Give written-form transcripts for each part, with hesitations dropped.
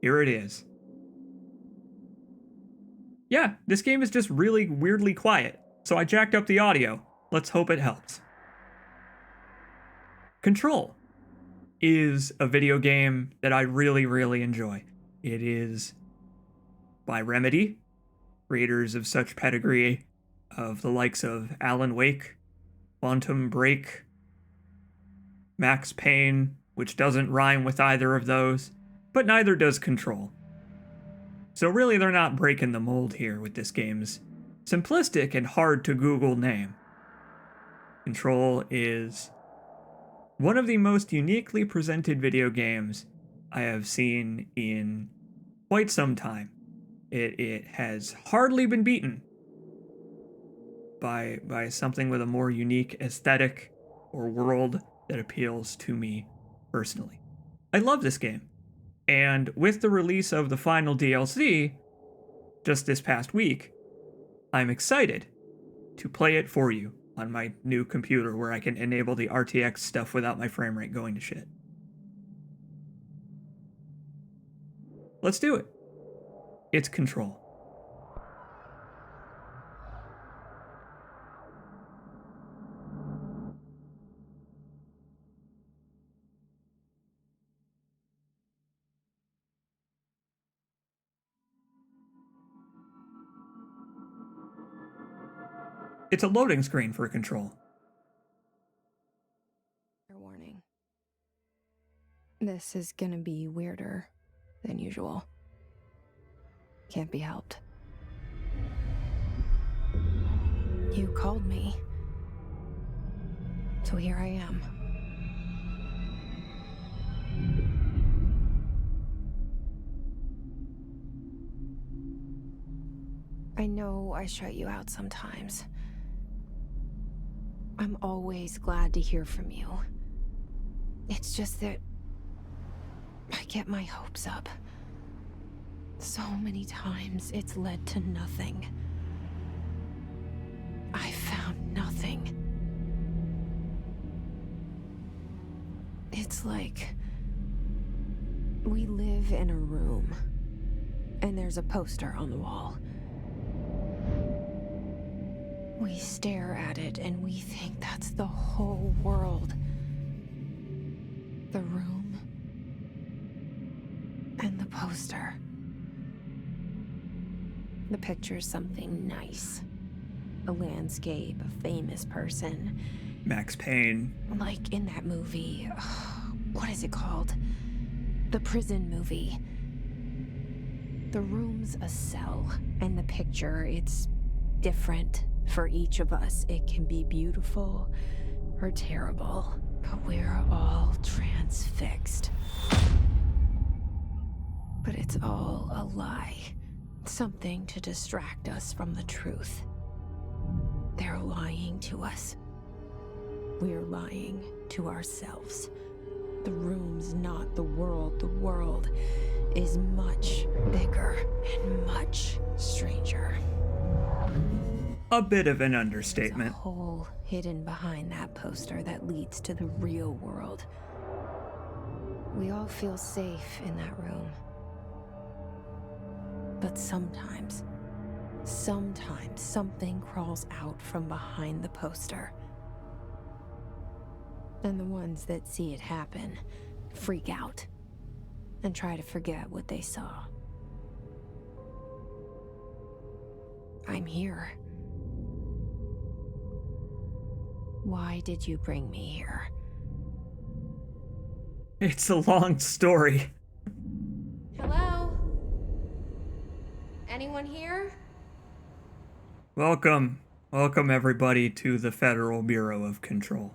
here it is. Yeah, this game is just really weirdly quiet, so I jacked up the audio. Let's hope it helps. Control is a video game that I really, really enjoy. It is by Remedy, creators of such pedigree of the likes of Alan Wake, Quantum Break, Max Payne, which doesn't rhyme with either of those, but neither does Control. So really they're not breaking the mold here with this game's simplistic and hard to Google name. Control is one of the most uniquely presented video games I have seen in quite some time. It has hardly been beaten by something with a more unique aesthetic or world that appeals to me personally. I love this game. And with the release of the final DLC just this past week, I'm excited to play it for you on my new computer where I can enable the RTX stuff without my frame rate going to shit. Let's do it. It's Control. It's a loading screen for Control. Warning. This is gonna be weirder than usual. Can't be helped. You called me. So here I am. I know I shut you out sometimes. I'm always glad to hear from you. It's just that I get my hopes up. So many times it's led to nothing. I found nothing. It's like we live in a room, and there's a poster on the wall. We stare at it and we think that's the whole world. The room and the poster. The picture's something nice. A landscape, a famous person. Max Payne. Like in that movie, what is it called? The prison movie. The room's a cell, and the picture, it's different for each of us. It can be beautiful or terrible, but we're all transfixed. But it's all a lie. Something to distract us from the truth. They're lying to us. We're lying to ourselves. The room's not the world. The world is much bigger and much stranger. A bit of an There's understatement. a hole hidden behind that poster that leads to the real world. We all feel safe in that room. But sometimes something crawls out from behind the poster. And the ones that see it happen freak out and try to forget what they saw. I'm here. Why did you bring me here? It's a long story. Hello? Anyone here? Welcome everybody to the Federal Bureau of Control.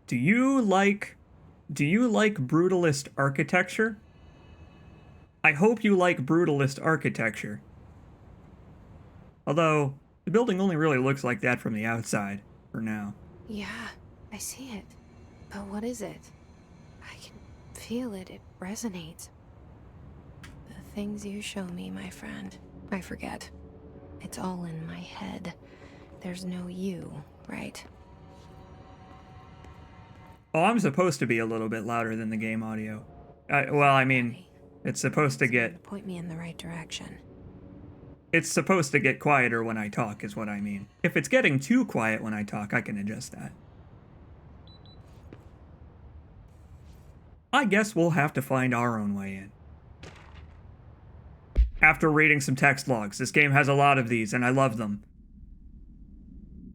Do you like brutalist architecture? I hope you like brutalist architecture. Although, the building only really looks like that from the outside, for now. Yeah, I see it. But what is it? I can feel it. It resonates. The things you show me, my friend, I forget. It's all in my head. There's no you, right? Oh, I'm supposed to be a little bit louder than the game audio. Well, I mean, It's supposed to get Point me in the right direction. It's supposed to get quieter when I talk, is what I mean. If it's getting too quiet when I talk, I can adjust that. I guess we'll have to find our own way in. After reading some text logs, this game has a lot of these, and I love them.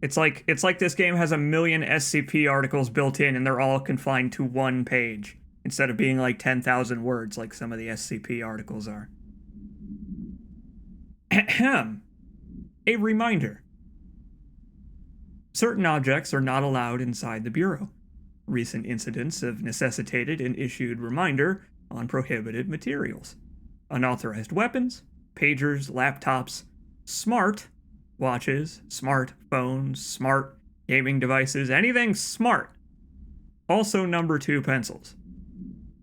It's like this game has a million SCP articles built in, and they're all confined to one page, instead of being like 10,000 words like some of the SCP articles are. Ahem. A reminder. Certain objects are not allowed inside the Bureau. Recent incidents have necessitated an issued reminder on prohibited materials. Unauthorized weapons, pagers, laptops, smart watches, smart phones, smart gaming devices, anything smart. Also number 2 pencils.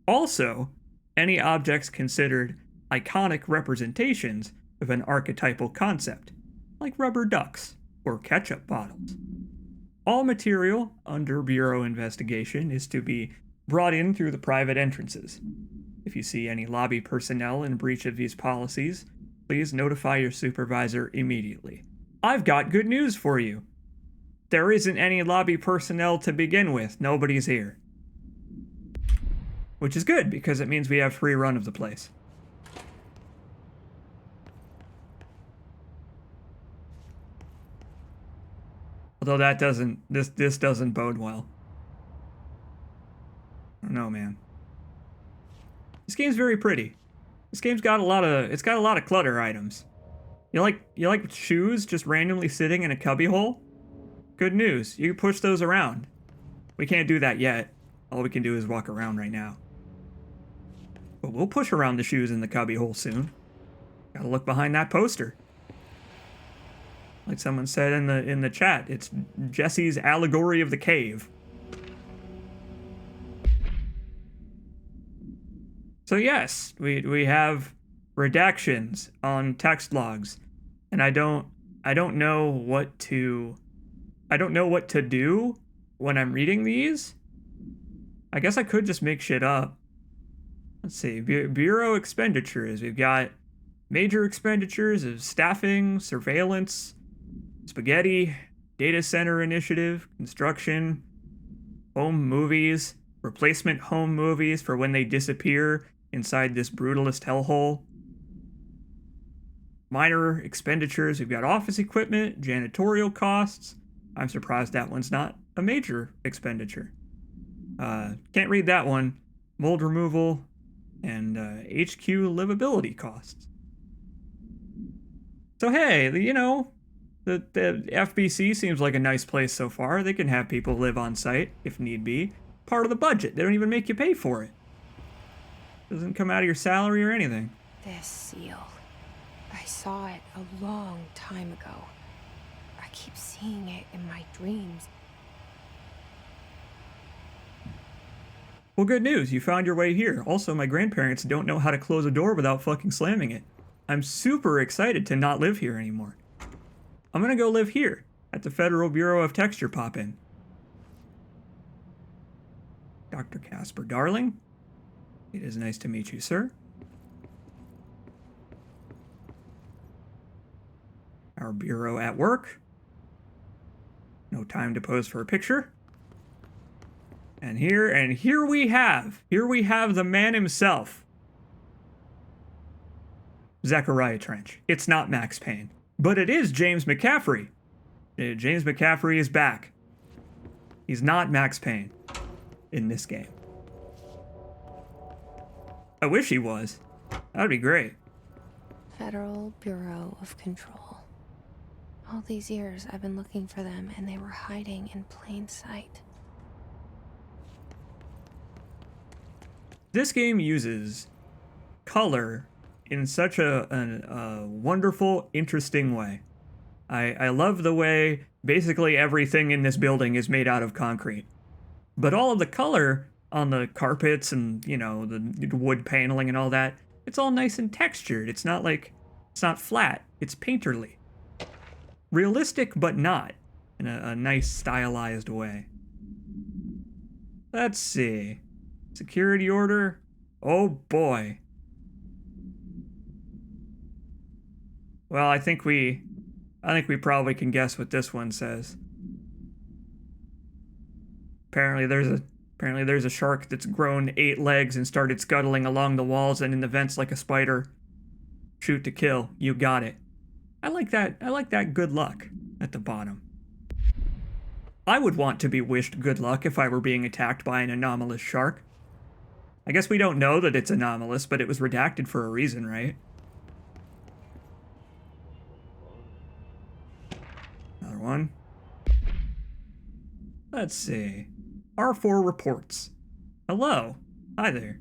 Also, any objects considered iconic representations of an archetypal concept, like rubber ducks or ketchup bottles. All material under Bureau investigation is to be brought in through the private entrances. If you see any lobby personnel in breach of these policies, please notify your supervisor immediately. I've got good news for you. There isn't any lobby personnel to begin with. Nobody's here. Which is good, because it means we have free run of the place. Although that doesn't, this doesn't bode well. I don't know, man. This game's very pretty. This game's got a lot of clutter items. You like shoes just randomly sitting in a cubbyhole? Good news, you can push those around. We can't do that yet. All we can do is walk around right now. But we'll push around the shoes in the cubbyhole soon. Gotta look behind that poster. Like someone said in the chat, it's Jesse's allegory of the cave. So yes, we have redactions on text logs, and I don't know what to do when I'm reading these. I guess I could just make shit up. Let's see, Bureau expenditures. We've got major expenditures of staffing, surveillance, spaghetti, data center initiative, construction, home movies, replacement home movies for when they disappear inside this brutalist hellhole. Minor expenditures, we've got office equipment, janitorial costs. I'm surprised that one's not a major expenditure. Can't read that one. Mold removal and HQ livability costs. So hey, you know, the FBC seems like a nice place so far. They can have people live on site if need be. Part of the budget. They don't even make you pay for it. Doesn't come out of your salary or anything. This seal. I saw it a long time ago. I keep seeing it in my dreams. Well, good news. You found your way here. Also, my grandparents don't know how to close a door without fucking slamming it. I'm super excited to not live here anymore. I'm gonna go live here at the Federal Bureau of Texture Pop-In. Dr. Casper Darling. It is nice to meet you, sir. Our bureau at work. No time to pose for a picture. And here we have the man himself. Zachariah Trench. It's not Max Payne, but it is James McCaffrey. James McCaffrey is back. He's not Max Payne in this game. I wish he was. That'd be great. Federal Bureau of Control. All these years I've been looking for them, and they were hiding in plain sight. This game uses color in such a wonderful, interesting way. I love the way basically everything in this building is made out of concrete. But all of the color on the carpets and, you know, the wood paneling and all that, it's all nice and textured. It's not flat. It's painterly. Realistic, but not in a nice stylized way. Let's see. Security order. Oh boy. Well, I think we probably can guess what this one says. Apparently there's a shark that's grown 8 legs and started scuttling along the walls and in the vents like a spider. Shoot to kill. You got it. I like that. I like that good luck at the bottom. I would want to be wished good luck if I were being attacked by an anomalous shark. I guess we don't know that it's anomalous, but it was redacted for a reason, right? Another one. Let's see. R4 reports. Hello. Hi there.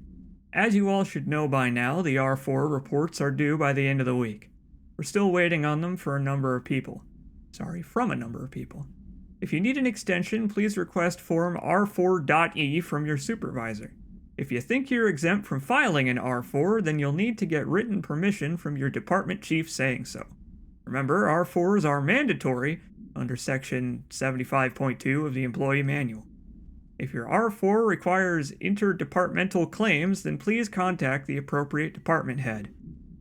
As you all should know by now, the R4 reports are due by the end of the week. We're still waiting on them for a number of people. Sorry, from a number of people. If you need an extension, please request form R4.E from your supervisor. If you think you're exempt from filing an R4, then you'll need to get written permission from your department chief saying so. Remember, R4s are mandatory under Section 75.2 of the Employee Manual. If your R4 requires interdepartmental claims, then please contact the appropriate department head.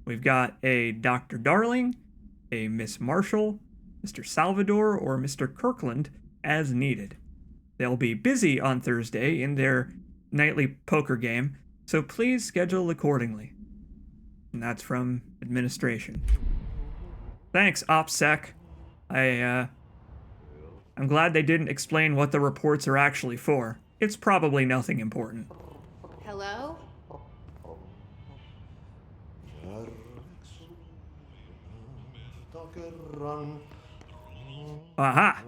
We've got a Dr. Darling, a Miss Marshall, Mr. Salvador, or Mr. Kirkland as needed. They'll be busy on Thursday in their nightly poker game, so please schedule accordingly. And that's from administration. Thanks, OPSEC. I'm glad they didn't explain what the reports are actually for. It's probably nothing important. Hello? Aha!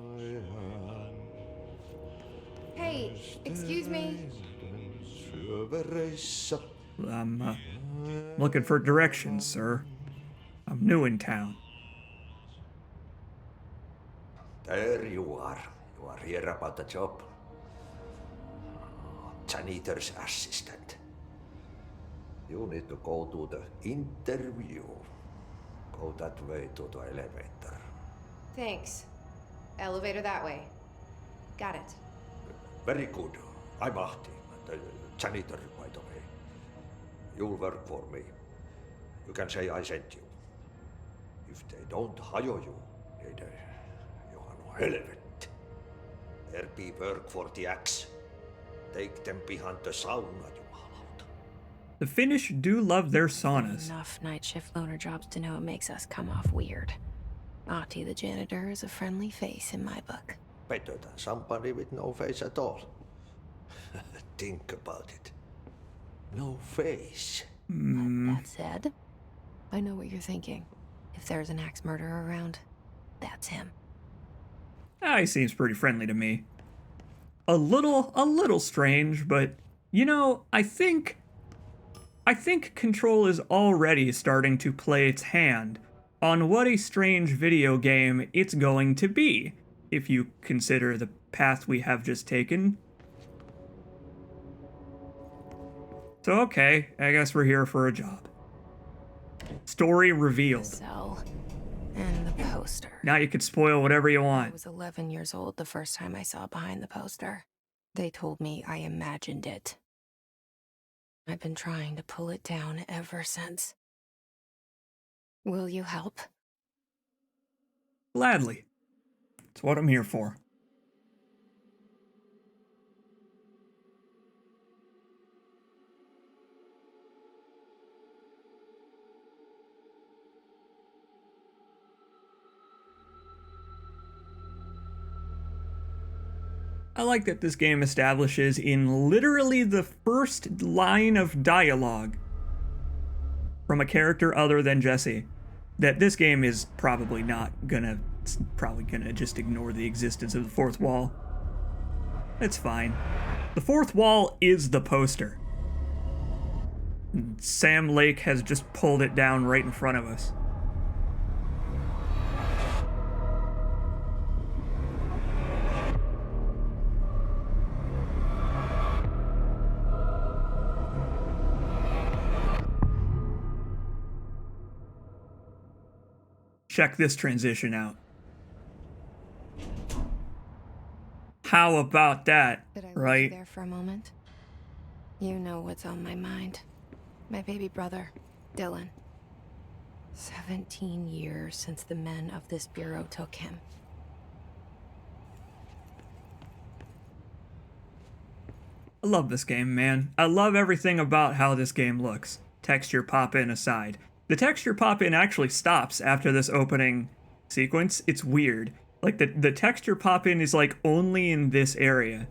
Hey, excuse me. I'm looking for directions, sir. I'm new in town. There you are. You are here about the job. Janitor's assistant. You need to go to the interview. Go that way to the elevator. Thanks. Elevator that way. Got it. Very good. I'm Ahti, the janitor, by the way. You'll work for me. You can say I sent you. If they don't hire you, then you are no helvet. There be work for the axe. Take them behind the sauna, jumalauta. The Finnish do love their saunas. Enough night shift loner jobs to know it makes us come off weird. Ahti the janitor is a friendly face in my book. Better than somebody with no face at all. Think about it. No face. That said, I know what you're thinking. If there's an axe murderer around, that's him. He seems pretty friendly to me. A little strange, but you know, I think Control is already starting to play its hand on what a strange video game it's going to be, if you consider the path we have just taken. So okay, I guess we're here for a job. Story revealed. Cell and the poster. Now you can spoil whatever you I want. was 11 years old the first time I saw behind the poster. They told me I imagined it. I've been trying to pull it down ever since. Will you help? Gladly. It's what I'm here for. I like that this game establishes in literally the first line of dialogue from a character other than Jesse that this game is probably gonna just ignore the existence of the fourth wall. It's fine. The fourth wall is the poster. Sam Lake has just pulled it down right in front of us. Check this transition out. How about that, Did I right? leave there for a moment? You know what's on my mind. My baby brother, Dylan. 17 years since the men of this bureau took him. I love this game, man. I love everything about how this game looks. Texture pop-in aside. The texture pop-in actually stops after this opening sequence. It's weird. Like, the texture pop-in is, like, only in this area.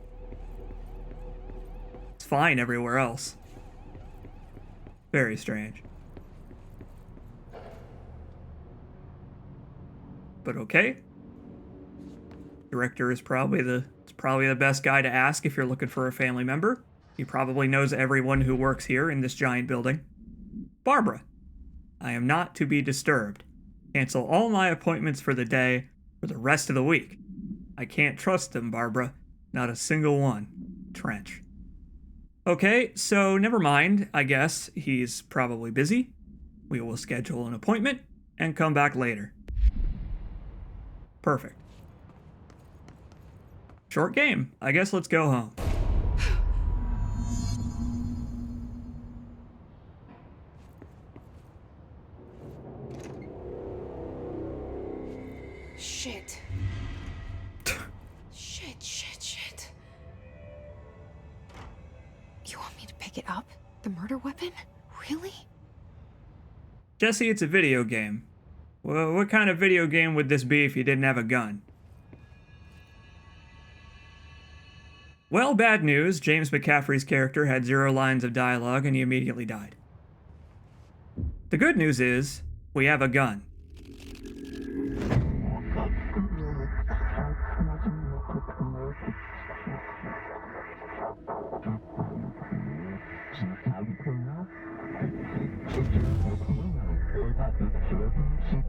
It's fine everywhere else. Very strange. But okay. Director is probably the best guy to ask if you're looking for a family member. He probably knows everyone who works here in this giant building. Barbara, I am not to be disturbed. Cancel all my appointments for the day for the rest of the week. I can't trust them, Barbara. Not a single one. Trench. Okay, so never mind, I guess. He's probably busy. We will schedule an appointment and come back later. Perfect. Short game. I guess let's go home. Shit. Shit. You want me to pick it up? The murder weapon? Really? Jesse, it's a video game. Well, what kind of video game would this be if you didn't have a gun? Well, bad news. James McCaffrey's character had 0 lines of dialogue and he immediately died. The good news is, we have a gun.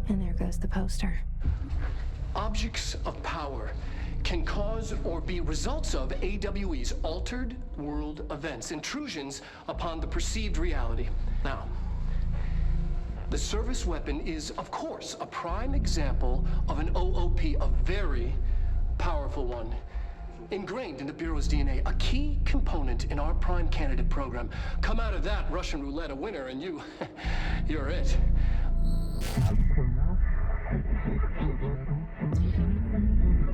And there goes the poster. Objects of power can cause or be results of AWE's altered world events, intrusions upon the perceived reality. Now, the service weapon is, of course, a prime example of an OOP, a very powerful one. Ingrained in the Bureau's DNA, a key component in our prime candidate program. Come out of that Russian roulette a winner and you're it.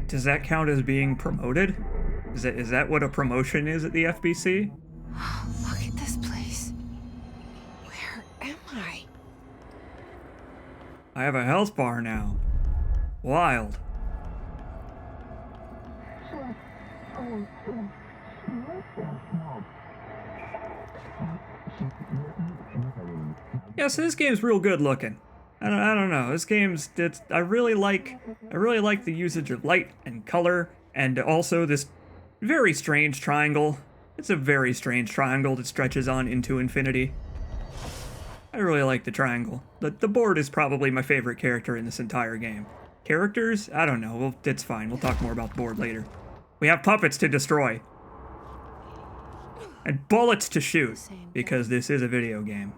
Does that count as being promoted? Is that what a promotion is at the FBC? Look at this place. Where am I? I have a health bar now. Wild. Yeah, so this game's real good looking. I don't know. This game's I really like the usage of light and color, and also this very strange triangle. It's a very strange triangle that stretches on into infinity. I really like the triangle. The board is probably my favorite character in this entire game. Characters? I don't know. Well, it's fine. We'll talk more about the board later. We have puppets to destroy. And bullets to shoot, because this is a video game.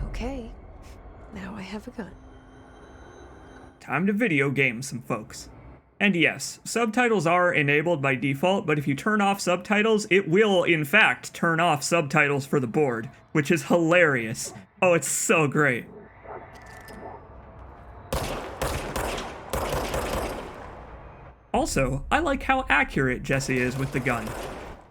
Okay, now I have a gun. Time to video game some folks. And yes, subtitles are enabled by default, but if you turn off subtitles, it will, in fact, turn off subtitles for the board, which is hilarious. Oh, it's so great. Also, I like how accurate Jesse is with the gun.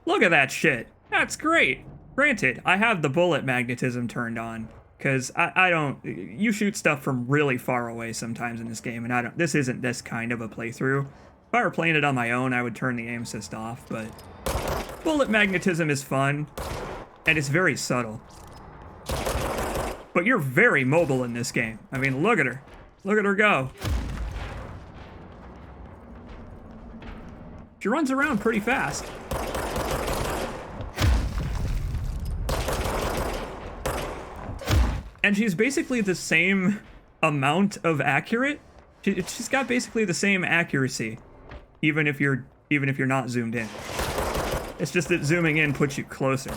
Look at that shit. That's great. Granted, I have the bullet magnetism turned on, because I don't... You shoot stuff from really far away sometimes in this game, and this isn't this kind of a playthrough. If I were playing it on my own, I would turn the aim assist off, but... Bullet magnetism is fun, and it's very subtle. But you're very mobile in this game. I mean, look at her. Look at her go. She runs around pretty fast. And she's basically the same amount of accurate. She's got basically the same accuracy, even if you're not zoomed in. It's just that zooming in puts you closer.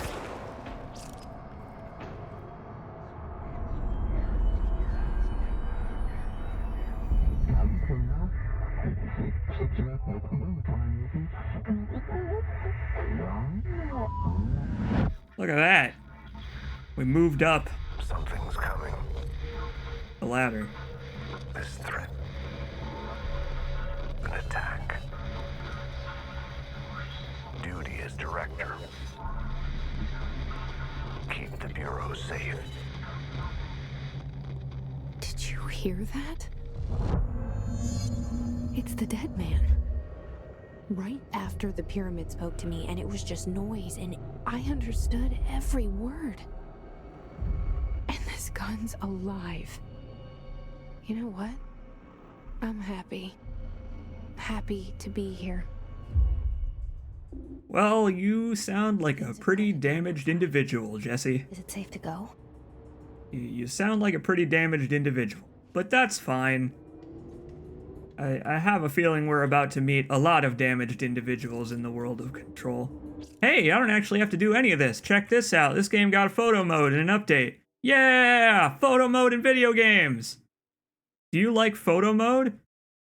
Look at that. We moved up Something's coming. the ladder. This threat. An attack. Duty as director. Keep the Bureau safe. Did you hear that? It's the dead man. Right after the pyramid spoke to me, and it was just noise, and I understood every word. And this gun's alive. You know what? I'm happy. Happy to be here. Well, you sound like a pretty damaged individual, Jesse. Is it safe to go? You sound like a pretty damaged individual, but that's fine. I have a feeling we're about to meet a lot of damaged individuals in the world of Control. Hey, I don't actually have to do any of this. Check this out. This game got a photo mode and an update. Yeah! Photo mode in video games! Do you like photo mode?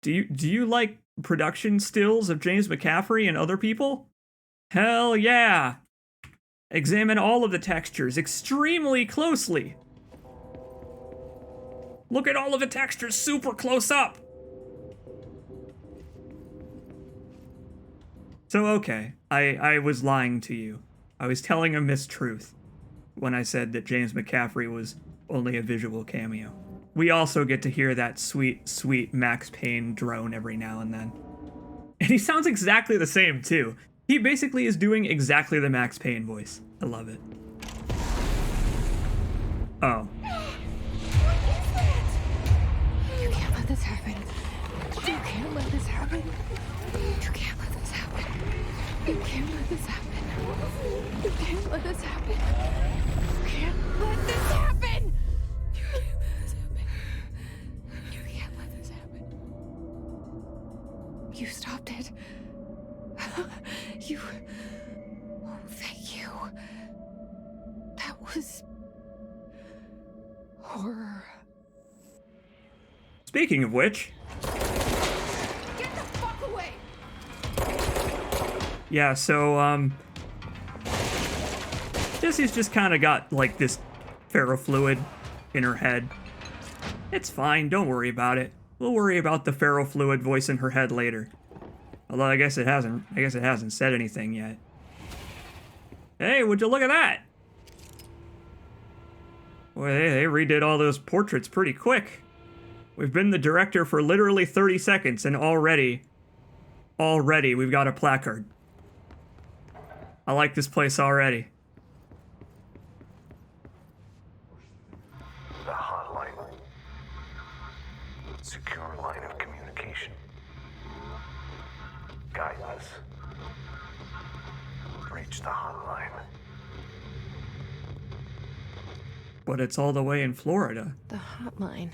Do you like production stills of James McCaffrey and other people? Hell yeah! Examine all of the textures extremely closely. Look at all of the textures super close up. So okay, I was lying to you. I was telling a mistruth when I said that James McCaffrey was only a visual cameo. We also get to hear that sweet, sweet Max Payne drone every now and then. And he sounds exactly the same too. He basically is doing exactly the Max Payne voice. I love it. Oh. You can't let this happen. You can't let this happen. You can't let this happen. You can't let this happen. You can't let this happen. You can't let this happen. You can't let this happen. You can't let this happen. You stopped it. You. Oh, thank you. That was horror. Speaking of which, Get the fuck away! yeah, so, Jesse's just kind of got, like, this ferrofluid in her head. It's fine, don't worry about it. We'll worry about the ferrofluid voice in her head later. Although I guess it hasn't said anything yet. Hey, would you look at that? Boy, they redid all those portraits pretty quick. We've been the director for literally 30 seconds, and already we've got a placard. I like this place already. The hotline. Secure line of communication. Guide us. Reach the hotline. But it's all the way in Florida. The hotline,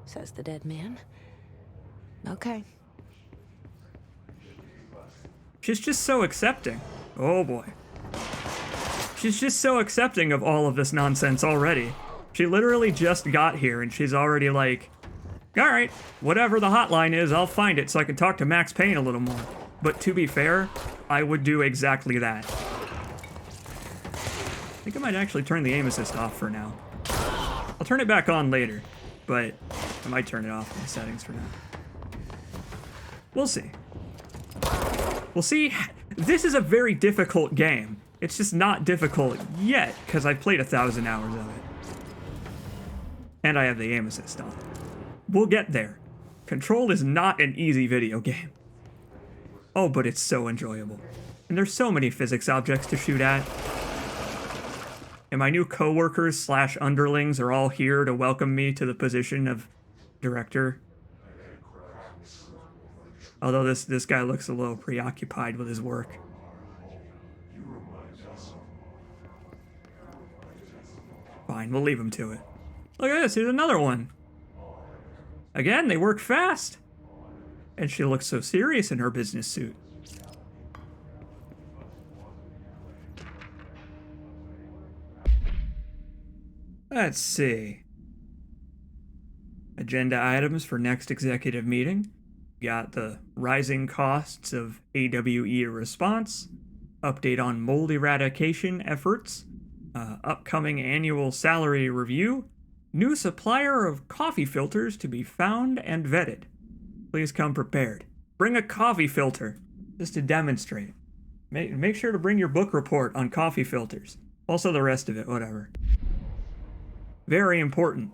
says the dead man. Okay. She's just so accepting. Oh boy. She's just so accepting of all of this nonsense already. She literally just got here and she's already like, alright, whatever the hotline is, I'll find it so I can talk to Max Payne a little more. But to be fair, I would do exactly that. I think I might actually turn the aim assist off for now. I'll turn it back on later, but I might turn it off in the settings for now. We'll see. We'll see. This is a very difficult game. It's just not difficult yet, because I've played 1,000 hours of it. And I have the aim assist on. We'll get there. Control is not an easy video game. Oh, but it's so enjoyable. And there's so many physics objects to shoot at. And my new coworkers / underlings are all here to welcome me to the position of director. Although this guy looks a little preoccupied with his work. Fine, we'll leave him to it. Look at this, here's another one. Again, they work fast. And she looks so serious in her business suit. Let's see. Agenda items for next executive meeting. Got the rising costs of AWE response, update on mold eradication efforts, Upcoming annual salary review. New supplier of coffee filters to be found and vetted. Please come prepared. Bring a coffee filter, just to demonstrate. Make sure to bring your book report on coffee filters. Also the rest of it, whatever. Very important.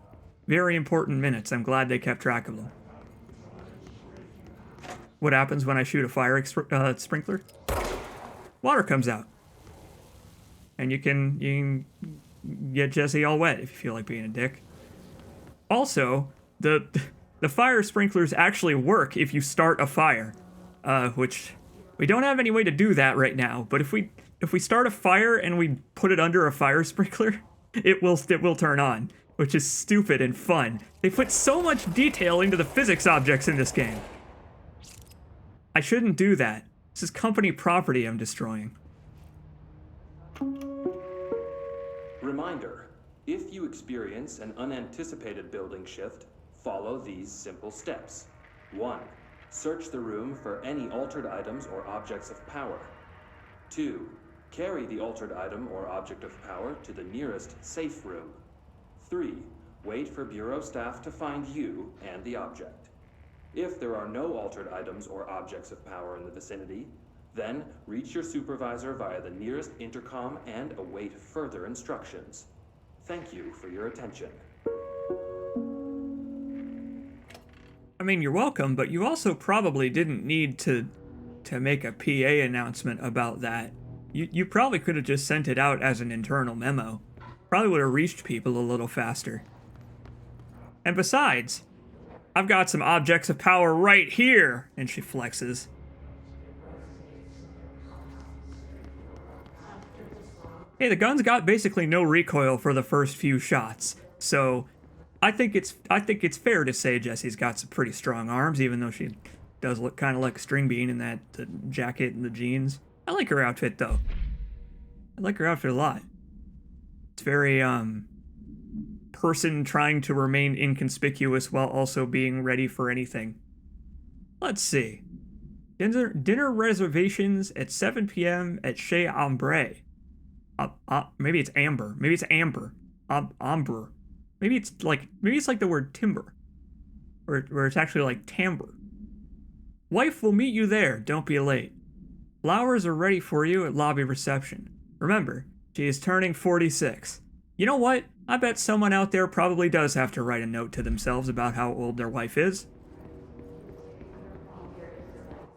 Very important minutes. I'm glad they kept track of them. What happens when I shoot a fire sprinkler? Water comes out. And you can get Jesse all wet if you feel like being a dick. Also, the fire sprinklers actually work if you start a fire, which we don't have any way to do that right now. But if we start a fire and we put it under a fire sprinkler, it will turn on, which is stupid and fun. They put so much detail into the physics objects in this game. I shouldn't do that. This is company property I'm destroying. Reminder, if you experience an unanticipated building shift, follow these simple steps. 1. Search the room for any altered items or objects of power. 2. Carry the altered item or object of power to the nearest safe room. 3. Wait for Bureau staff to find you and the object. If there are no altered items or objects of power in the vicinity, then reach your supervisor via the nearest intercom and await further instructions. Thank you for your attention. I mean, you're welcome, but you also probably didn't need to make a PA announcement about that. You probably could have just sent it out as an internal memo. Probably would have reached people a little faster. And besides, I've got some objects of power right here, and she flexes. Hey, the gun's got basically no recoil for the first few shots, so I think it's fair to say Jessie's got some pretty strong arms, even though she does look kind of like a string bean in that jacket and the jeans. I like her outfit though. I like her outfit a lot. It's very person trying to remain inconspicuous while also being ready for anything. Let's see. Dinner reservations at 7 p.m. at Chez Ambre. Maybe it's Amber. Maybe it's Amber. Amber. Maybe it's like the word timber. Or it's actually like timbre. Wife will meet you there. Don't be late. Flowers are ready for you at lobby reception. Remember, she is turning 46. You know what? I bet someone out there probably does have to write a note to themselves about how old their wife is.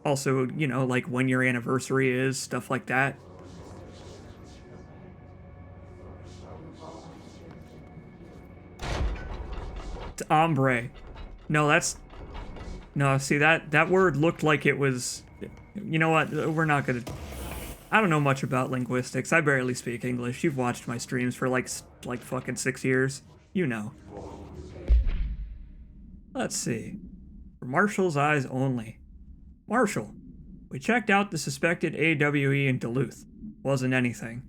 Also, you know, like when your anniversary is, stuff like that. It's ombre. No, see, that word looked like it was... You know what? We're not gonna... I don't know much about linguistics. I barely speak English. You've watched my streams for like fucking 6 years. You know. Let's see. For Marshall's eyes only. Marshall. We checked out the suspected AWE in Duluth. Wasn't anything.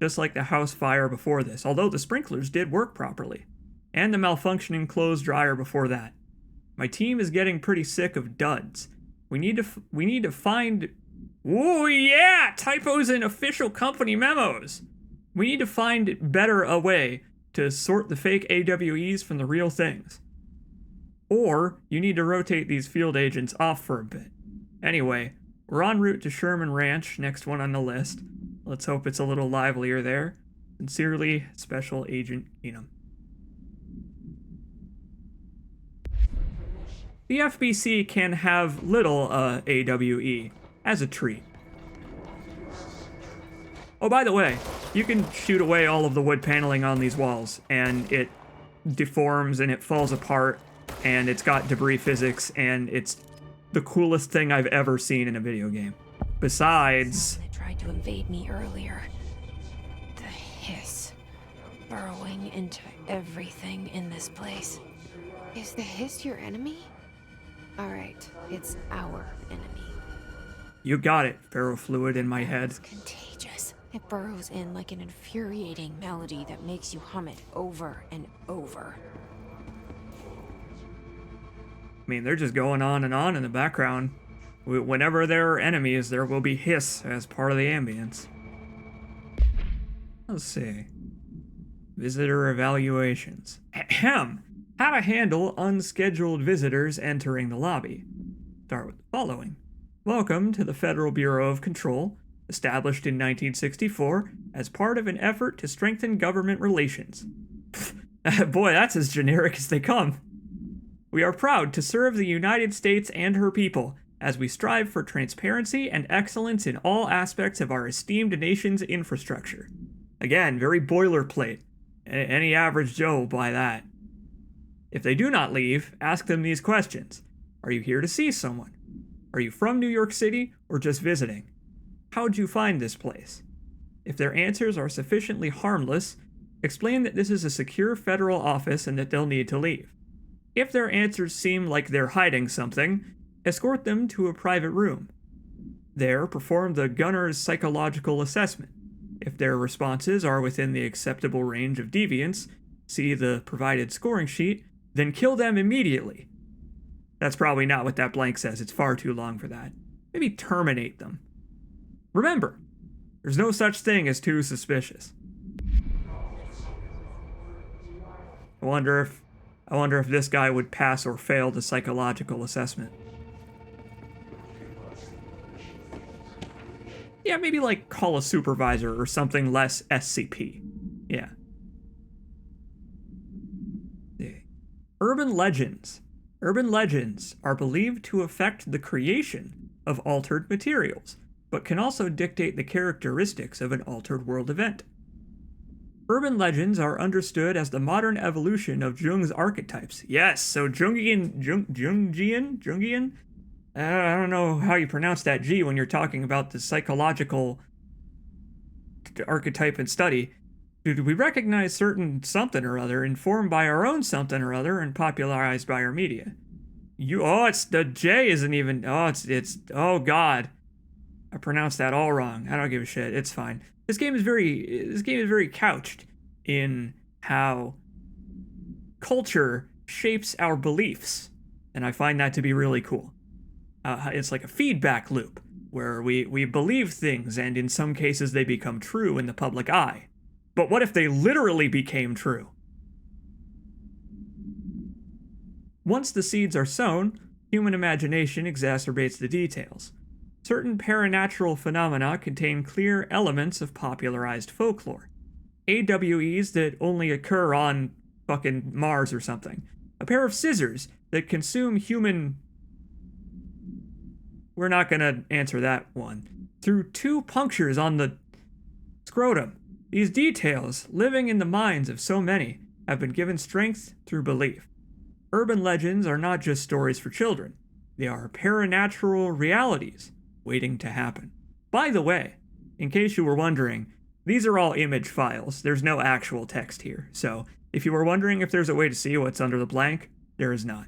Just like the house fire before this, although the sprinklers did work properly. And the malfunctioning clothes dryer before that. My team is getting pretty sick of duds. We need to find... Oh yeah! Typos in official company memos! We need to find better a way to sort the fake AWEs from the real things. Or, you need to rotate these field agents off for a bit. Anyway, we're en route to Sherman Ranch, next one on the list. Let's hope it's a little livelier there. Sincerely, Special Agent Keenum. The FBC can have little AWE as a treat. Oh, by the way, you can shoot away all of the wood paneling on these walls, and it deforms and it falls apart, and it's got debris physics, and it's the coolest thing I've ever seen in a video game. Besides... They tried to invade me earlier. The hiss. Burrowing into everything in this place. Is the hiss your enemy? Alright, it's our enemy. You got it, ferrofluid in my head. It's contagious. It burrows in like an infuriating melody that makes you hum it over and over. I mean, they're just going on in the background. Whenever there are enemies, there will be hiss as part of the ambience. Let's see. Visitor evaluations. Ahem. How to handle unscheduled visitors entering the lobby. Start with the following. Welcome to the Federal Bureau of Control, established in 1964 as part of an effort to strengthen government relations. Boy, that's as generic as they come. We are proud to serve the United States and her people as we strive for transparency and excellence in all aspects of our esteemed nation's infrastructure. Again, very boilerplate. Any average Joe will buy that. If they do not leave, ask them these questions. Are you here to see someone? Are you from New York City or just visiting? How'd you find this place? If their answers are sufficiently harmless, explain that this is a secure federal office and that they'll need to leave. If their answers seem like they're hiding something, escort them to a private room. There, perform the gunner's psychological assessment. If their responses are within the acceptable range of deviance, see the provided scoring sheet, then kill them immediately. That's probably not what that blank says, it's far too long for that. Maybe terminate them. Remember, there's no such thing as too suspicious. I wonder if this guy would pass or fail the psychological assessment. Yeah, maybe like call a supervisor or something less SCP. Yeah. Urban legends. Urban legends are believed to affect the creation of altered materials, but can also dictate the characteristics of an altered world event. Urban legends are understood as the modern evolution of Jung's archetypes. Yes, so Jungian? I don't know how you pronounce that G when you're talking about the psychological archetype and study. Do we recognize certain something or other informed by our own something or other and popularized by our media? It's the J isn't even, oh God. I pronounced that all wrong. I don't give a shit. It's fine. This game is very couched in how culture shapes our beliefs, and I find that to be really cool. It's like a feedback loop where we believe things, and in some cases they become true in the public eye. But what if they literally became true? Once the seeds are sown, human imagination exacerbates the details. Certain paranatural phenomena contain clear elements of popularized folklore. AWEs that only occur on fucking Mars or something. A pair of scissors that consume human... We're not gonna answer that one. Through 2 punctures on the scrotum. These details, living in the minds of so many, have been given strength through belief. Urban legends are not just stories for children. They are paranatural realities waiting to happen. By the way, in case you were wondering, these are all image files. There's no actual text here. So, if you were wondering if there's a way to see what's under the blank, there is not.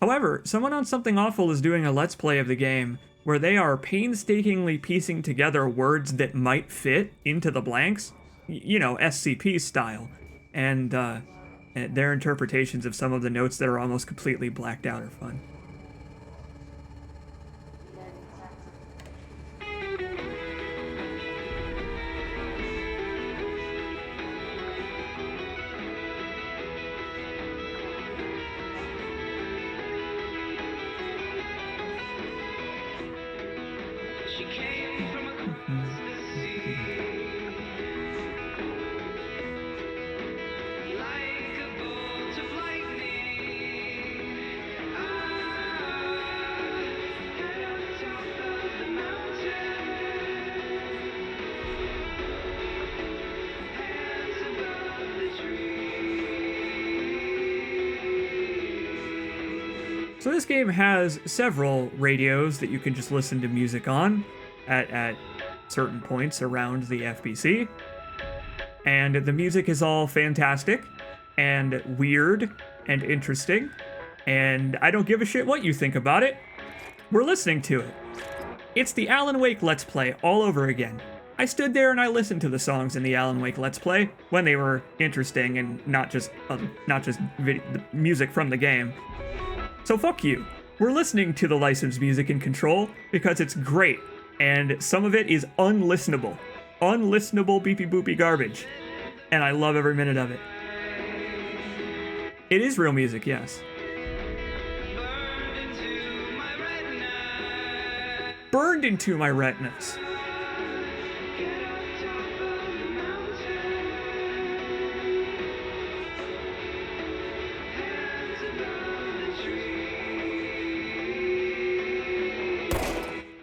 However, someone on Something Awful is doing a Let's Play of the game where they are painstakingly piecing together words that might fit into the blanks, you know, SCP style, and their interpretations of some of the notes that are almost completely blacked out are fun. So this game has several radios that you can just listen to music on at certain points around the FBC. And the music is all fantastic and weird and interesting. And I don't give a shit what you think about it. We're listening to it. It's the Alan Wake Let's Play all over again. I stood there and I listened to the songs in the Alan Wake Let's Play when they were interesting and not just the music from the game. So fuck you. We're listening to the licensed music in Control because it's great, and some of it is unlistenable. Unlistenable beepy boopy garbage. and I love every minute of it. It is real music, yes. Burned into my retinas.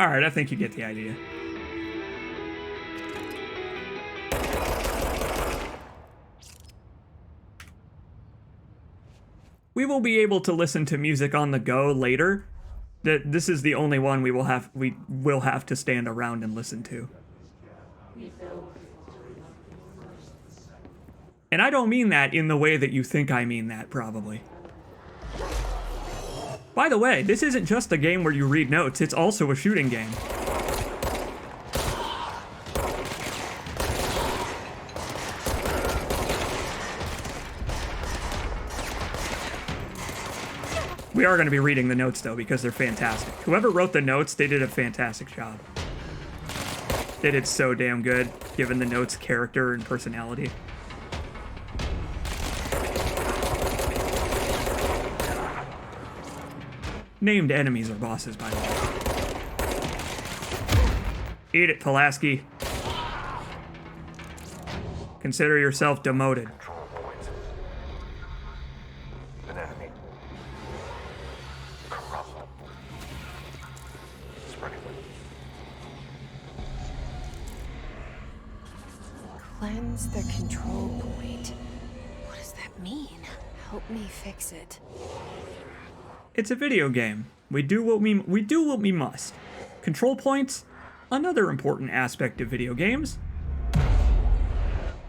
All right, I think you get the idea. We will be able to listen to music on the go later. This is the only one we will have to stand around and listen to. And I don't mean that in the way that you think I mean that, probably. By the way, this isn't just a game where you read notes, it's also a shooting game. We are going to be reading the notes, though, because they're fantastic. Whoever wrote the notes, they did a fantastic job. They did so damn good, given the notes' character and personality. Named enemies are bosses, by the way. Eat it, Pulaski. Consider yourself demoted. Control points. Anatomy. Corrupt. Spreading. Cleanse the control point. What does that mean? Help me fix it. It's a video game. We do what we must. Control points, another important aspect of video games.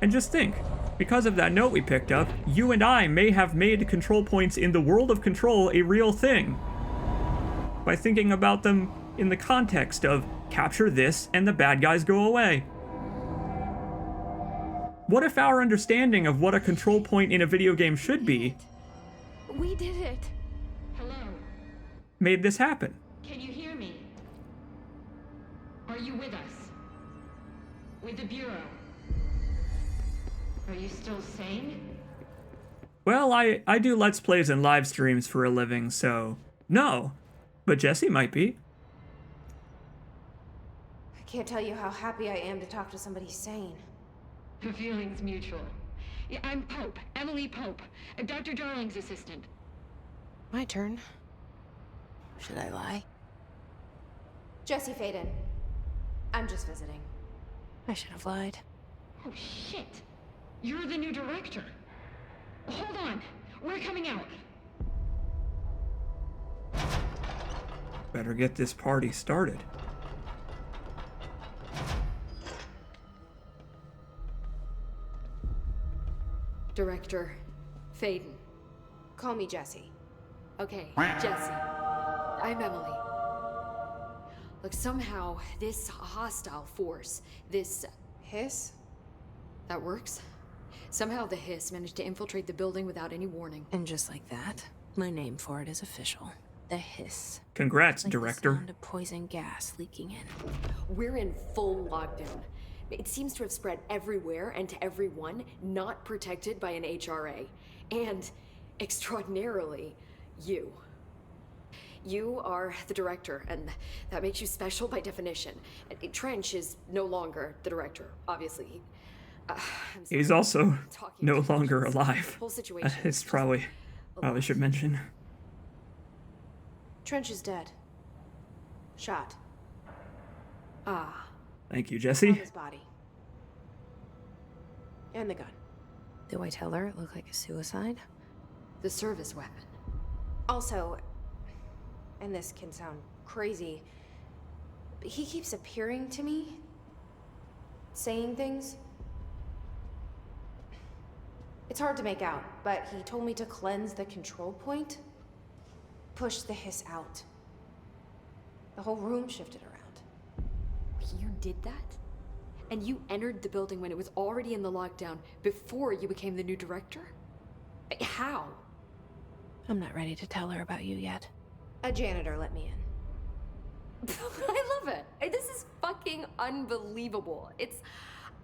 And just think, because of that note we picked up, you and I may have made control points in the world of Control a real thing. By thinking about them in the context of capture this and the bad guys go away. What if our understanding of what a control point in a video game should be We did it. Hello, made this happen? can you hear me? Are you with us? With the Bureau? Are you still sane? Well, I do Let's Plays and live streams for a living, so no. But Jesse might be. I can't tell you how happy I am to talk to somebody sane. The feeling's mutual. Yeah, I'm Pope, Emily Pope, Dr. Darling's assistant. My turn. Should I lie? Jesse Faden. I'm just visiting. I should have lied. Oh shit! You're the new director. Hold on, we're coming out. Better get this party started. Director Faden. Call me Jesse. Okay, Jesse. I'm Emily. Look, somehow this hostile force, this Hiss? that works. Somehow the hiss managed to infiltrate the building without any warning. And just like that, my name for it is official. The hiss. Congrats, Like director. the sound of poison gas leaking in. We're in full lockdown. It seems to have spread everywhere and to everyone not protected by an HRA. And, extraordinarily, you. You are the director, and that makes you special by definition. Trench is no longer the director, obviously. I'm sorry. He's also Talking no too much. longer This alive. whole situation It's is probably should mention. Trench is dead. Shot. Ah, Thank you, On Jesse. his body. And the gun. Do I tell her it looked like a suicide? the service weapon. Also, and this can sound crazy, but he keeps appearing to me, saying things. It's hard to make out, but he told me to cleanse the control point, push the hiss out. The whole room shifted around. You did that? And you entered the building when it was already in the lockdown before you became the new director? How? I'm not ready to tell her about you yet. A janitor let me in. I love it. This is fucking unbelievable.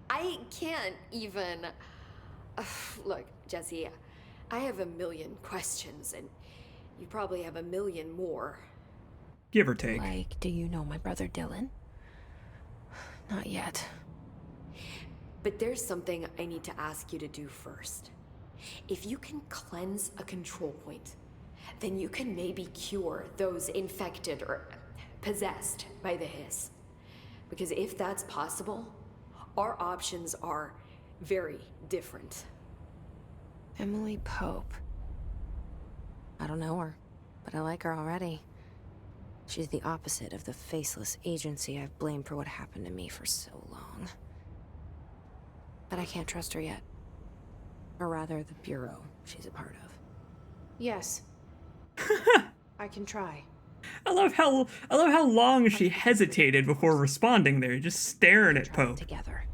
I can't even. Look, Jesse, I have a million questions, and you probably have a million more. Give or take. Like, do you know my brother Dylan? Not yet. But there's something I need to ask you to do first. If you can cleanse a control point, then you can maybe cure those infected or possessed by the hiss. Because if that's possible, our options are very different. Emily Pope. I don't know her, but I like her already. She's the opposite of the faceless agency I've blamed for what happened to me for so long. But I can't trust her yet. Or rather, the Bureau she's a part of. Yes. I can try. I love how long she hesitated before responding there, just staring at Try it Pope. together.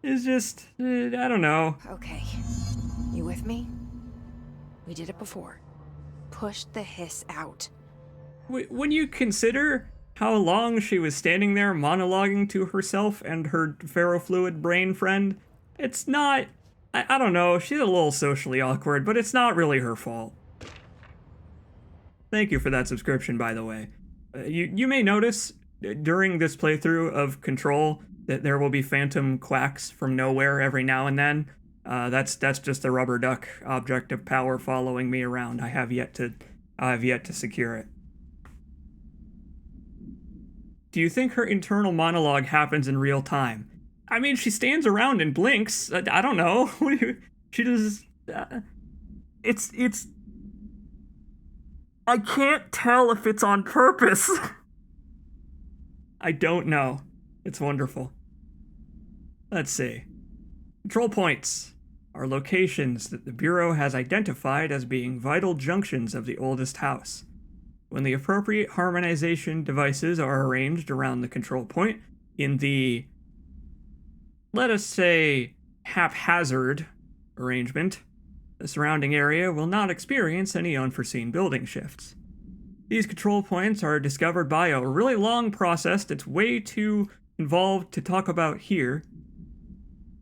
It's just, I don't know. Okay. You with me? We did it before. Push the hiss out. When you consider how long she was standing there monologuing to herself and her ferrofluid brain friend, it's not, I don't know, she's a little socially awkward, but it's not really her fault. Thank you for that subscription, by the way. You may notice during this playthrough of Control that there will be phantom quacks from nowhere every now and then. That's just a rubber duck object of power following me around. I have yet to secure it. Do you think her internal monologue happens in real time? I mean, she stands around and blinks. I don't know. She does. It's. I can't tell if it's on purpose. I don't know. It's wonderful. Let's see. Control points are locations that the Bureau has identified as being vital junctions of the oldest house. When the appropriate harmonization devices are arranged around the control point in the, let us say, haphazard arrangement, the surrounding area will not experience any unforeseen building shifts. These control points are discovered by a really long process that's way too involved to talk about here.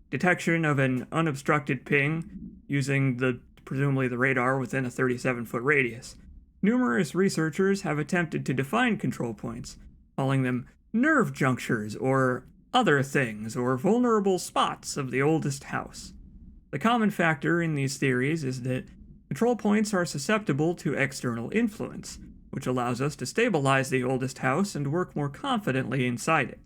Detection of an unobstructed ping using presumably the radar within a 37-foot radius. Numerous researchers have attempted to define control points, calling them nerve junctures or other things or vulnerable spots of the oldest house. The common factor in these theories is that control points are susceptible to external influence, which allows us to stabilize the oldest house and work more confidently inside it.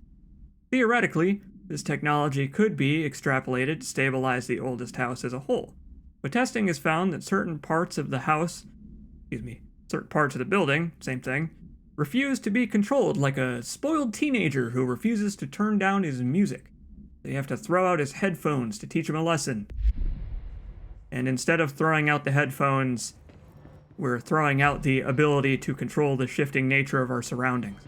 Theoretically, this technology could be extrapolated to stabilize the oldest house as a whole, but testing has found that certain parts of the building, same thing, refuse to be controlled like a spoiled teenager who refuses to turn down his music. They have to throw out his headphones to teach him a lesson. And instead of throwing out the headphones, we're throwing out the ability to control the shifting nature of our surroundings.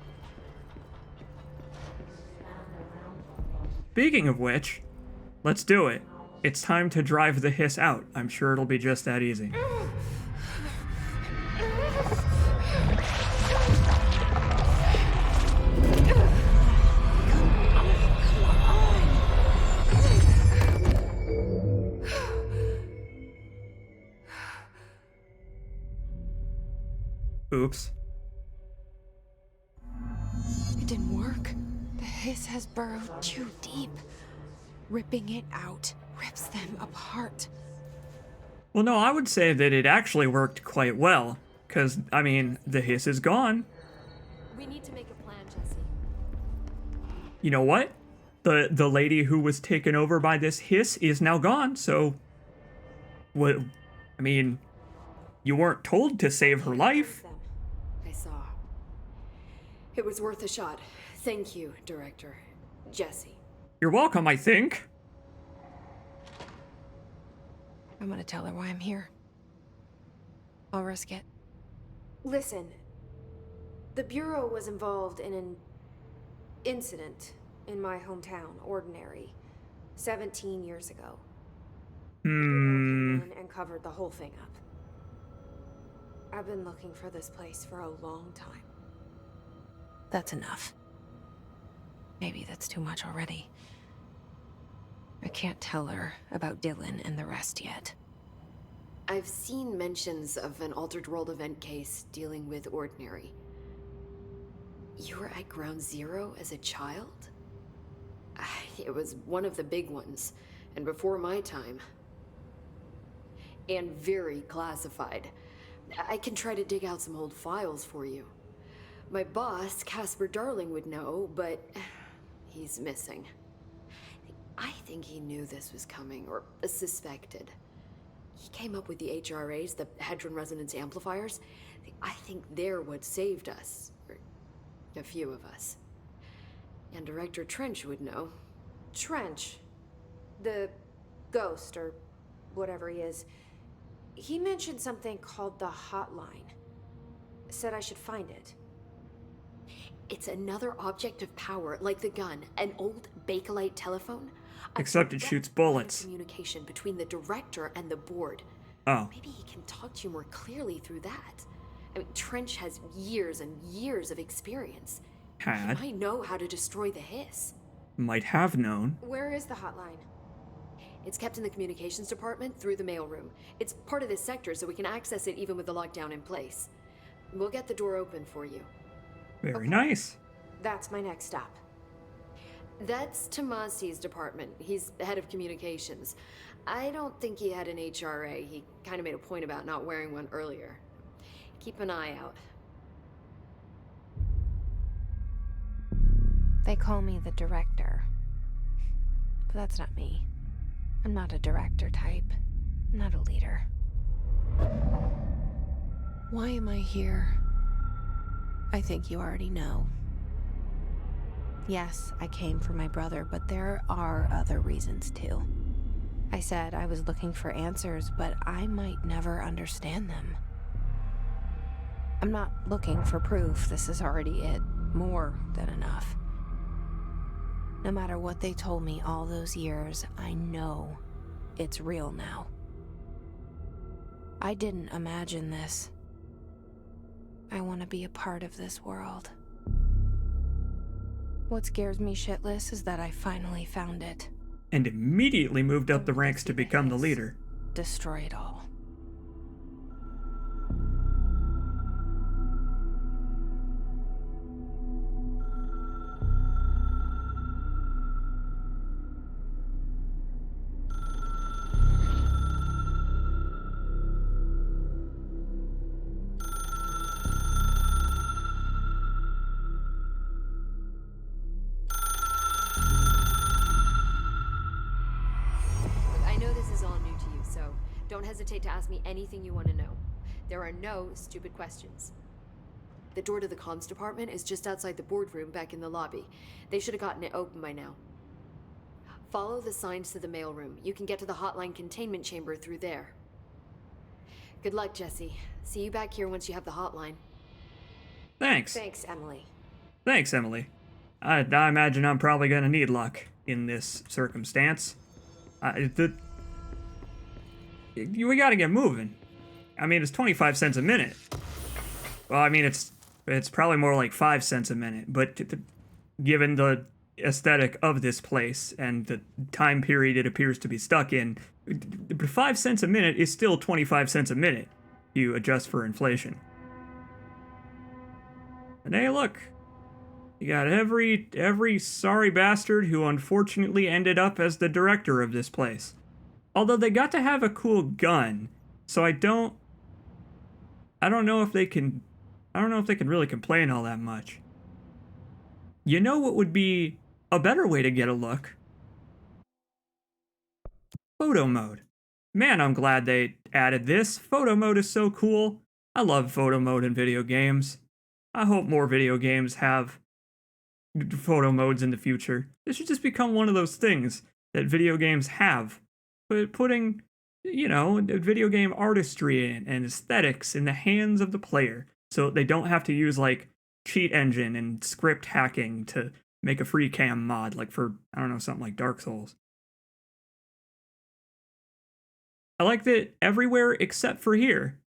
Speaking of which, let's do it. It's time to drive the hiss out. I'm sure it'll be just that easy. Oops. It didn't work. The hiss has burrowed too deep. Ripping it out rips them apart. Well, no, I would say that it actually worked quite well. Because, I mean, the hiss is gone. We need to make a plan, Jesse. You know what? The lady who was taken over by this hiss is now gone, so... What? I mean, you weren't told to save her life. I saw. It was worth a shot. Thank you, Director. Jesse. You're welcome, I think. I'm gonna tell her why I'm here. I'll risk it. Listen, the Bureau was involved in an incident in my hometown, Ordinary, 17 years ago. The Bureau came in and covered the whole thing up. I've been looking for this place for a long time. That's enough. Maybe that's too much already. I can't tell her about Dylan and the rest yet. I've seen mentions of an Altered World event case dealing with Ordinary. You were at Ground Zero as a child? It was one of the big ones, and before my time. And very classified. I can try to dig out some old files for you. My boss, Casper Darling, would know, but he's missing. I think he knew this was coming, or suspected. He came up with the HRAs, the Hadron Resonance Amplifiers. I think they're what saved us. Or a few of us. And Director Trench would know. Trench. The ghost, or whatever he is. He mentioned something called the hotline. Said I should find it. It's another object of power, like the gun, an old Bakelite telephone. Except it shoots bullets. Communication between the director and the board. Oh. Maybe he can talk to you more clearly through that. I mean, Trench has years and years of experience. Had. He might know how to destroy the hiss. Might have known. Where is the hotline? It's kept in the communications department through the mailroom. It's part of this sector, so we can access it even with the lockdown in place. We'll get the door open for you. Very nice. That's my next stop. That's Tomasi's department. He's the head of communications. I don't think he had an HRA. He kind of made a point about not wearing one earlier. Keep an eye out. They call me the director. But that's not me. I'm not a director type. I'm not a leader. Why am I here? I think you already know. Yes, I came for my brother, but there are other reasons too. I said I was looking for answers, but I might never understand them. I'm not looking for proof. This is already it. More than enough. No matter what they told me all those years, I know it's real now. I didn't imagine this. I want to be a part of this world. What scares me shitless is that I finally found it. And immediately moved up the ranks to become the leader. Destroy it all. Don't hesitate to ask me anything you want to know. There are no stupid questions. The door to the comms department is just outside the boardroom back in the lobby. They should have gotten it open by now. Follow the signs to the mailroom. You can get to the hotline containment chamber through there. Good luck, Jesse. See you back here once you have the hotline. Thanks. Thanks, Emily. Thanks, Emily. I imagine I'm probably gonna need luck in this circumstance. We gotta get moving. I mean, it's 25 cents a minute. Well, I mean, it's probably more like 5 cents a minute, but given the aesthetic of this place and the time period it appears to be stuck in, 5 cents a minute is still 25 cents a minute. You adjust for inflation. And hey, look. You got every sorry bastard who unfortunately ended up as the director of this place. Although they got to have a cool gun, so I don't know if they can really complain all that much. You know what would be a better way to get a look? Photo mode. Man, I'm glad they added this. Photo mode is so cool. I love photo mode in video games. I hope more video games have photo modes in the future. This should just become one of those things that video games have. But putting, video game artistry and aesthetics in the hands of the player, so they don't have to use like cheat engine and script hacking to make a free cam mod, like for, I don't know, something like Dark Souls. I like that everywhere except for here,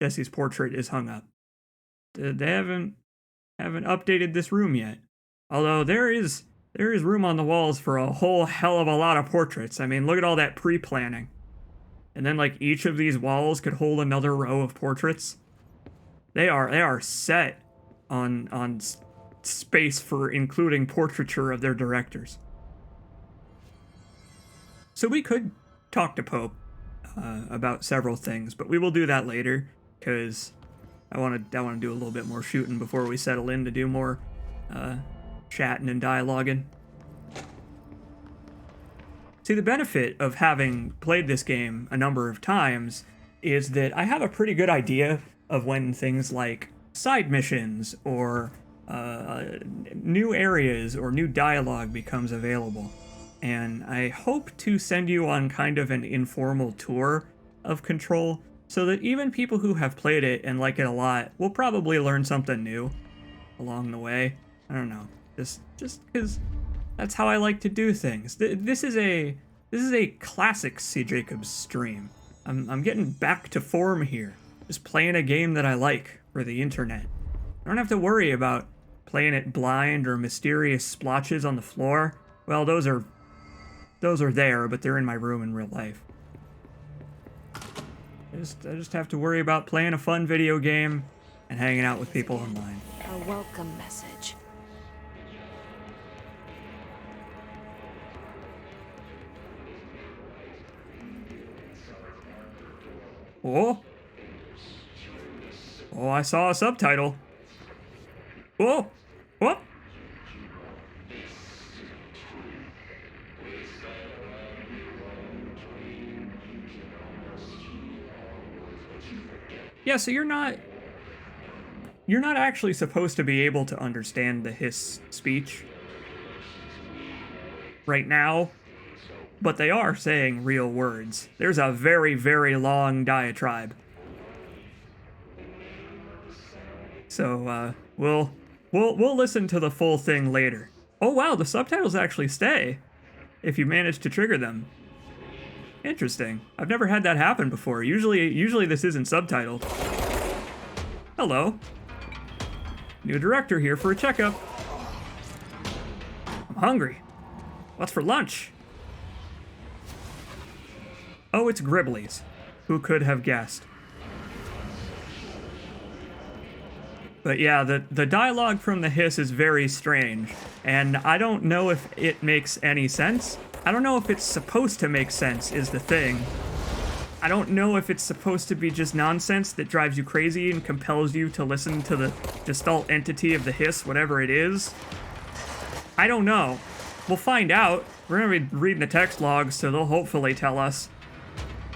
Jesse's portrait is hung up. They haven't updated this room yet. Although there is there is room on the walls for a whole hell of a lot of portraits. I mean, look at all that pre-planning. And then, like, each of these walls could hold another row of portraits. They are set on space for including portraiture of their directors. So we could talk to Pope about several things, but we will do that later, because I want to do a little bit more shooting before we settle in to do more chatting and dialoguing. See, the benefit of having played this game a number of times is that I have a pretty good idea of when things like side missions or new areas or new dialogue becomes available. And I hope to send you on kind of an informal tour of Control, so that even people who have played it and like it a lot will probably learn something new along the way. I don't know, just because that's how I like to do things. This is a classic C. Jacobs stream. I'm getting back to form here, just playing a game that I like for the internet. I don't have to worry about playing it blind or mysterious splotches on the floor. Well, those are there, but they're in my room in real life. I just have to worry about playing a fun video game and hanging out with people online. A welcome message. Oh, I saw a subtitle. Oh, what? Yeah, so you're not actually supposed to be able to understand the hiss speech right now, but they are saying real words. There's a very, very long diatribe. So we'll listen to the full thing later. Oh wow, the subtitles actually stay if you manage to trigger them. Interesting. I've never had that happen before. Usually this isn't subtitled. Hello. New director here for a checkup. I'm hungry. What's for lunch? Oh, it's Griblies. Who could have guessed? But yeah, the dialogue from the hiss is very strange, and I don't know if it makes any sense. I don't know if it's supposed to make sense, is the thing. I don't know if it's supposed to be just nonsense that drives you crazy and compels you to listen to the gestalt entity of the hiss, whatever it is. I don't know. We'll find out. We're gonna be reading the text logs, so they'll hopefully tell us.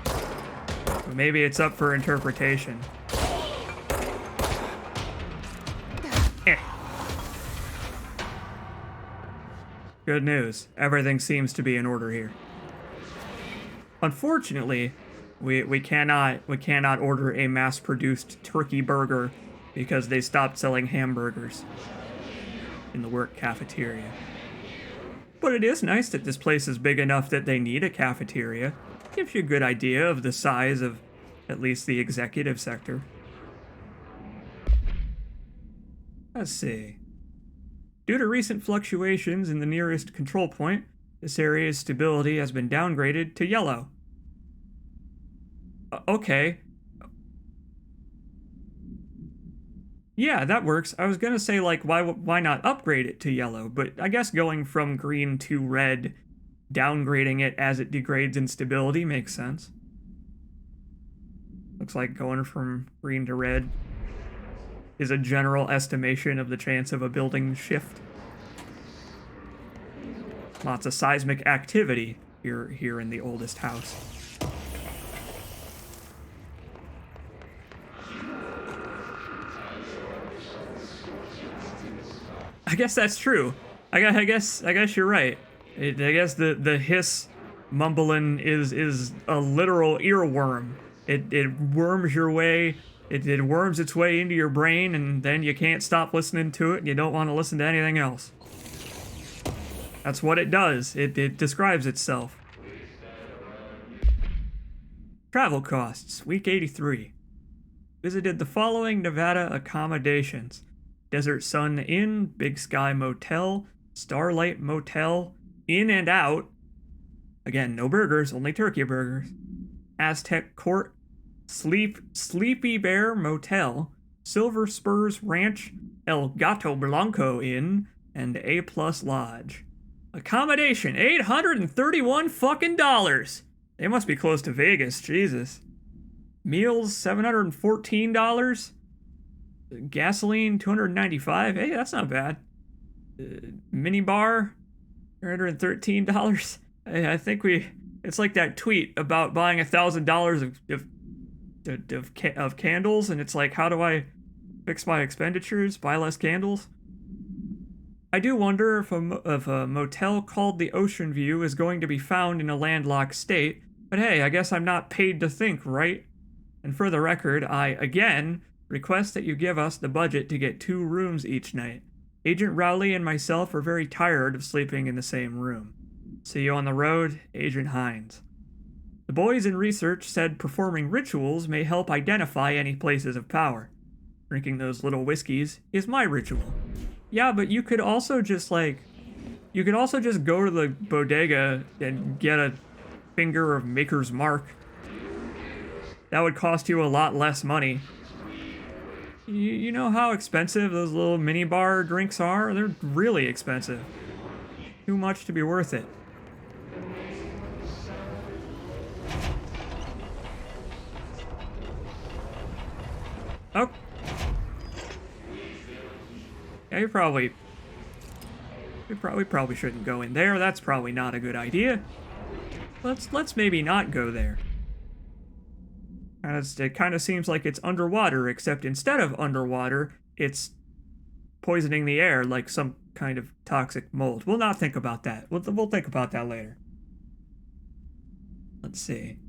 But maybe it's up for interpretation. Good news. Everything seems to be in order here. Unfortunately, we cannot order a mass-produced turkey burger because they stopped selling hamburgers in the work cafeteria. But it is nice that this place is big enough that they need a cafeteria. Gives you a good idea of the size of at least the executive sector. Let's see. Due to recent fluctuations in the nearest control point, this area's stability has been downgraded to yellow. Okay. Yeah, that works. I was gonna say, like, why not upgrade it to yellow? But I guess going from green to red, downgrading it as it degrades in stability makes sense. Looks like going from green to red is a general estimation of the chance of a building shift. Lots of seismic activity here in the oldest house. I guess that's true. I guess you're right. I guess the hiss mumbling is a literal earworm. It worms your way. It worms its way into your brain, and then you can't stop listening to it, and you don't want to listen to anything else. That's what it does. It describes itself. Travel costs, week 83. Visited the following Nevada accommodations: Desert Sun Inn, Big Sky Motel, Starlight Motel, In and Out. Again, no burgers, only turkey burgers. Aztec Court, Sleepy Bear Motel, Silver Spurs Ranch, El Gato Blanco Inn, and A Plus Lodge. Accommodation, $831 fucking dollars. They must be close to Vegas, Jesus. Meals, $714. Gasoline, $295. Hey, that's not bad. Mini bar, $313. I think it's like that tweet about buying $1,000 of candles, and it's like, how do I fix my expenditures? Buy less candles? I do wonder if a motel called the Ocean View is going to be found in a landlocked state, but hey, I guess I'm not paid to think, right? And for the record, I, again, request that you give us the budget to get 2 rooms each night. Agent Rowley and myself are very tired of sleeping in the same room. See you on the road, Agent Hines. The boys in research said performing rituals may help identify any places of power. Drinking those little whiskeys is my ritual. Yeah, but you could also just go to the bodega and get a finger of Maker's Mark. That would cost you a lot less money. You know how expensive those little mini bar drinks are? They're really expensive. Too much to be worth it. Oh. Yeah, we probably shouldn't go in there. That's probably not a good idea. Let's maybe not go there. It kind of seems like it's underwater, except instead of underwater, it's poisoning the air like some kind of toxic mold. We'll not think about that. We'll think about that later. Let's see.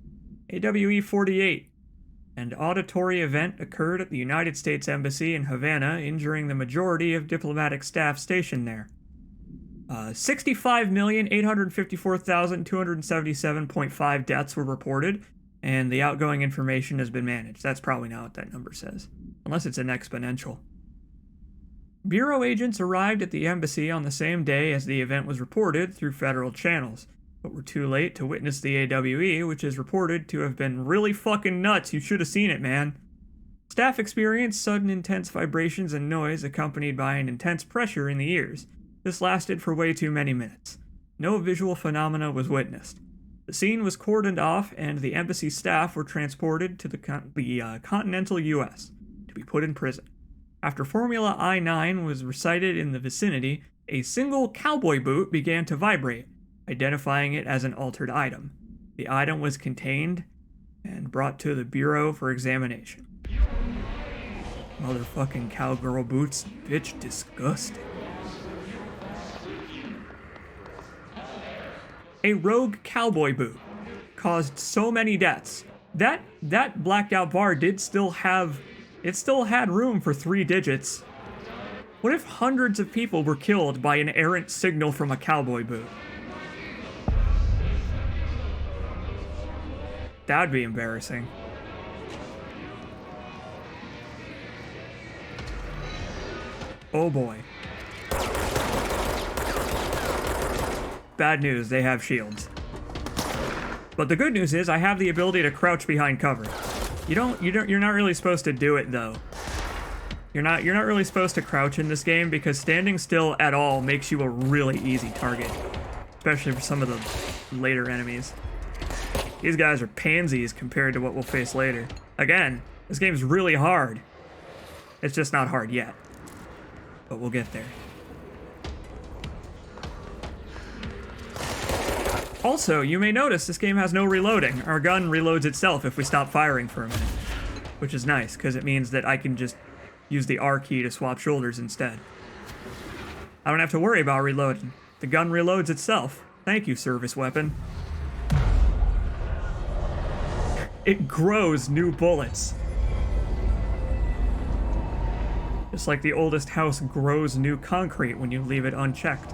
AWE 48. An auditory event occurred at the United States Embassy in Havana, injuring the majority of diplomatic staff stationed there. 65,854,277.5 deaths were reported, and the outgoing information has been managed. That's probably not what that number says, unless it's an exponential. Bureau agents arrived at the embassy on the same day as the event was reported through federal channels, but were too late to witness the AWE, which is reported to have been really fucking nuts. You should have seen it, man. Staff experienced sudden intense vibrations and noise accompanied by an intense pressure in the ears. This lasted for way too many minutes. No visual phenomena was witnessed. The scene was cordoned off, and the embassy staff were transported to the continental U.S. to be put in prison. After Formula I-9 was recited in the vicinity, a single cowboy boot began to vibrate, identifying it as an altered item. The item was contained and brought to the Bureau for examination. Motherfucking cowgirl boots, bitch, disgusting. A rogue cowboy boot caused so many deaths. That blacked out bar still had room for 3 digits. What if hundreds of people were killed by an errant signal from a cowboy boot? That'd be embarrassing. Oh boy. Bad news, they have shields. But the good news is I have the ability to crouch behind cover. You're not really supposed to do it though. You're not really supposed to crouch in this game because standing still at all makes you a really easy target, especially for some of the later enemies. These guys are pansies compared to what we'll face later. Again, this game's really hard. It's just not hard yet. But we'll get there. Also, you may notice this game has no reloading. Our gun reloads itself if we stop firing for a minute. Which is nice, because it means that I can just use the R key to swap shoulders instead. I don't have to worry about reloading. The gun reloads itself. Thank you, service weapon. It grows new bullets. Just like the oldest house grows new concrete when you leave it unchecked.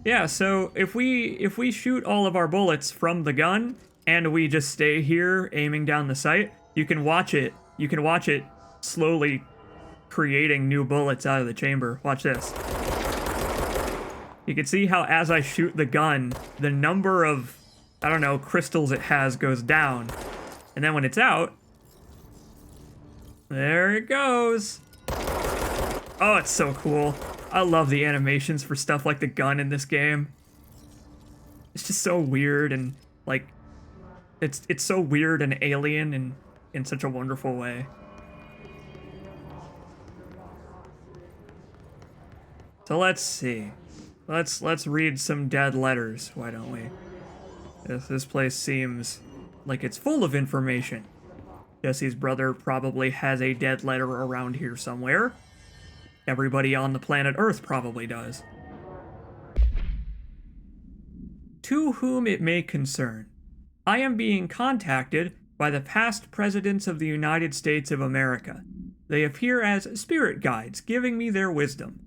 Yeah, so if we shoot all of our bullets from the gun and we just stay here aiming down the sight, You can watch it slowly creating new bullets out of the chamber. Watch this. You can see how as I shoot the gun, the number of, I don't know, crystals it has goes down. And then when it's out, there it goes. Oh, it's so cool. I love the animations for stuff like the gun in this game. It's just so weird and like, it's so weird and alien and in such a wonderful way. So let's see. Let's read some dead letters, why don't we? This place seems like it's full of information. Jesse's brother probably has a dead letter around here somewhere. Everybody on the planet Earth probably does. To whom it may concern, I am being contacted by the past presidents of the United States of America. They appear as spirit guides, giving me their wisdom.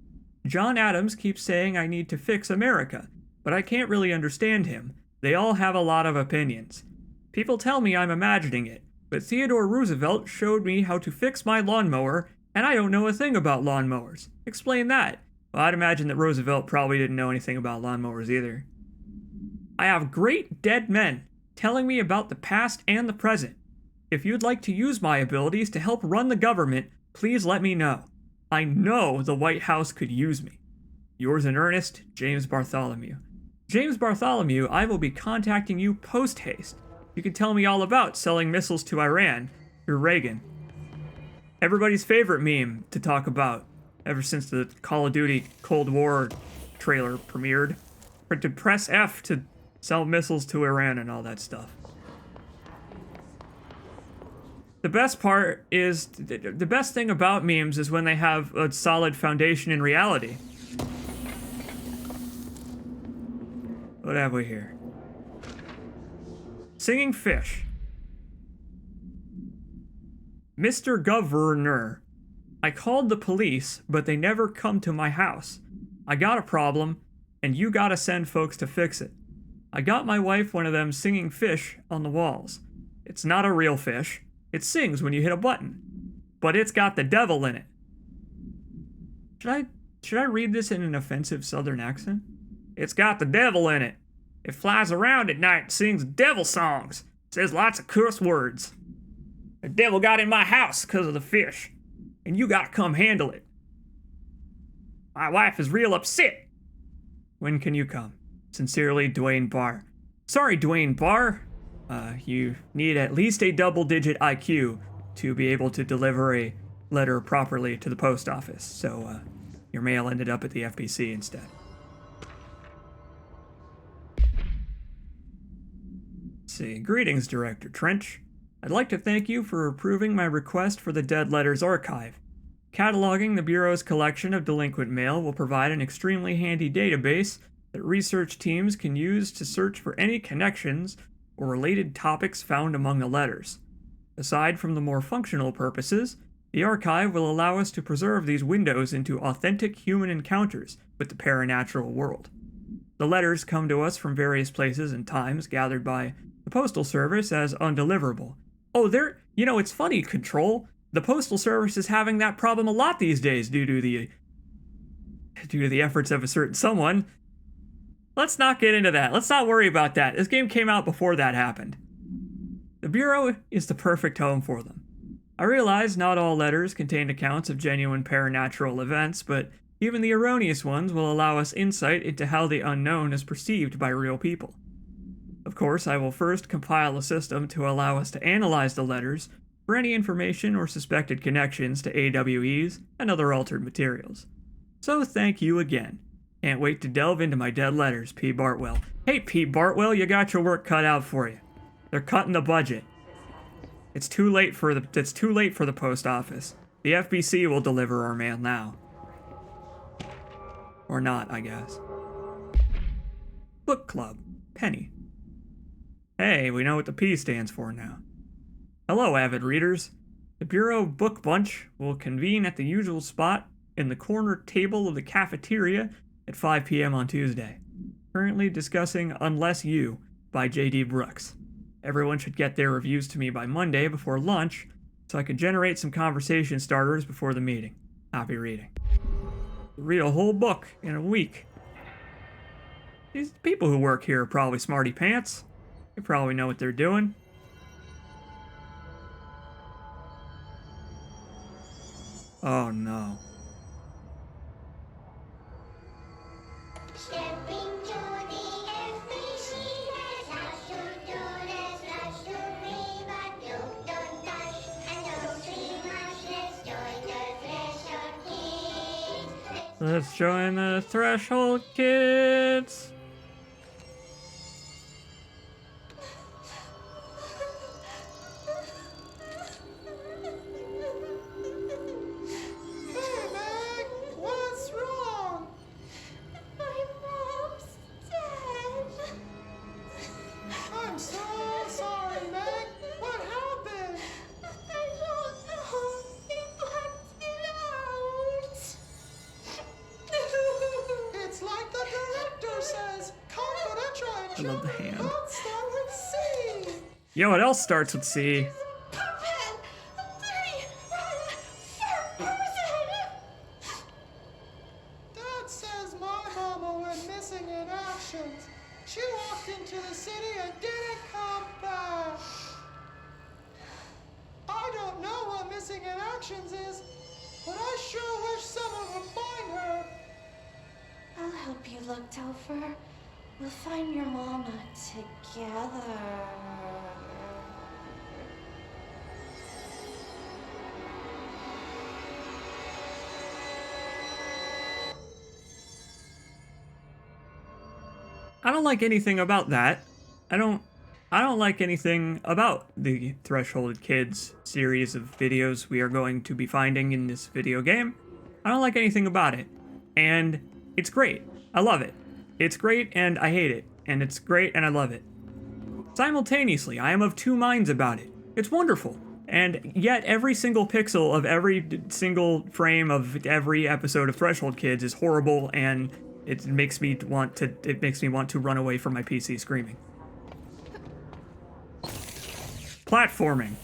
John Adams keeps saying I need to fix America, but I can't really understand him. They all have a lot of opinions. People tell me I'm imagining it, but Theodore Roosevelt showed me how to fix my lawnmower, and I don't know a thing about lawnmowers. Explain that. Well, I'd imagine that Roosevelt probably didn't know anything about lawnmowers either. I have great dead men telling me about the past and the present. If you'd like to use my abilities to help run the government, please let me know. I know the White House could use me. Yours in earnest, James Bartholomew. James Bartholomew, I will be contacting you post-haste. You can tell me all about selling missiles to Iran through Reagan. Everybody's favorite meme to talk about ever since the Call of Duty Cold War trailer premiered. Or to press F to sell missiles to Iran and all that stuff. The best part is, the best thing about memes is when they have a solid foundation in reality. What have we here? Singing fish. Mr. Governor, I called the police, but they never come to my house. I got a problem, and you gotta send folks to fix it. I got my wife one of them singing fish on the walls. It's not a real fish. It sings when you hit a button. But it's got the devil in it. Should I read this in an offensive southern accent? It's got the devil in it. It flies around at night and sings devil songs. Says lots of curse words. The devil got in my house because of the fish. And you gotta come handle it. My wife is real upset. When can you come? Sincerely, Dwayne Barr. Sorry, Dwayne Barr. You need at least a double-digit IQ to be able to deliver a letter properly to the post office. So, your mail ended up at the FBC instead. Let's see. Greetings, Director Trench. I'd like to thank you for approving my request for the Dead Letters Archive. Cataloging the Bureau's collection of delinquent mail will provide an extremely handy database that research teams can use to search for any connections or related topics found among the letters. Aside from the more functional purposes, the archive will allow us to preserve these windows into authentic human encounters with the paranatural world. The letters come to us from various places and times gathered by the Postal Service as undeliverable. Oh, it's funny, Control. The Postal Service is having that problem a lot these days due to the efforts of a certain someone. Let's not get into that. Let's not worry about that. This game came out before that happened. The Bureau is the perfect home for them. I realize not all letters contain accounts of genuine paranatural events, but even the erroneous ones will allow us insight into how the unknown is perceived by real people. Of course, I will first compile a system to allow us to analyze the letters for any information or suspected connections to AWEs and other altered materials. So thank you again. Can't wait to delve into my dead letters, P. Bartwell. Hey, P. Bartwell, you got your work cut out for you. They're cutting the budget. It's too late for the post office. The FBC will deliver our mail now. Or not, I guess. Book Club. Penny. Hey, we know what the P stands for now. Hello, avid readers. The Bureau Book Bunch will convene at the usual spot in the corner table of the cafeteria at 5 p.m. on Tuesday. Currently discussing Unless You by J.D. Brooks. Everyone should get their reviews to me by Monday before lunch so I can generate some conversation starters before the meeting. Happy reading. Read a whole book in a week. These people who work here are probably smarty pants. They probably know what they're doing. Oh no. Let's join the Threshold Kids. What's wrong? My mom's dead. I'm so sorry, Meg. What happened? I don't know. He blacked it out. It's like the director says. Confidential I love the hand. Don't start with C. You know what else starts with C? Dad says my mama went missing in actions. She walked into the city and didn't come back. I don't know what missing in actions is, but I sure wish someone would find her. I'll help you look, Topher. We'll find your mama together. I don't like anything about that. I don't like anything about the Threshold Kids series of videos we are going to be finding in this video game. I don't like anything about it. And it's great. I love it. It's great and I hate it. And it's great and I love it. Simultaneously, I am of two minds about it. It's wonderful. And yet every single pixel of every single frame of every episode of Threshold Kids is horrible, and it makes me want to run away from my PC screaming. Platforming.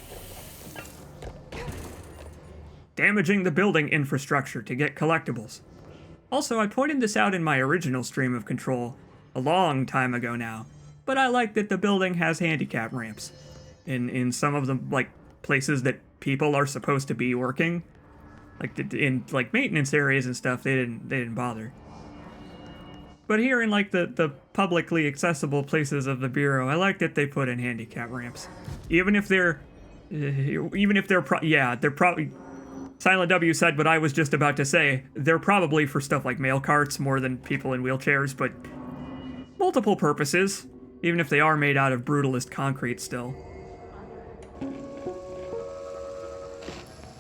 Damaging the building infrastructure to get collectibles. Also, I pointed this out in my original stream of Control a long time ago now, but I like that the building has handicap ramps. In some of the, like, places that people are supposed to be working, like in like maintenance areas and stuff, they didn't bother. But here in like the publicly accessible places of the Bureau, I like that they put in handicap ramps, even if they're probably. Silent W said what I was just about to say. They're probably for stuff like mail carts more than people in wheelchairs, but multiple purposes, even if they are made out of brutalist concrete still.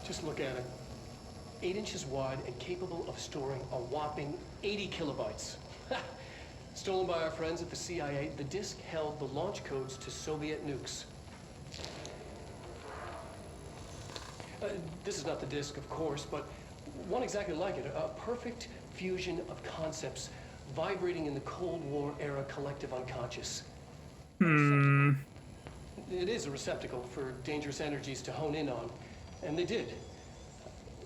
Just look at it. 8 inches wide and capable of storing a whopping 80 kilobytes. Stolen by our friends at the CIA, the disk held the launch codes to Soviet nukes. This is not the disk, of course, but one exactly like it. A perfect fusion of concepts vibrating in the Cold War era collective unconscious. It is a receptacle for dangerous energies to hone in on, and they did.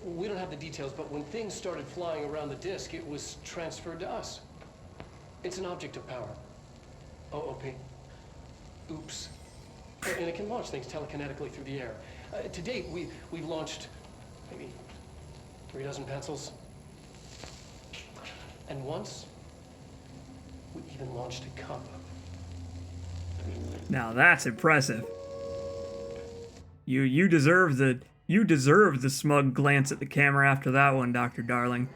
We don't have the details, but when things started flying around the disk, it was transferred to us. It's an object of power. OOP. Oops. And it can launch things telekinetically through the air. To date, we've launched maybe 3 dozen pencils. And once, we even launched a cup. Now that's impressive. You deserve the smug glance at the camera after that one, Dr. Darling.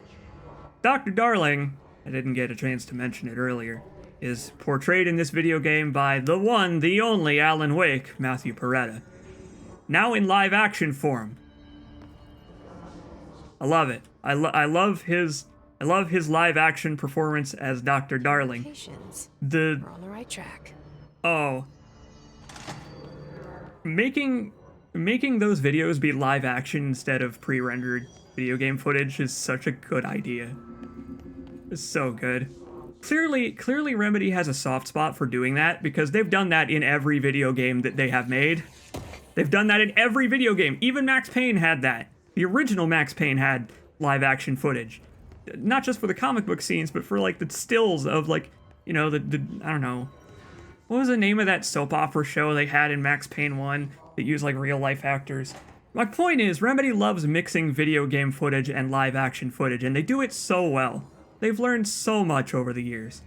Dr. Darling, I didn't get a chance to mention it earlier, is portrayed in this video game by the one, the only Alan Wake, Matthew Peretta. Now in live action form. I love it. I love his live action performance as Dr. Darling. We're on the right track. Oh. Making those videos be live action instead of pre-rendered video game footage is such a good idea. It's so good. Clearly Remedy has a soft spot for doing that, because they've done that in every video game that they have made. They've done that in every video game. Even Max Payne had that. The original Max Payne had live action footage. Not just for the comic book scenes, but for like the stills of like, you know, the I don't know. What was the name of that soap opera show they had in Max Payne 1 that used like real life actors? My point is, Remedy loves mixing video game footage and live action footage, and they do it so well. They've learned so much over the years.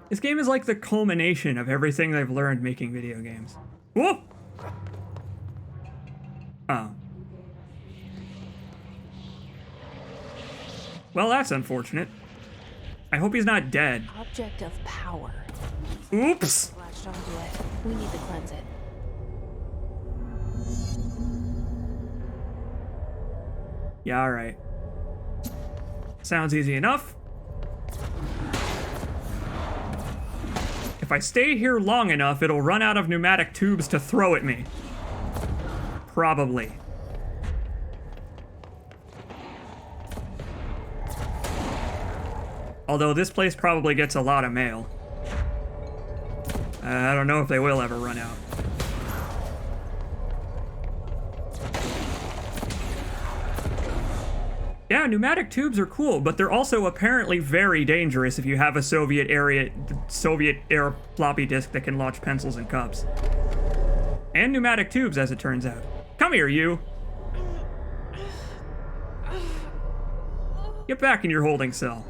This game is like the culmination of everything they've learned making video games. Whoa! Oh. Well, that's unfortunate. I hope he's not dead. Object of power. Oops! Latched onto it. We need to cleanse it. Yeah, alright. Sounds easy enough. If I stay here long enough, it'll run out of pneumatic tubes to throw at me. Probably. Although this place probably gets a lot of mail. I don't know if they will ever run out. Yeah, pneumatic tubes are cool, but they're also apparently very dangerous if you have a Soviet era floppy disk that can launch pencils and cups. And pneumatic tubes, as it turns out. Come here, you! Get back in your holding cell.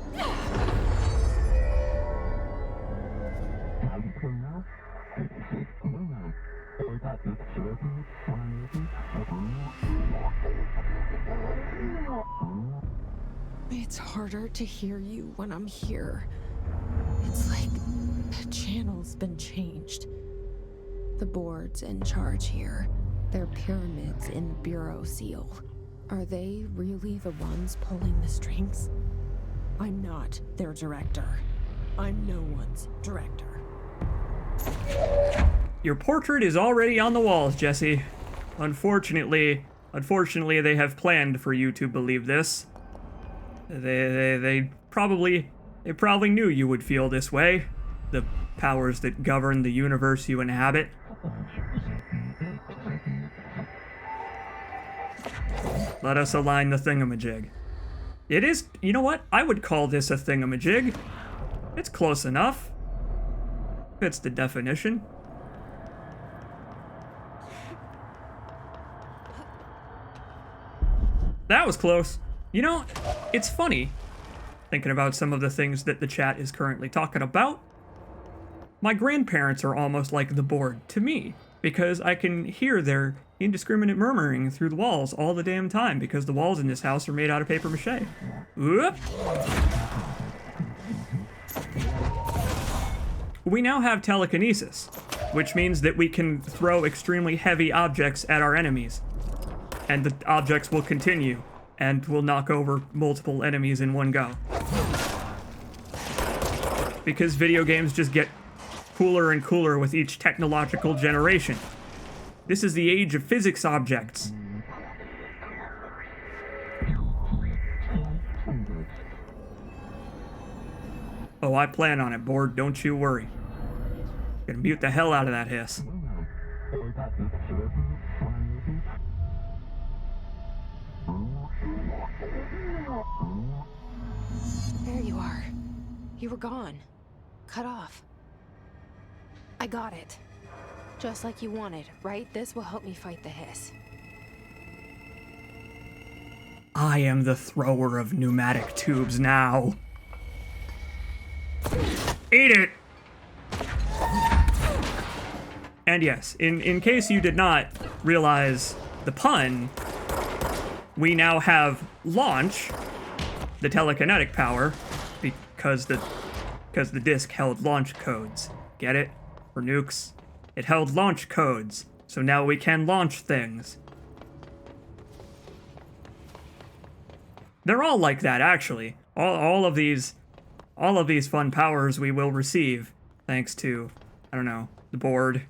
It's harder to hear you when I'm here. It's like the channel's been changed. The board's in charge here. They're pyramids in the Bureau seal. Are they really the ones pulling the strings? I'm not their director. I'm no one's director. Your portrait is already on the walls, Jesse. Unfortunately, they have planned for you to believe this. They probably knew you would feel this way. The powers that govern the universe you inhabit. Let us align the thingamajig. It is, you know what? I would call this a thingamajig. It's close enough. Fits the definition. That was close. You know, it's funny, thinking about some of the things that the chat is currently talking about. My grandparents are almost like the board to me, because I can hear their indiscriminate murmuring through the walls all the damn time, because the walls in this house are made out of paper mache. Whoop. We now have telekinesis, which means that we can throw extremely heavy objects at our enemies, and the objects will continue and will knock over multiple enemies in one go. Because video games just get cooler and cooler with each technological generation. This is the age of physics objects. Oh, I plan on it, board, don't you worry. Gonna mute the hell out of that hiss. There you are. You were gone. Cut off. I got it. Just like you wanted, right? This will help me fight the hiss. I am the thrower of pneumatic tubes now. Eat it! And yes, in case you did not realize the pun, we now have launch, the telekinetic power, because the disc held launch codes. Get it? For nukes. It held launch codes, so now we can launch things. They're all like that, actually. All of these fun powers we will receive, thanks to, I don't know, the board,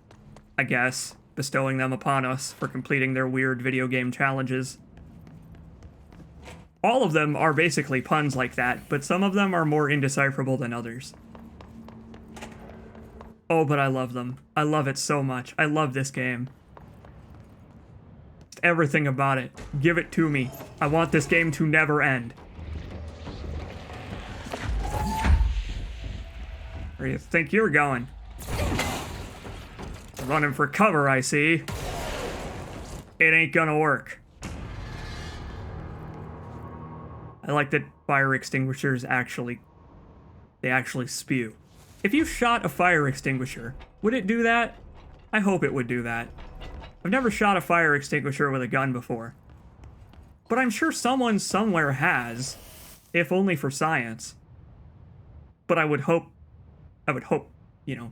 I guess, bestowing them upon us for completing their weird video game challenges. All of them are basically puns like that, but some of them are more indecipherable than others. Oh, but I love them. I love it so much. I love this game. Just everything about it. Give it to me. I want this game to never end. Where do you think you're going? Running for cover, I see. It ain't gonna work. I like that fire extinguishers actually spew. If you shot a fire extinguisher, would it do that? I hope it would do that. I've never shot a fire extinguisher with a gun before. But I'm sure someone somewhere has, if only for science. But I would hope, you know,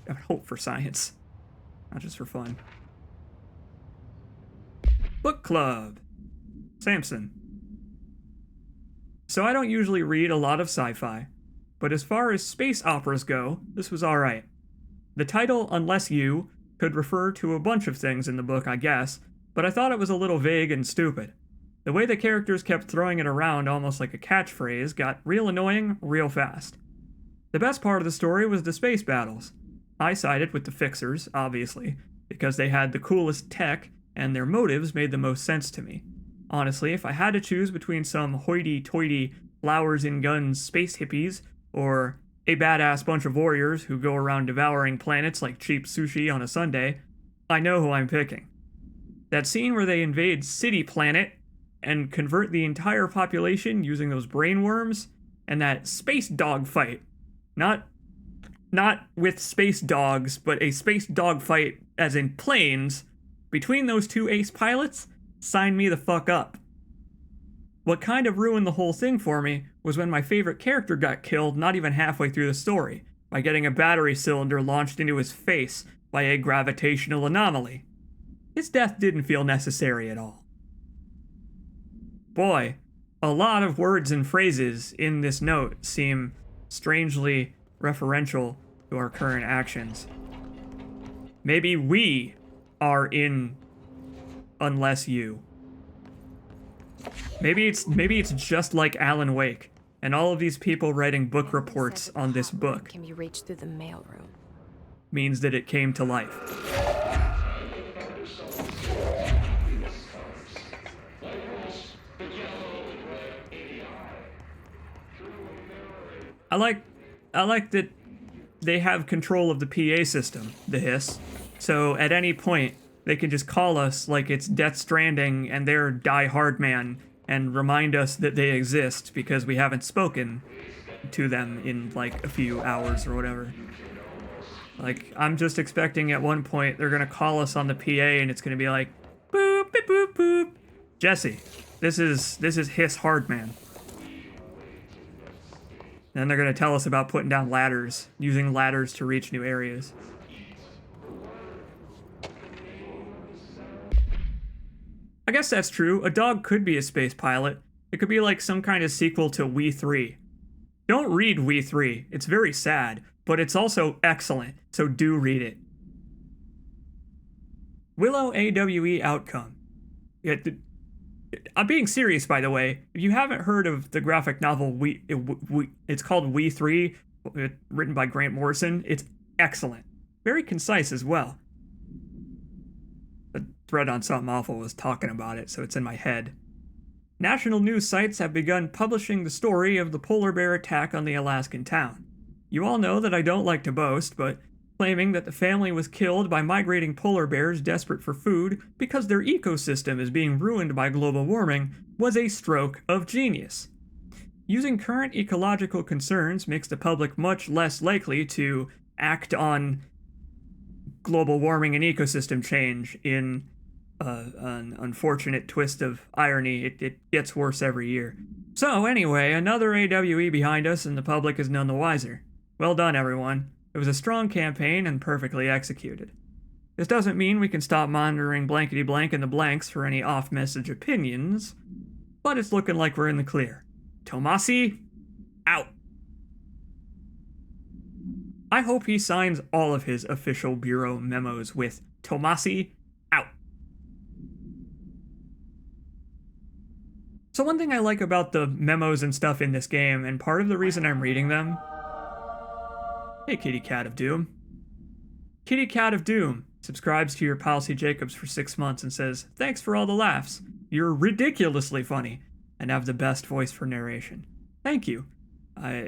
I would hope for science, not just for fun. Book club. Samson. So I don't usually read a lot of sci-fi, but as far as space operas go, this was alright. The title, Unless You, could refer to a bunch of things in the book, I guess, but I thought it was a little vague and stupid. The way the characters kept throwing it around almost like a catchphrase got real annoying real fast. The best part of the story was the space battles. I sided with the Fixers, obviously, because they had the coolest tech and their motives made the most sense to me. Honestly, if I had to choose between some hoity-toity, flowers and guns space hippies, or a badass bunch of warriors who go around devouring planets like cheap sushi on a Sunday, I know who I'm picking. That scene where they invade City Planet and convert the entire population using those brainworms, and that space dog fight. Not with space dogs, but a space dog fight as in planes between those two ace pilots, sign me the fuck up. What kind of ruined the whole thing for me was when my favorite character got killed not even halfway through the story, by getting a battery cylinder launched into his face by a gravitational anomaly. His death didn't feel necessary at all. Boy, a lot of words and phrases in this note seem strangely referential to our current actions. Maybe we are in Unless You. Maybe it's just like Alan Wake and all of these people writing book reports on this book Can be reached through the mailroom. means that it came to life. I like that they have control of the PA system, the hiss. So at any point, they can just call us like it's Death Stranding and they're Die Hard Man and remind us that they exist because we haven't spoken to them in like a few hours or whatever. Like, I'm just expecting at one point they're gonna call us on the PA and it's gonna be like, boop, beep, boop, boop. Jesse, this is Hiss Hardman. Then they're gonna tell us about putting down ladders, using ladders to reach new areas. I guess that's true. A dog could be a space pilot. It could be like some kind of sequel to We 3. Don't read We 3. It's very sad, but it's also excellent, so do read it. Willow AWE Outcome. I'm being serious, by the way. If you haven't heard of the graphic novel, it's called We 3, written by Grant Morrison. It's excellent. Very concise as well. The thread on Something Awful was talking about it, so it's in my head. National news sites have begun publishing the story of the polar bear attack on the Alaskan town. You all know that I don't like to boast, but claiming that the family was killed by migrating polar bears desperate for food because their ecosystem is being ruined by global warming was a stroke of genius. Using current ecological concerns makes the public much less likely to act on global warming and ecosystem change in an unfortunate twist of irony. It gets worse every year. So anyway, another AWE behind us and the public is none the wiser. Well done, everyone. It was a strong campaign and perfectly executed. This doesn't mean we can stop monitoring blankety blank in the blanks for any off-message opinions, but it's looking like we're in the clear. Tomasi, out. I hope he signs all of his official Bureau memos with Tomasi, out. So one thing I like about the memos and stuff in this game, and part of the reason I'm reading them... Hey, Kitty Cat of Doom. Kitty Cat of Doom subscribes to your Policy Jacobs for 6 months and says, "Thanks for all the laughs. You're ridiculously funny and have the best voice for narration." Thank you.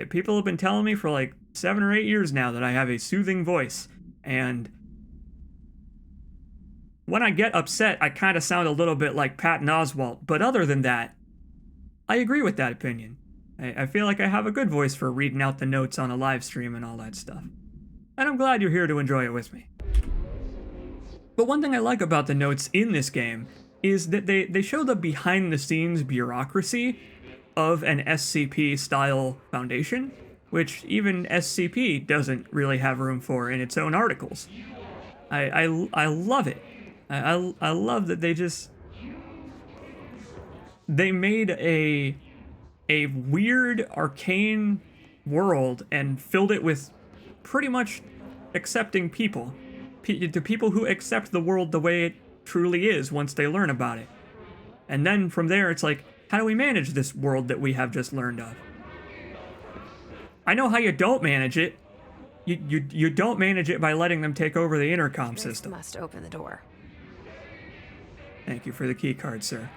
People have been telling me for like 7 or 8 years now that I have a soothing voice, and when I get upset, I kind of sound a little bit like Patton Oswalt, but other than that, I agree with that opinion. I feel like I have a good voice for reading out the notes on a live stream and all that stuff. And I'm glad you're here to enjoy it with me. But one thing I like about the notes in this game is that they show the behind-the-scenes bureaucracy of an SCP-style foundation, which even SCP doesn't really have room for in its own articles. I love it. I love that they made a weird arcane world and filled it with pretty much accepting people. The people who accept the world the way it truly is once they learn about it. And then from there it's like, how do we manage this world that we have just learned of? I know how you don't manage it. You don't manage it by letting them take over the intercom system. Must open the door. Thank you for the key card, sir.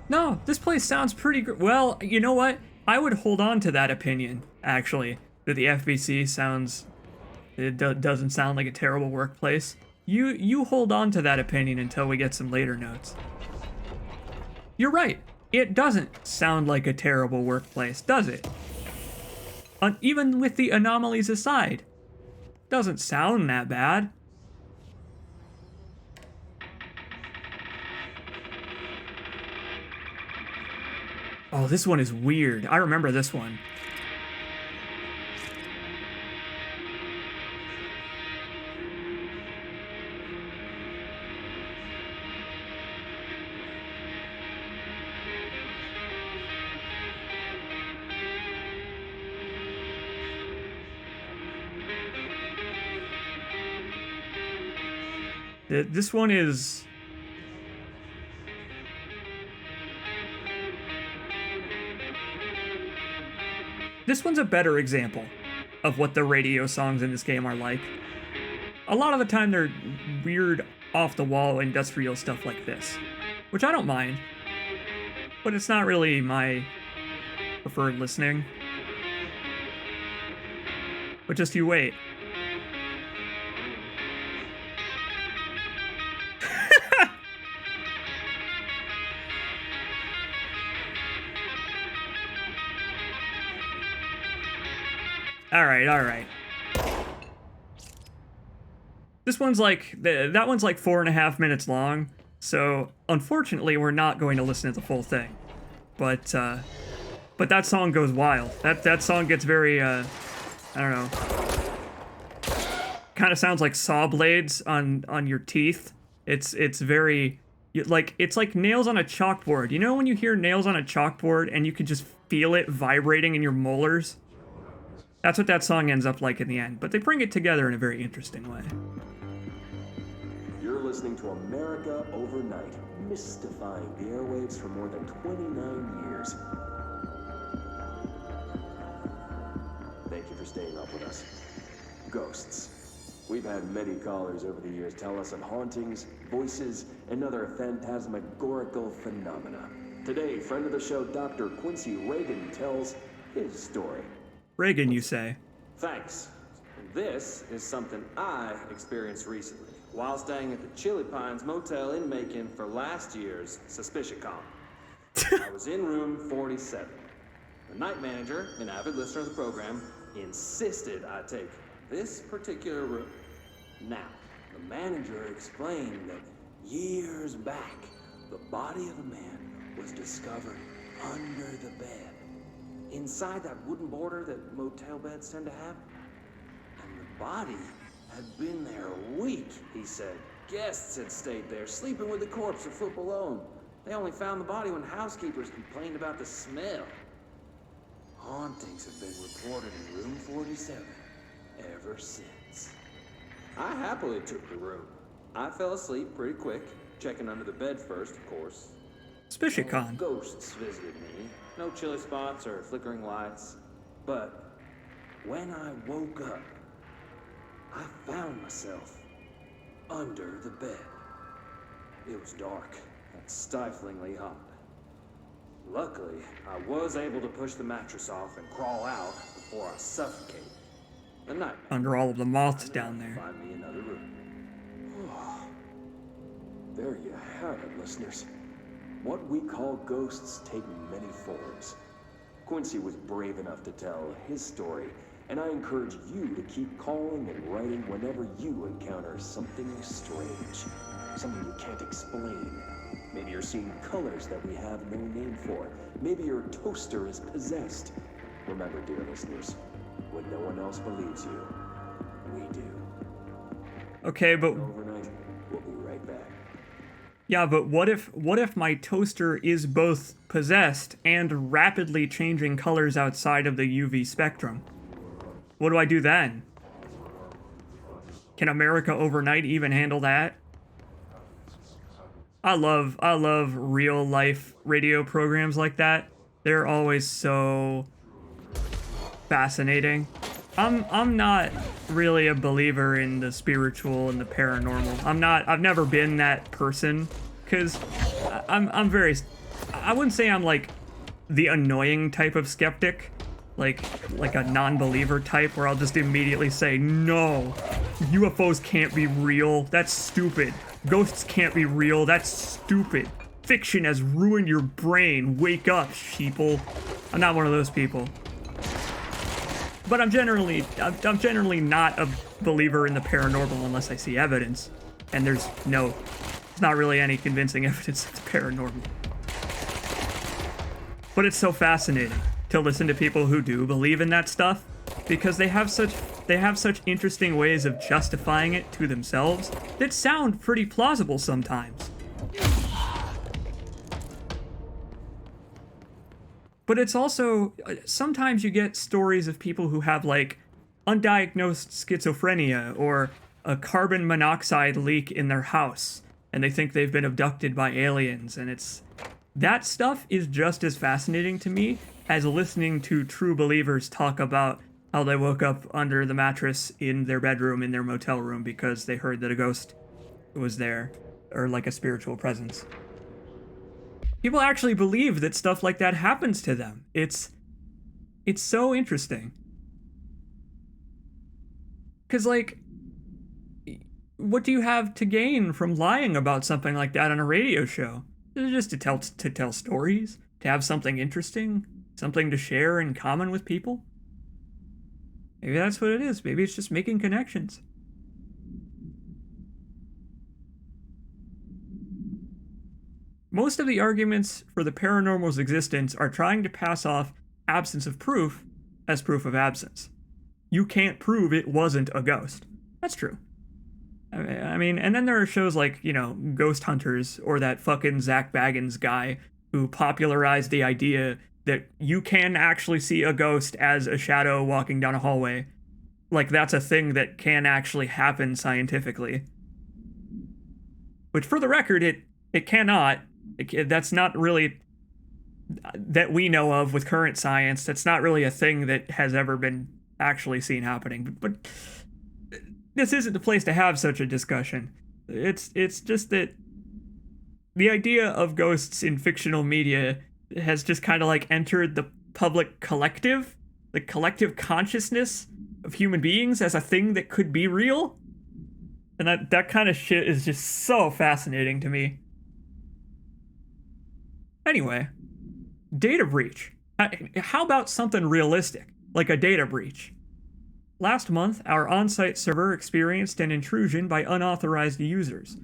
No, this place sounds pretty good. Well, you know what? I would hold on to that opinion, actually, that the FBC doesn't sound like a terrible workplace. You hold on to that opinion until we get some later notes. You're right. It doesn't sound like a terrible workplace, does it? Even with the anomalies aside, doesn't sound that bad. Oh, this one is weird. I remember this one. This one is... This one's a better example of what the radio songs in this game are like. A lot of the time they're weird, off-the-wall industrial stuff like this, which I don't mind, but it's not really my preferred listening. But just you wait. All right. This one's like, that one's like 4.5 minutes long, so unfortunately we're not going to listen to the full thing. But that song goes wild. That song gets very, I don't know, kind of sounds like saw blades on your teeth. It's very, it's like nails on a chalkboard. You know when you hear nails on a chalkboard and you can just feel it vibrating in your molars? That's what that song ends up like in the end, but they bring it together in a very interesting way. You're listening to America Overnight, mystifying the airwaves for more than 29 years. Thank you for staying up with us. Ghosts. We've had many callers over the years tell us of hauntings, voices, and other phantasmagorical phenomena. Today, friend of the show, Dr. Quincy Reagan tells his story. Reagan, you say? Thanks. This is something I experienced recently while staying at the Chili Pines Motel in Macon for last year's SuspiciaCon. I was in room 47. The night manager, an avid listener of the program, insisted I take this particular room. Now, the manager explained that years back, the body of a man was discovered under the bed. Inside that wooden border that motel beds tend to have. And the body had been there a week, he said. Guests had stayed there, sleeping with the corpse a foot below them. They only found the body when housekeepers complained about the smell. Hauntings have been reported in room 47. ever since. I happily took the room. I fell asleep pretty quick, checking under the bed first, of course. Spishicon. Ghosts visited me. No chilly spots or flickering lights. But when I woke up, I found myself under the bed. It was dark and stiflingly hot. Luckily, I was able to push the mattress off and crawl out before I suffocate. The nightmare. Under all of the moths down there. Find me another room. There you have it, listeners. What we call ghosts take many forms. Quincy was brave enough to tell his story, and I encourage you to keep calling and writing whenever you encounter something strange, something you can't explain. Maybe you're seeing colors that we have no name for. Maybe your toaster is possessed. Remember, dear listeners, when no one else believes you, we do. Okay, but Overnight, we'll be right back. yeah, but what if my toaster is both possessed and rapidly changing colors outside of the UV spectrum? What do I do then? Can America Overnight even handle that? I love real life radio programs like that. They're always so fascinating. I'm not really a believer in the spiritual and the paranormal. I've never been that person, because I'm very, I wouldn't say I'm like the annoying type of skeptic, like a non-believer type where I'll just immediately say, no, UFOs can't be real, that's stupid. Ghosts can't be real, that's stupid. Fiction has ruined your brain, wake up, sheeple. I'm not one of those people. But I'm generally not a believer in the paranormal unless I see evidence. And there's not really any convincing evidence of the paranormal. But it's so fascinating to listen to people who do believe in that stuff, because they have such interesting ways of justifying it to themselves that sound pretty plausible sometimes. But it's also, sometimes you get stories of people who have like undiagnosed schizophrenia or a carbon monoxide leak in their house, and they think they've been abducted by aliens, and that stuff is just as fascinating to me as listening to true believers talk about how they woke up under the mattress in their bedroom in their motel room because they heard that a ghost was there, or like a spiritual presence. People actually believe that stuff like that happens to them. It's so interesting. Because, like, what do you have to gain from lying about something like that on a radio show? Just to tell stories, to have something interesting, something to share in common with people. Maybe that's what it is. Maybe it's just making connections. Most of the arguments for the paranormal's existence are trying to pass off absence of proof as proof of absence. You can't prove it wasn't a ghost. That's true. I mean, and then there are shows like, Ghost Hunters, or that fucking Zach Baggins guy who popularized the idea that you can actually see a ghost as a shadow walking down a hallway. Like, that's a thing that can actually happen scientifically. Which, for the record, it cannot. That's not really, that we know of with current science, that's not really a thing that has ever been actually seen happening. But this isn't the place to have such a discussion. It's just that the idea of ghosts in fictional media has just kind of like entered the public collective, the collective consciousness of human beings as a thing that could be real. And that kind of shit is just so fascinating to me. Anyway, data breach. How about something realistic, like a data breach? Last month, our on-site server experienced an intrusion by unauthorized users.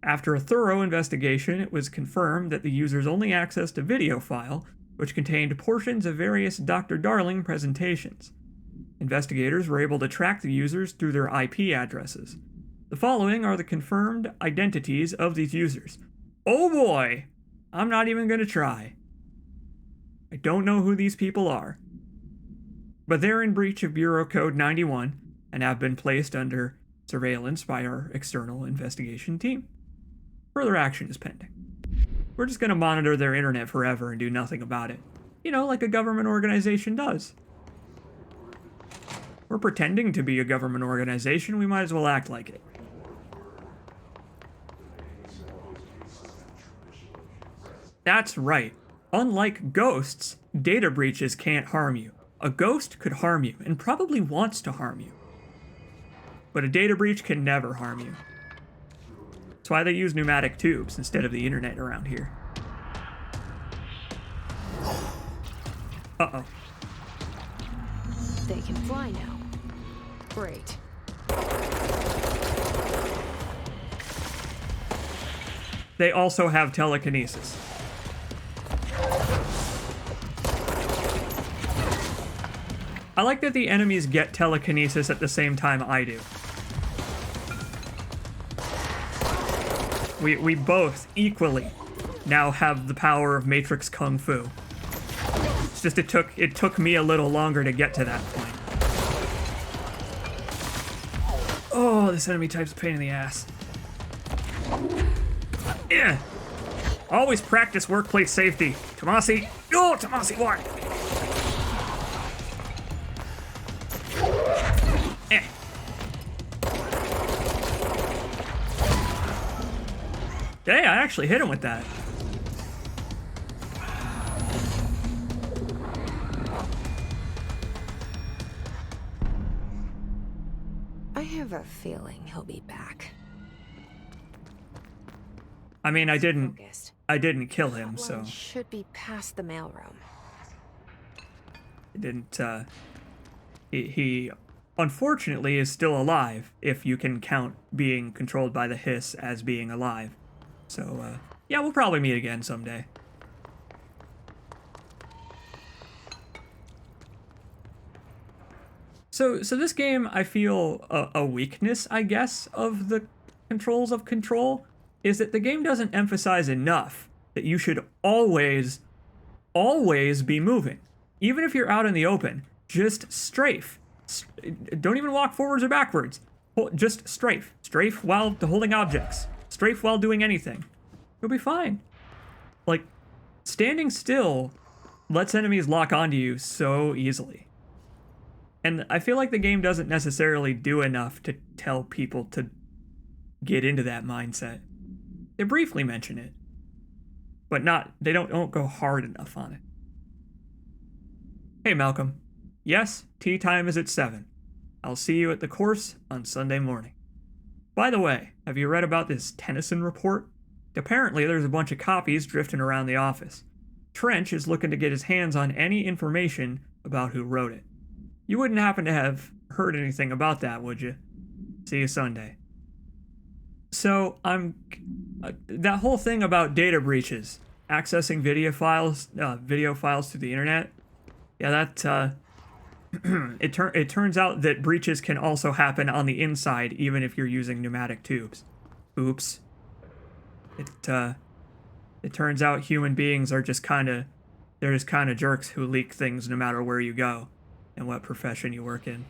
After a thorough investigation, it was confirmed that the users only accessed a video file, which contained portions of various Dr. Darling presentations. Investigators were able to track the users through their IP addresses. The following are the confirmed identities of these users. Oh boy! I'm not even going to try. I don't know who these people are. But they're in breach of Bureau Code 91, and have been placed under surveillance by our external investigation team. Further action is pending. We're just going to monitor their internet forever and do nothing about it. You know, like a government organization does. We're pretending to be a government organization, we might as well act like it. That's right. Unlike ghosts, data breaches can't harm you. A ghost could harm you, and probably wants to harm you. But a data breach can never harm you. That's why they use pneumatic tubes instead of the internet around here. Uh-oh. They can fly now. Great. They also have telekinesis. I like that the enemies get telekinesis at the same time I do. We both equally now have the power of Matrix Kung Fu. It's just it took me a little longer to get to that point. Oh, this enemy type's a pain in the ass. Yeah. Always practice workplace safety. Tomasi. Oh, Tomasi, what? Hey, I actually hit him with that. I have a feeling he'll be back. I mean, I didn't kill him, so Should be past the mailroom. it didn't. He unfortunately is still alive if you can count being controlled by the hiss as being alive. So yeah, we'll probably meet again someday. So this game, I feel a weakness, I guess, of the controls of Control is that the game doesn't emphasize enough that you should always be moving. Even if you're out in the open, just strafe. Don't even walk forwards or backwards. Just strafe. Strafe while holding objects. Strafe while doing anything. You'll be fine. Like, standing still lets enemies lock onto you so easily. And I feel like the game doesn't necessarily do enough to tell people to get into that mindset. They briefly mention it, but they don't go hard enough on it. Hey, Malcolm. Yes, tea time is at 7. I'll see you at the course on Sunday morning. By the way, have you read about this Tennyson report? Apparently, there's a bunch of copies drifting around the office. Trench is looking to get his hands on any information about who wrote it. You wouldn't happen to have heard anything about that, would you? See you Sunday. So, that whole thing about data breaches, accessing video files through the internet, yeah, that, it turns out that breaches can also happen on the inside, even if you're using pneumatic tubes. Oops. It turns out human beings are just kind of jerks who leak things no matter where you go and what profession you work in.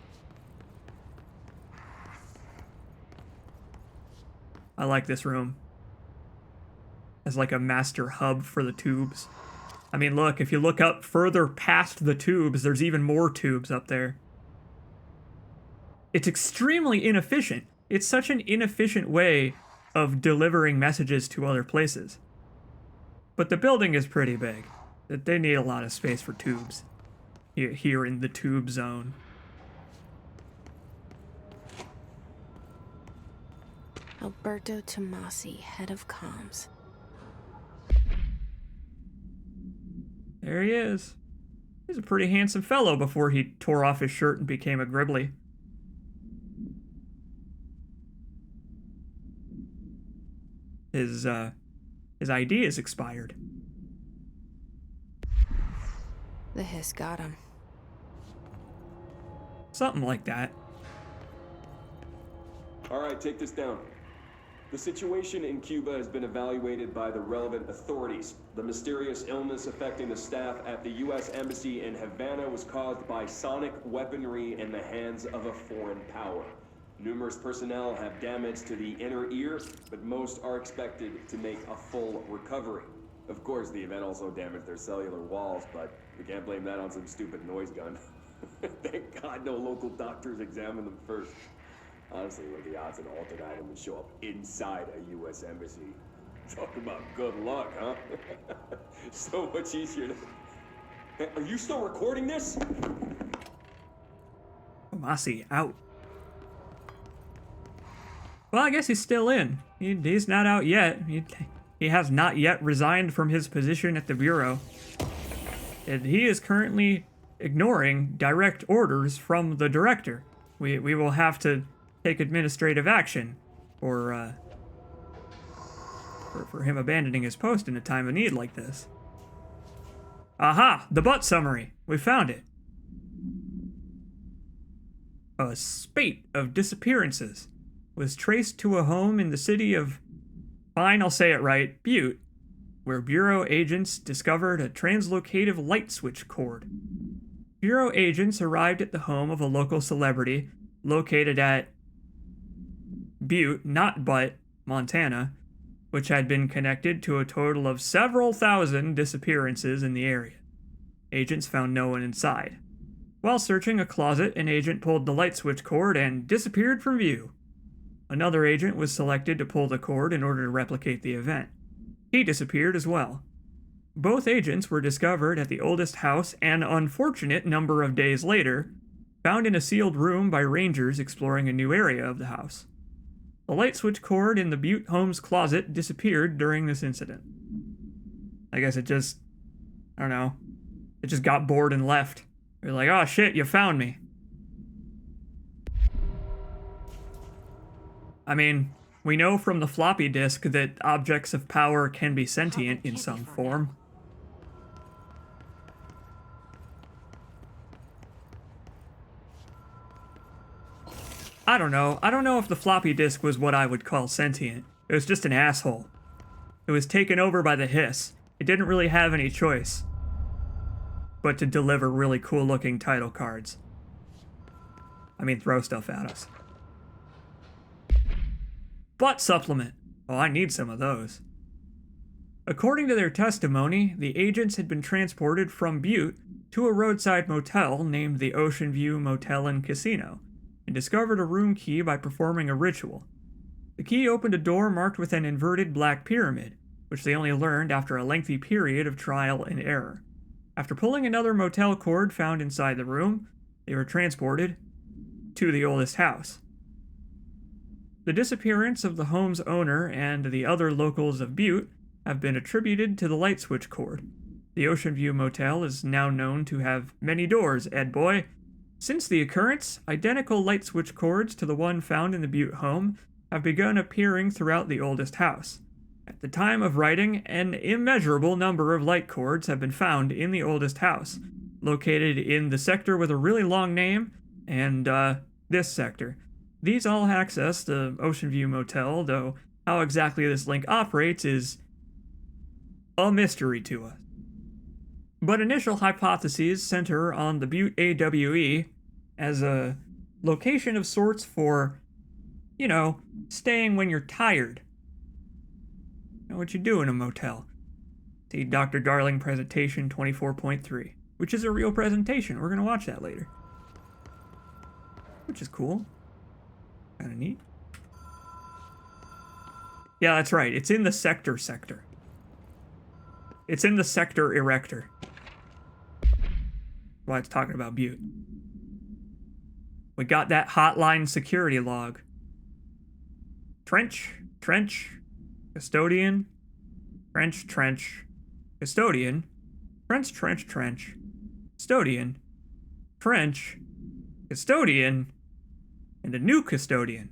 I like this room as like a master hub for the tubes. I mean, look, if you look up further past the tubes, there's even more tubes up there. It's extremely inefficient. It's such an inefficient way of delivering messages to other places. But the building is pretty big. They need a lot of space for tubes here in the tube zone. Alberto Tomasi, head of comms. There he is. He's a pretty handsome fellow before he tore off his shirt and became a gribbly. His ID is expired. The hiss got him. Something like that. All right, take this down. The situation in Cuba has been evaluated by the relevant authorities. The mysterious illness affecting the staff at the U.S. Embassy in Havana was caused by sonic weaponry in the hands of a foreign power. Numerous personnel have damage to the inner ear, but most are expected to make a full recovery. Of course, the event also damaged their cellular walls, but we can't blame that on some stupid noise gun. Thank God no local doctors examined them first. Honestly, what are the odds an altered item would show up inside a U.S. embassy? Talk about good luck, huh? So much easier to... Hey, are you still recording this? Omasi out. Well, I guess he's still in. He's not out yet. He has not yet resigned from his position at the Bureau. And he is currently ignoring direct orders from the director. We will have to take administrative action for him abandoning his post in a time of need like this. Aha! The butt summary! We found it. A spate of disappearances was traced to a home in the city of, fine, I'll say it right, Butte, where Bureau agents discovered a translocative light switch cord. Bureau agents arrived at the home of a local celebrity located at Butte, not Butt, Montana, which had been connected to a total of several thousand disappearances in the area. Agents found no one inside. While searching a closet, an agent pulled the light switch cord and disappeared from view. Another agent was selected to pull the cord in order to replicate the event. He disappeared as well. Both agents were discovered at the oldest house an unfortunate number of days later, found in a sealed room by rangers exploring a new area of the house. The light switch cord in the Butte home's closet disappeared during this incident. I guess it just, I don't know, it just got bored and left. They're like, oh shit, you found me. I mean, we know from the floppy disk that objects of power can be sentient in some form. I don't know. I don't know if the floppy disk was what I would call sentient. It was just an asshole. It was taken over by the hiss. It didn't really have any choice but to deliver really cool looking title cards. I mean, throw stuff at us. Butt supplement. Oh, I need some of those. According to their testimony, the agents had been transported from Butte to a roadside motel named the Ocean View Motel and Casino, and discovered a room key by performing a ritual. The key opened a door marked with an inverted black pyramid, which they only learned after a lengthy period of trial and error. After pulling another motel cord found inside the room, they were transported to the oldest house. The disappearance of the home's owner and the other locals of Butte have been attributed to the light switch cord. The Ocean View Motel is now known to have many doors, Ed boy. Since the occurrence, identical light switch cords to the one found in the Butte home have begun appearing throughout the oldest house. At the time of writing, an immeasurable number of light cords have been found in the oldest house, located in the sector with a really long name, and, this sector. These all access the Ocean View Motel, though how exactly this link operates is a mystery to us. But initial hypotheses center on the Butte AWE as a location of sorts for, you know, staying when you're tired. You know what you do in a motel. See Dr. Darling presentation 24.3, which is a real presentation. We're going to watch that later. Which is cool. Kind of neat. Yeah, that's right. It's in the sector. It's in the sector erector. Why it's talking about Butte. We got that hotline security log. Trench, custodian, trench, custodian, trench, custodian, trench, custodian, and a new custodian,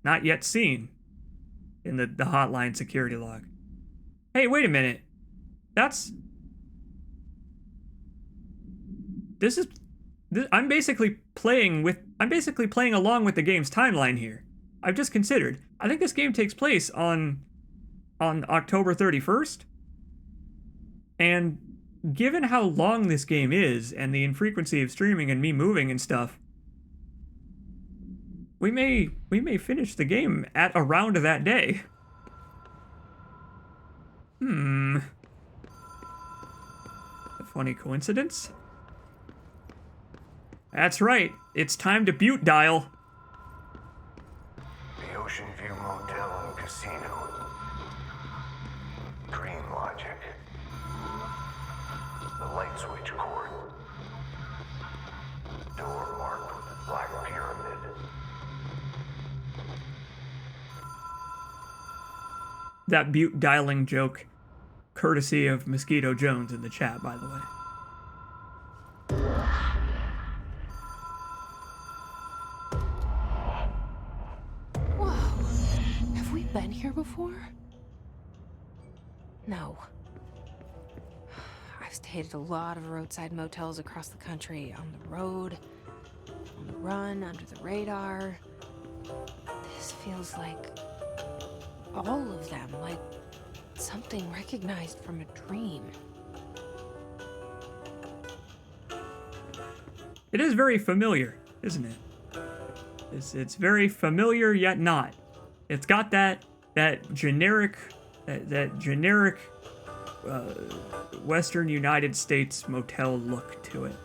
not yet seen in the hotline security log. Hey, wait a minute. I'm basically playing along with the game's timeline here. I've just considered I think this game takes place on October 31st. And given how long this game is and the infrequency of streaming and me moving and stuff, we may finish the game at around that day. A funny coincidence? That's right. It's time to butte dial. The Ocean View Motel and Casino. Dream logic. The light switch cord. Door marked with the black pyramid. That butte dialing joke, courtesy of Mosquito Jones in the chat, by the way. Whoa. Have we been here before? No. I've stayed at a lot of roadside motels across the country, on the road, on the run, under the radar. This feels like all of them, like something recognized from a dream. It is very familiar, isn't it? It's very familiar yet not. It's got that generic Western United States motel look to it.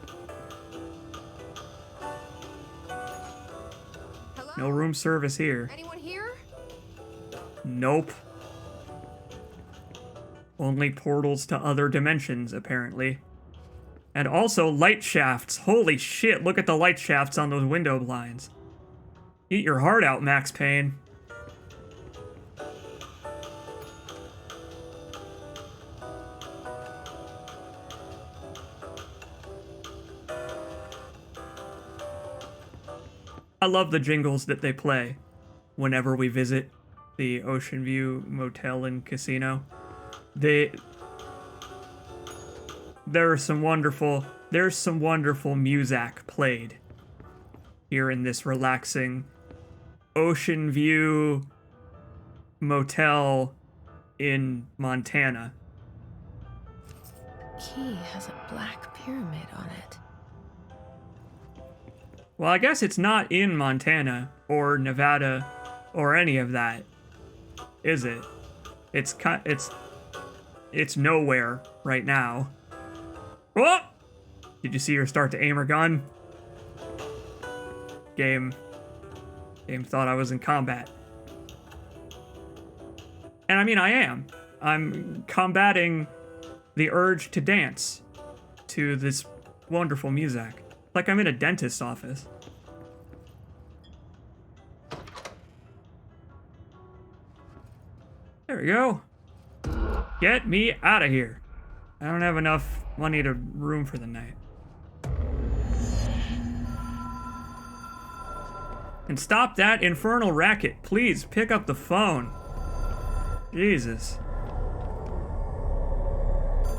Hello? No room service here. Anyone here? Nope. Only portals to other dimensions, apparently. And also light shafts. Holy shit, look at the light shafts on those window blinds. Eat your heart out, Max Payne. I love the jingles that they play whenever we visit the Ocean View Motel and Casino. There's some wonderful music played here in this relaxing Ocean View Motel in Montana. The key has a black pyramid on it. Well, I guess it's not in Montana or Nevada or any of that, is it? It's nowhere right now. Oh! Did you see her start to aim her gun? Game thought I was in combat. And I mean, I am. I'm combating the urge to dance to this wonderful music. Like I'm in a dentist's office. There we go. Get me out of here. I don't have enough money to room for the night. And stop that infernal racket. Please pick up the phone. Jesus.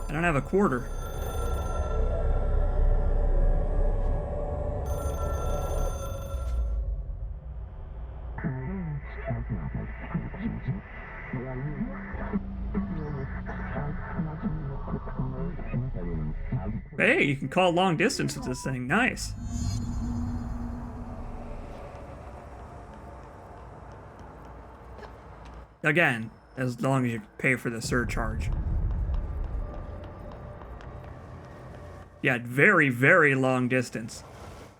I don't have a quarter. Hey, you can call long distance with this thing. Nice. Again, as long as you pay for the surcharge. Yeah, very, very long distance.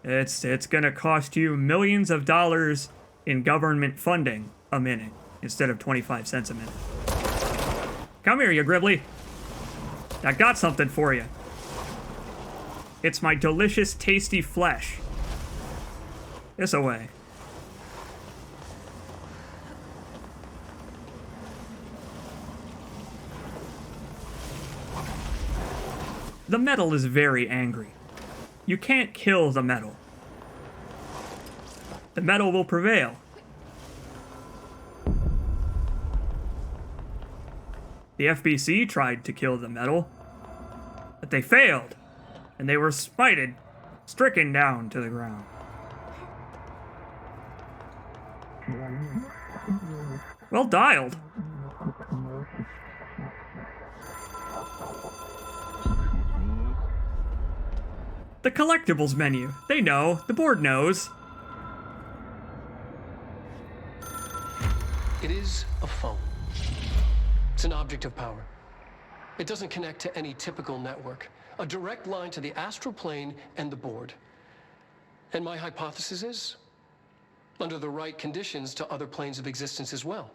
It's gonna cost you millions of dollars in government funding a minute instead of 25 cents a minute. Come here, you Gribbly. I got something for you. It's my delicious, tasty flesh. This away. The metal is very angry. You can't kill the metal. The metal will prevail. The FBC tried to kill the metal, but they failed, and they were stricken down to the ground. Well dialed. The collectibles menu. They know. The board knows. It is a phone. It's an object of power. It doesn't connect to any typical network. A direct line to the astral plane and the board. And my hypothesis is, under the right conditions, to other planes of existence as well.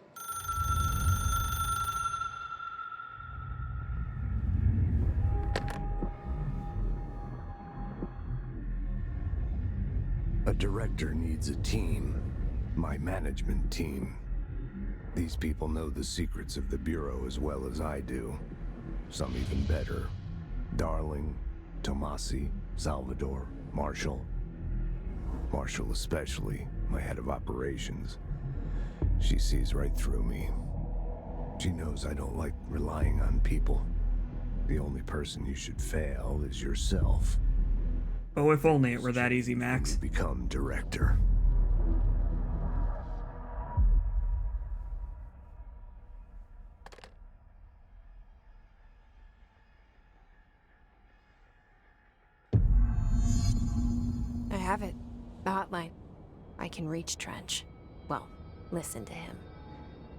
A director needs a team. My management team. These people know the secrets of the Bureau as well as I do. Some even better. Darling, Tomasi, Salvador, Marshall. Marshall especially, my head of operations. She sees right through me. She knows I don't like relying on people. The only person you should fail is yourself. Oh, if only it were that easy, Max. Become director. I have it. The hotline. I can reach Trench. Well, listen to him.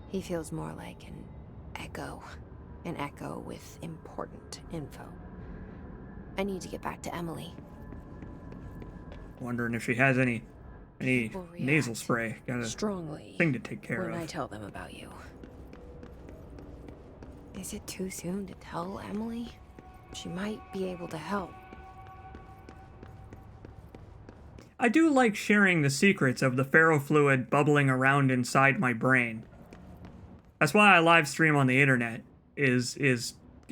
He feels more like an echo. An echo with important info. I need to get back to Emily. Wondering if she has any nasal spray. Got a strongly thing to take care when of. I tell them about you. Is it too soon to tell Emily? She might be able to help. I do like sharing the secrets of the ferrofluid bubbling around inside my brain. That's why I live stream on the internet, is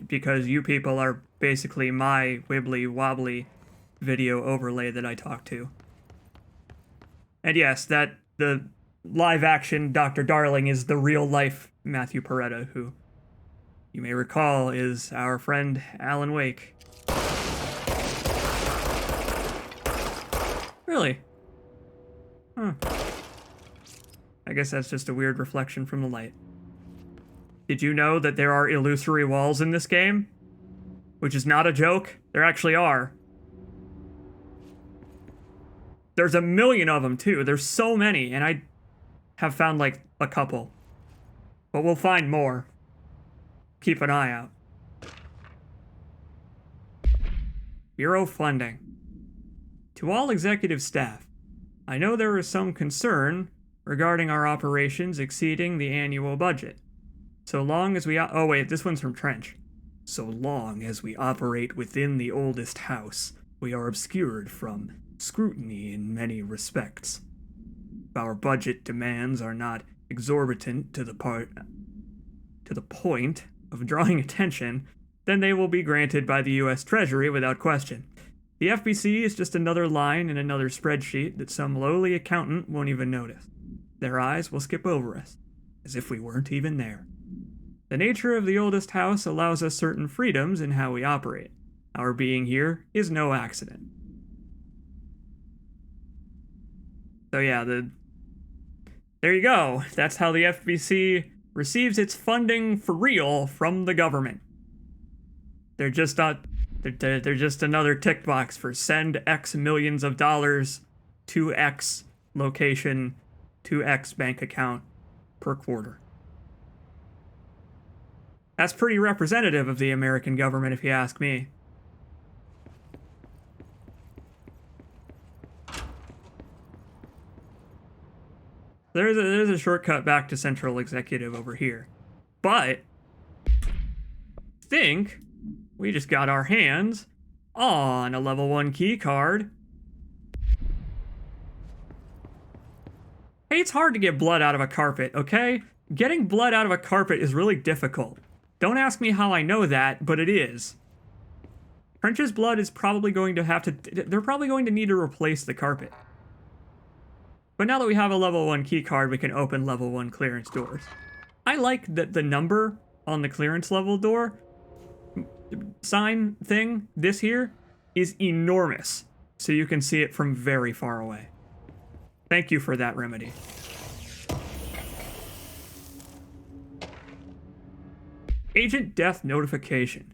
because you people are basically my wibbly wobbly video overlay that I talk to. And yes, that the live action Dr. Darling is the real life Matthew Peretta, who you may recall is our friend Alan Wake. Really? Huh. I guess that's just a weird reflection from the light. Did you know that there are illusory walls in this game? Which is not a joke. There actually are. There's a million of them, too. There's so many, and I have found, like, a couple. But we'll find more. Keep an eye out. Bureau funding. To all executive staff, I know there is some concern regarding our operations exceeding the annual budget. So long as we... Oh, wait, this one's from Trench. So long as we operate within the oldest house, we are obscured from scrutiny in many respects. If our budget demands are not exorbitant to the point of drawing attention, then they will be granted by the U.S. Treasury without question. The FBC is just another line in another spreadsheet that some lowly accountant won't even notice. Their eyes will skip over us, as if we weren't even there. The nature of the oldest house allows us certain freedoms in how we operate. Our being here is no accident. So yeah, there you go. That's how the FBC receives its funding for real from the government. They're just not... They're just another tick box for send X millions of dollars to X location to X bank account per quarter. That's pretty representative of the American government, if you ask me. There's a shortcut back to Central Executive over here. But I think we just got our hands on a level 1 key card. Hey, it's hard to get blood out of a carpet, okay? Getting blood out of a carpet is really difficult. Don't ask me how I know that, but it is. Trench's blood is probably going to have to... They're probably going to need to replace the carpet. But now that we have a level 1 key card, we can open level 1 clearance doors. I like that the number on the clearance level door sign thing, this here, is enormous. So you can see it from very far away. Thank you for that, Remedy. Agent Death Notification.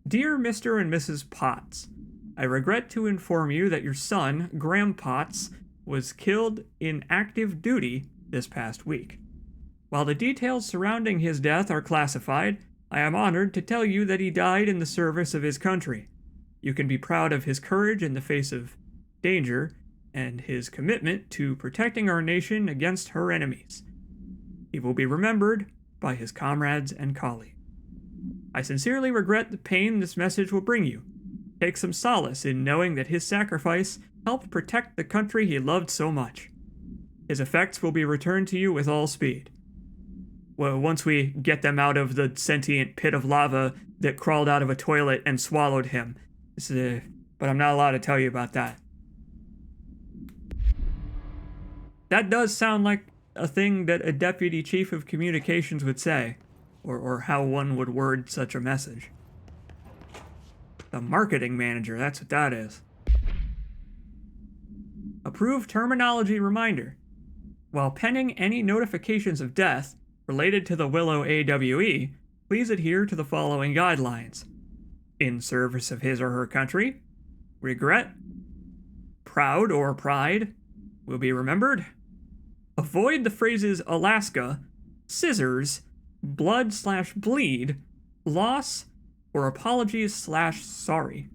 Dear Mr. and Mrs. Potts, I regret to inform you that your son, Graham Potts, was killed in active duty this past week. While the details surrounding his death are classified, I am honored to tell you that he died in the service of his country. You can be proud of his courage in the face of danger and his commitment to protecting our nation against her enemies. He will be remembered by his comrades and colleagues. I sincerely regret the pain this message will bring you. Take some solace in knowing that his sacrifice helped protect the country he loved so much. His effects will be returned to you with all speed. Well, once we get them out of the sentient pit of lava that crawled out of a toilet and swallowed him. But I'm not allowed to tell you about that. That does sound like a thing that a deputy chief of communications would say, or how one would word such a message. The marketing manager, that's what that is. Approved terminology reminder. While penning any notifications of death related to the Willow AWE, please adhere to the following guidelines. In service of his or her country, regret, proud or pride, will be remembered. Avoid the phrases Alaska, scissors, blood/bleed, loss, or apologies/sorry.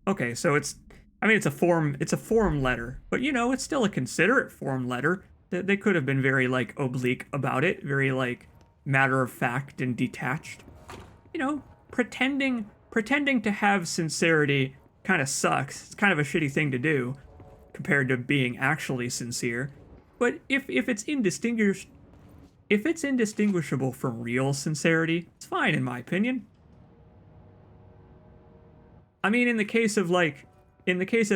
Okay, so it's a form letter, but it's still a considerate form letter. They could have been very oblique about it, very matter of fact and detached. Pretending to have sincerity kind of sucks. It's kind of a shitty thing to do compared to being actually sincere. But if it's indistinguishable from real sincerity, it's fine in my opinion. I mean, in the case of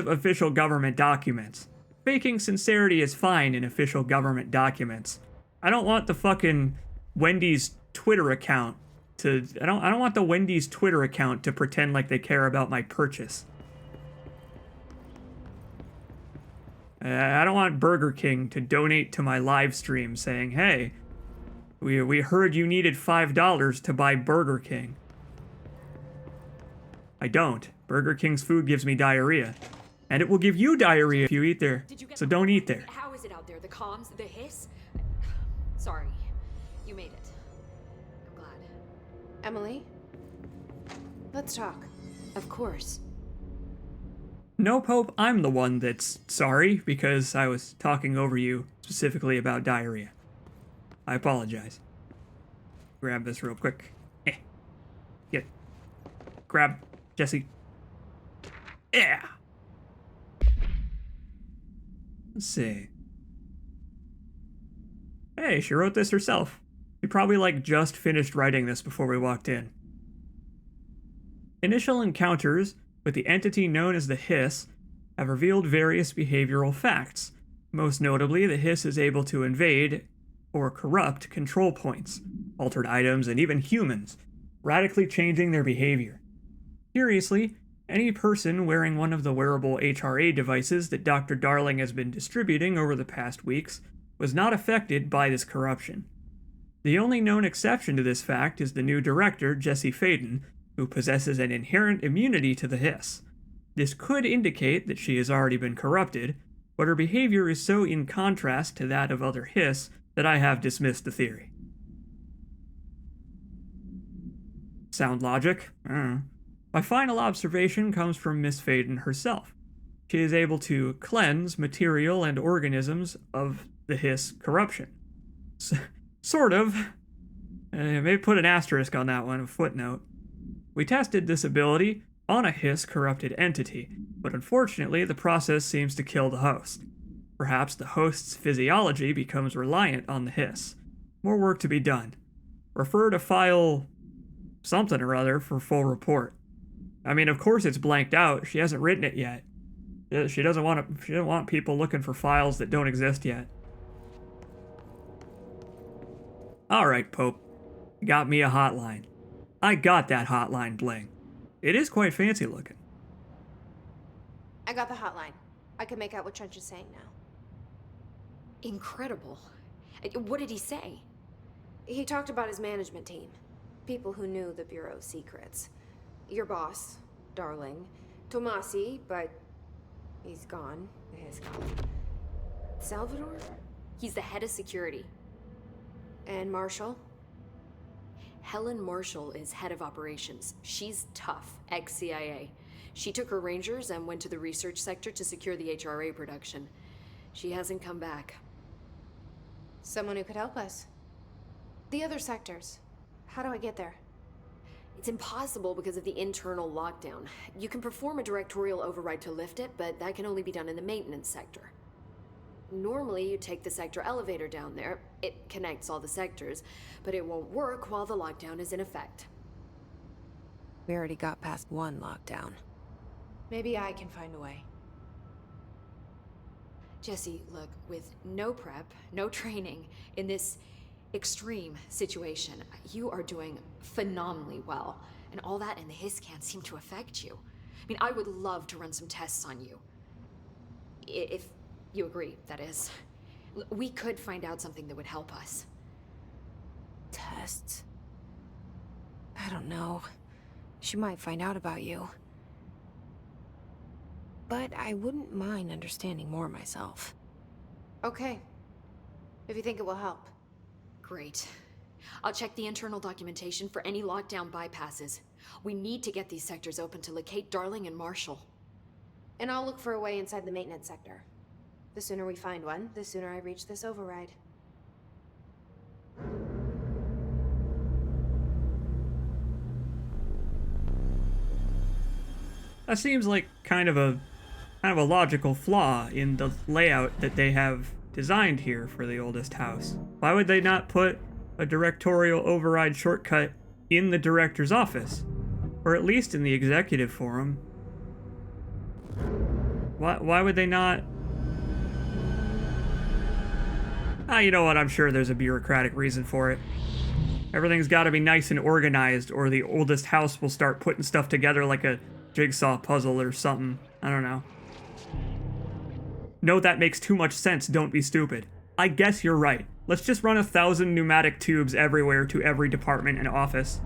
official government documents, faking sincerity is fine in official government documents. I don't want the fucking Wendy's Twitter account to I don't want the Wendy's Twitter account to pretend like they care about my purchase. I don't want Burger King to donate to my live stream saying, "Hey, we heard you needed $5 to buy Burger King." I don't. Burger King's food gives me diarrhea. And it will give you diarrhea if you eat there. So don't eat there. How is it out there? The comms? The hiss? Sorry. You made it. I'm glad. Emily? Let's talk. Of course. No, Pope, I'm the one that's sorry because I was talking over you specifically about diarrhea. I apologize. Grab this real quick. Get. Grab, Jesse. Yeah. Let's see. Hey, she wrote this herself. She probably just finished writing this before we walked in. Initial encounters with the entity known as the Hiss have revealed various behavioral facts. Most notably, the Hiss is able to invade or corrupt control points, altered items, and even humans, radically changing their behavior. Curiously, any person wearing one of the wearable HRA devices that Dr. Darling has been distributing over the past weeks was not affected by this corruption. The only known exception to this fact is the new director, Jesse Faden, who possesses an inherent immunity to the Hiss. This could indicate that she has already been corrupted, but her behavior is so in contrast to that of other Hiss that I have dismissed the theory. Sound logic? My final observation comes from Miss Faden herself. She is able to cleanse material and organisms of the Hiss corruption. Sort of. Maybe put an asterisk on that one, a footnote. We tested this ability on a Hiss corrupted entity, but unfortunately the process seems to kill the host. Perhaps the host's physiology becomes reliant on the Hiss. More work to be done. Refer to file something or other for full report. I mean, of course it's blanked out. She hasn't written it yet. She doesn't want people looking for files that don't exist yet. All right, Pope. Got me a hotline. I got that hotline bling. It is quite fancy looking. I got the hotline. I can make out what Trench is saying now. Incredible. What did he say? He talked about his management team. People who knew the Bureau's secrets. Your boss, Darling. Tomasi, but he's gone. He's gone. Salvador? He's the head of security. And Marshall? Helen Marshall is head of operations. She's tough, ex-CIA. She took her Rangers and went to the research sector to secure the HRA production. She hasn't come back. Someone who could help us. The other sectors. How do I get there? It's impossible because of the internal lockdown. You can perform a directorial override to lift it, but that can only be done in the maintenance sector. Normally, you take the sector elevator down there. It connects all the sectors, but it won't work while the lockdown is in effect. We already got past one lockdown. Maybe I can find a way. Jesse, look, with no prep, no training, in this extreme situation, you are doing phenomenally well. And all that and the hiss can't seem to affect you. I mean, I would love to run some tests on you. If you agree, that is. We could find out something that would help us. Tests? I don't know. She might find out about you. But I wouldn't mind understanding more myself. Okay. If you think it will help. Great. I'll check the internal documentation for any lockdown bypasses. We need to get these sectors open to locate Darling and Marshall. And I'll look for a way inside the maintenance sector. The sooner we find one, the sooner I reach this override. That seems like kind of a logical flaw in the layout that they have designed here for the oldest house. Why would they not put a directorial override shortcut in the director's office? Or at least in the executive forum? Why would they not? You know what? I'm sure there's a bureaucratic reason for it. Everything's got to be nice and organized, or the oldest house will start putting stuff together like a jigsaw puzzle or something. I don't know. No, that makes too much sense. Don't be stupid. I guess you're right. Let's just run 1,000 pneumatic tubes everywhere to every department and office.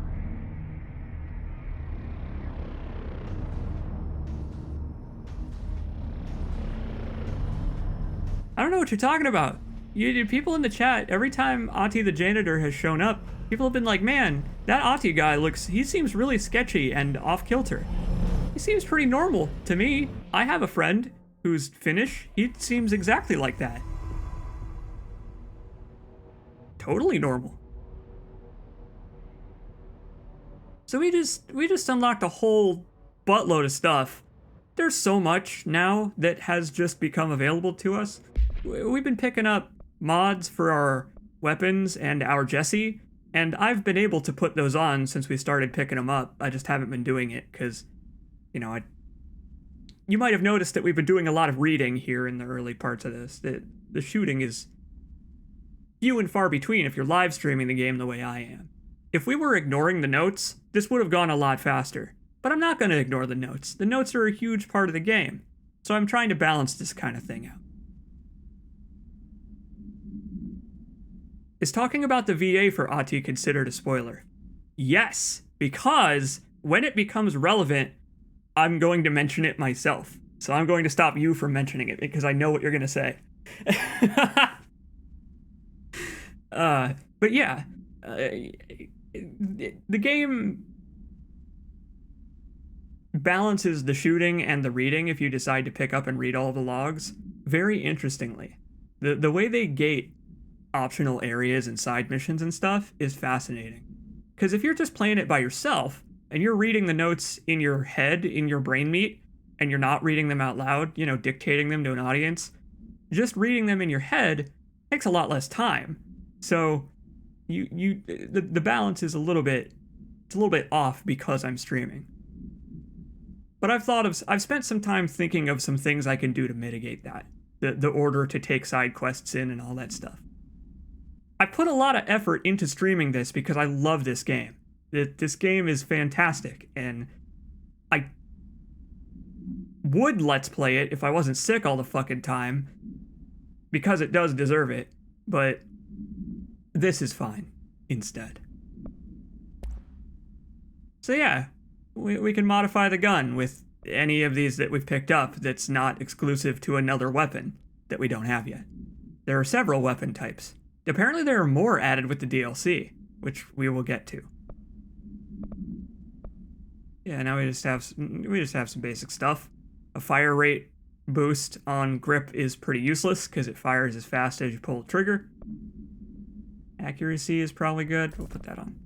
I don't know what you're talking about. People in the chat, every time Ati the janitor has shown up, people have been like, man, that Ati guy he seems really sketchy and off-kilter. He seems pretty normal to me. I have a friend who's Finnish. He seems exactly like that. Totally normal. So we just unlocked a whole buttload of stuff. There's so much now that has just become available to us. We've been picking up mods for our weapons and our Jesse, and I've been able to put those on since we started picking them up. I just haven't been doing it because, you know, you might have noticed that we've been doing a lot of reading here in the early parts of this. The shooting is few and far between if you're live streaming the game the way I am. If we were ignoring the notes, this would have gone a lot faster. But I'm not going to ignore the notes. The notes are a huge part of the game. So I'm trying to balance this kind of thing out. Is talking about the VA for Ati considered a spoiler? Yes, because when it becomes relevant, I'm going to mention it myself. So I'm going to stop you from mentioning it because I know what you're going to say. But yeah, the game balances the shooting and the reading if you decide to pick up and read all the logs very interestingly. The way they gate optional areas and side missions and stuff is fascinating. Because if you're just playing it by yourself and you're reading the notes in your head, in your brain meat, and you're not reading them out loud, you know, dictating them to an audience, just reading them in your head takes a lot less time. So the balance is a little bit off because I'm streaming. But I've spent some time thinking of some things I can do to mitigate that. The order to take side quests in and all that stuff. I put a lot of effort into streaming this because I love this game. This game is fantastic, and I would let's play it if I wasn't sick all the fucking time, because it does deserve it, but this is fine instead. So yeah, we can modify the gun with any of these that we've picked up that's not exclusive to another weapon that we don't have yet. There are several weapon types. Apparently there are more added with the DLC, which we will get to. Yeah, now we just have some basic stuff. A fire rate boost on grip is pretty useless because it fires as fast as you pull the trigger. Accuracy is probably good. We'll put that on.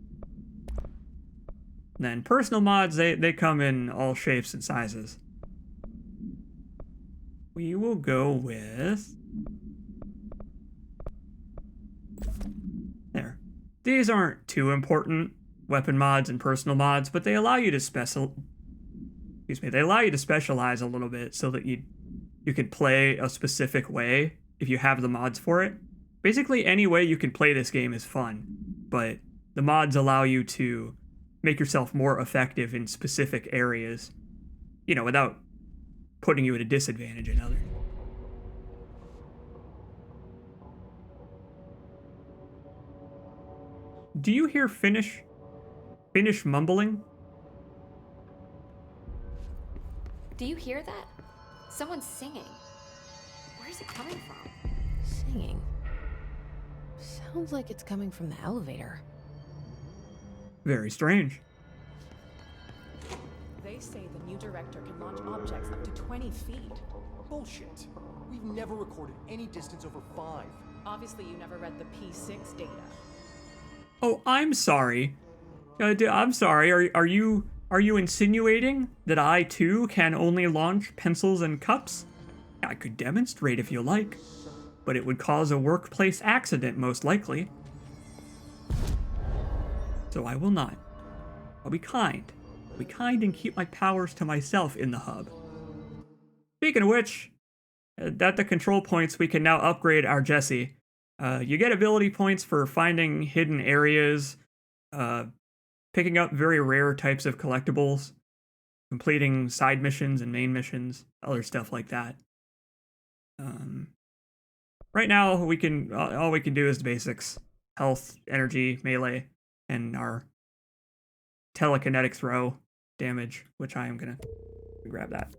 Then personal mods, they come in all shapes and sizes. We will go with... There. These aren't too important, weapon mods and personal mods, but they allow you to they allow you to specialize a little bit so that you can play a specific way if you have the mods for it. Basically, any way you can play this game is fun, but the mods allow you to make yourself more effective in specific areas, you know, without putting you at a disadvantage in others. Do you hear Finnish mumbling? Do you hear that? Someone's singing. Where's it coming from? Singing? Sounds like it's coming from the elevator. Very strange. They say the new director can launch objects up to 20 feet. Bullshit. We've never recorded any distance over 5. Obviously, you never read the P6 data. Oh, I'm sorry. I'm sorry. Are you insinuating that I too can only launch pencils and cups? I could demonstrate if you like, but it would cause a workplace accident most likely. So I will not. I'll be kind. I'll be kind and keep my powers to myself in the hub. Speaking of which, at the control points we can now upgrade our Jesse. You get ability points for finding hidden areas, picking up very rare types of collectibles, completing side missions and main missions, other stuff like that. Right now, all we can do is the basics: health, energy, melee, and our telekinetic throw damage, which I am gonna grab that.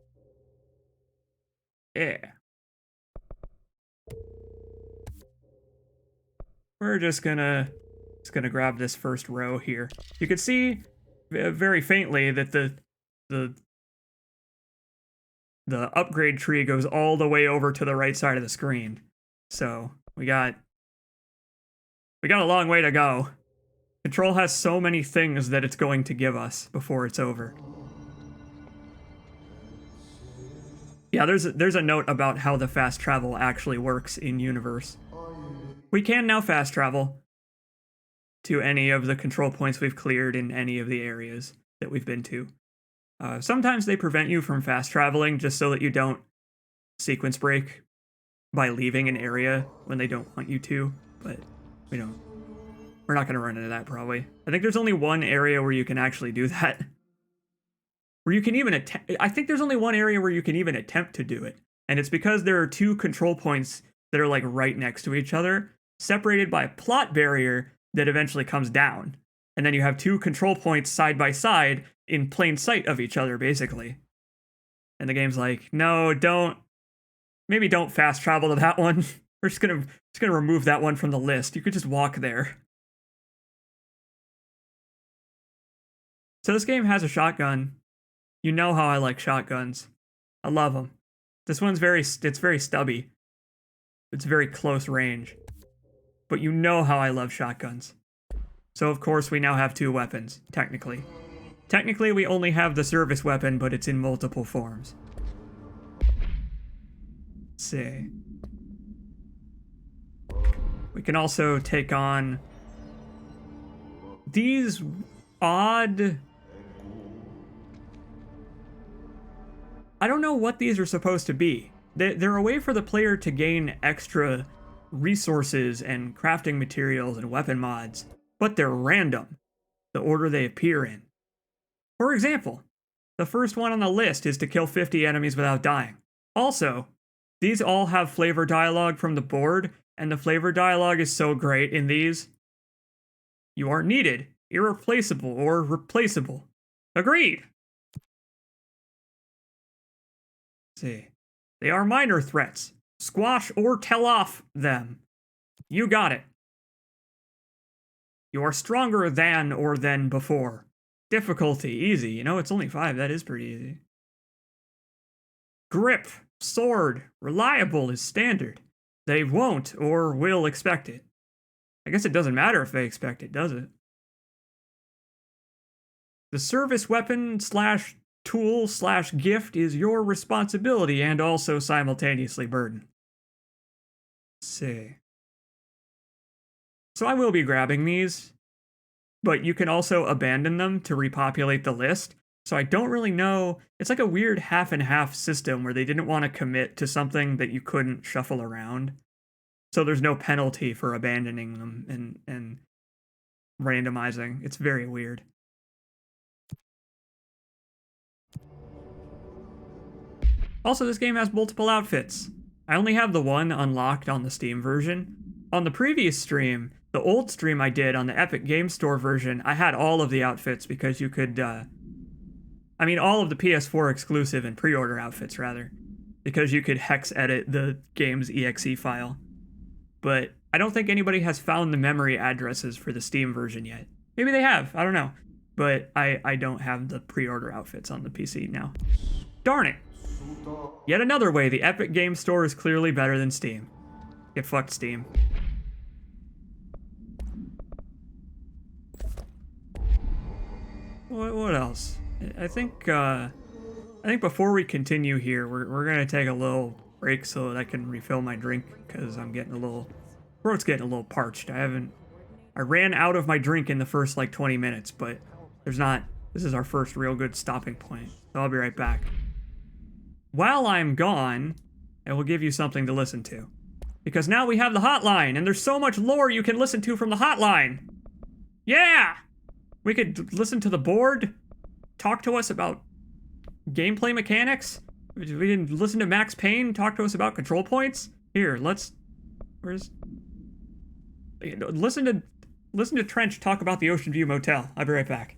Yeah. We're just gonna grab this first row here. You can see very faintly that the upgrade tree goes all the way over to the right side of the screen. So we got a long way to go. Control has so many things that it's going to give us before it's over. Yeah, there's a note about how the fast travel actually works in universe. We can now fast travel to any of the control points we've cleared in any of the areas that we've been to. Sometimes they prevent you from fast traveling just so that you don't sequence break by leaving an area when they don't want you to, but we're not going to run into that probably. I think there's only one area where you can actually do that. Where you can even I think there's only one area where you can even attempt to do it. And it's because there are two control points that are like right next to each other, separated by a plot barrier that eventually comes down. And then you have two control points side by side in plain sight of each other, basically. And the game's like, no, maybe don't fast travel to that one. We're just gonna remove that one from the list. You could just walk there. So this game has a shotgun. You know how I like shotguns. I love them. This one's very stubby. It's very close range. But you know how I love shotguns. So of course we now have two weapons, technically. Technically we only have the service weapon, but it's in multiple forms. Let's see. We can also take on these odd... I don't know what these are supposed to be. They're a way for the player to gain extra resources and crafting materials and weapon mods, but they're random, the order they appear in. For example, the first one on the list is to kill 50 enemies without dying. Also, these all have flavor dialogue from the board, and the flavor dialogue is so great in these. You are needed, irreplaceable, or replaceable. Agreed. Let's see. They are minor threats. Squash or tell off them. You got it. You are stronger than or than before. Difficulty, easy. You know, it's only 5. That is pretty easy. Grip, sword, reliable is standard. They won't or will expect it. I guess it doesn't matter if they expect it, does it? The service weapon slash tool slash gift is your responsibility and also simultaneously burden. Let's see. So I will be grabbing these, but you can also abandon them to repopulate the list. So I don't really know. It's like a weird half and half system where they didn't want to commit to something that you couldn't shuffle around. So there's no penalty for abandoning them and randomizing. It's very weird. Also, this game has multiple outfits. I only have the one unlocked on the Steam version. On the previous stream, the old stream I did on the Epic Game Store version, I had all of the outfits because you could, I mean, all of the PS4 exclusive and pre-order outfits, rather, because you could hex edit the game's exe file. But I don't think anybody has found the memory addresses for the Steam version yet. Maybe they have, I don't know. But I don't have the pre-order outfits on the PC now. Darn it. Yet another way the Epic Game Store is clearly better than Steam. Get fucked, Steam. What else? I think before we continue here, we're gonna take a little break so that I can refill my drink because I'm getting a little, throat's getting a little parched. I ran out of my drink in the first like 20 minutes, but this is our first real good stopping point. So I'll be right back. While I'm gone, I will give you something to listen to. Because now we have the hotline, and there's so much lore you can listen to from the hotline. Yeah! We could listen to the board, talk to us about gameplay mechanics. We can listen to Max Payne talk to us about control points. Here, listen to Trench talk about the Ocean View Motel. I'll be right back.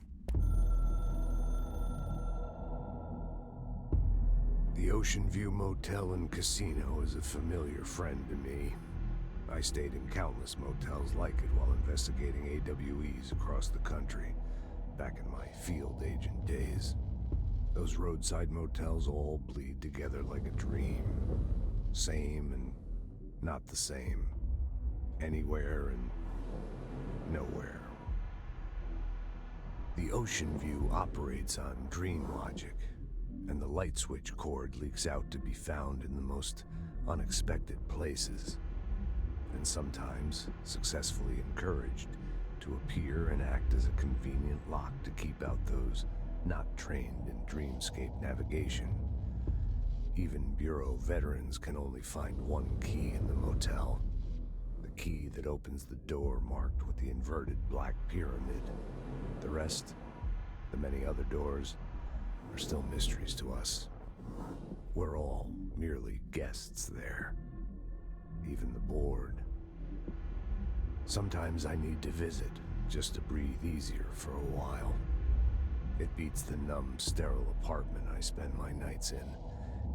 The Ocean View Motel and Casino is a familiar friend to me. I stayed in countless motels like it while investigating AWEs across the country, back in my field agent days. Those roadside motels all bleed together like a dream. Same and not the same. Anywhere and nowhere. The Ocean View operates on dream logic, and the light switch cord leaks out to be found in the most unexpected places, and sometimes successfully encouraged to appear and act as a convenient lock to keep out those not trained in dreamscape navigation. Even Bureau veterans can only find one key in the motel. The key that opens the door marked with the inverted black pyramid. The rest, the many other doors, are still mysteries to us. We're all merely guests there. Even the board. Sometimes I need to visit, just to breathe easier for a while. It beats the numb, sterile apartment I spend my nights in,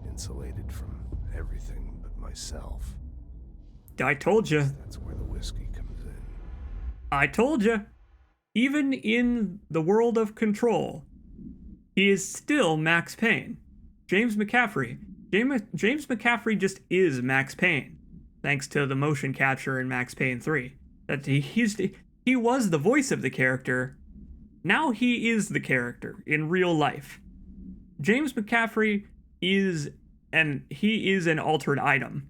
insulated from everything but myself. I told you. That's where the whiskey comes in. I told you. Even in the world of Control, he is still Max Payne. James McCaffrey. James McCaffrey just is Max Payne, thanks to the motion capture in Max Payne 3. That he was the voice of the character. Now he is the character in real life. James McCaffrey is an altered item.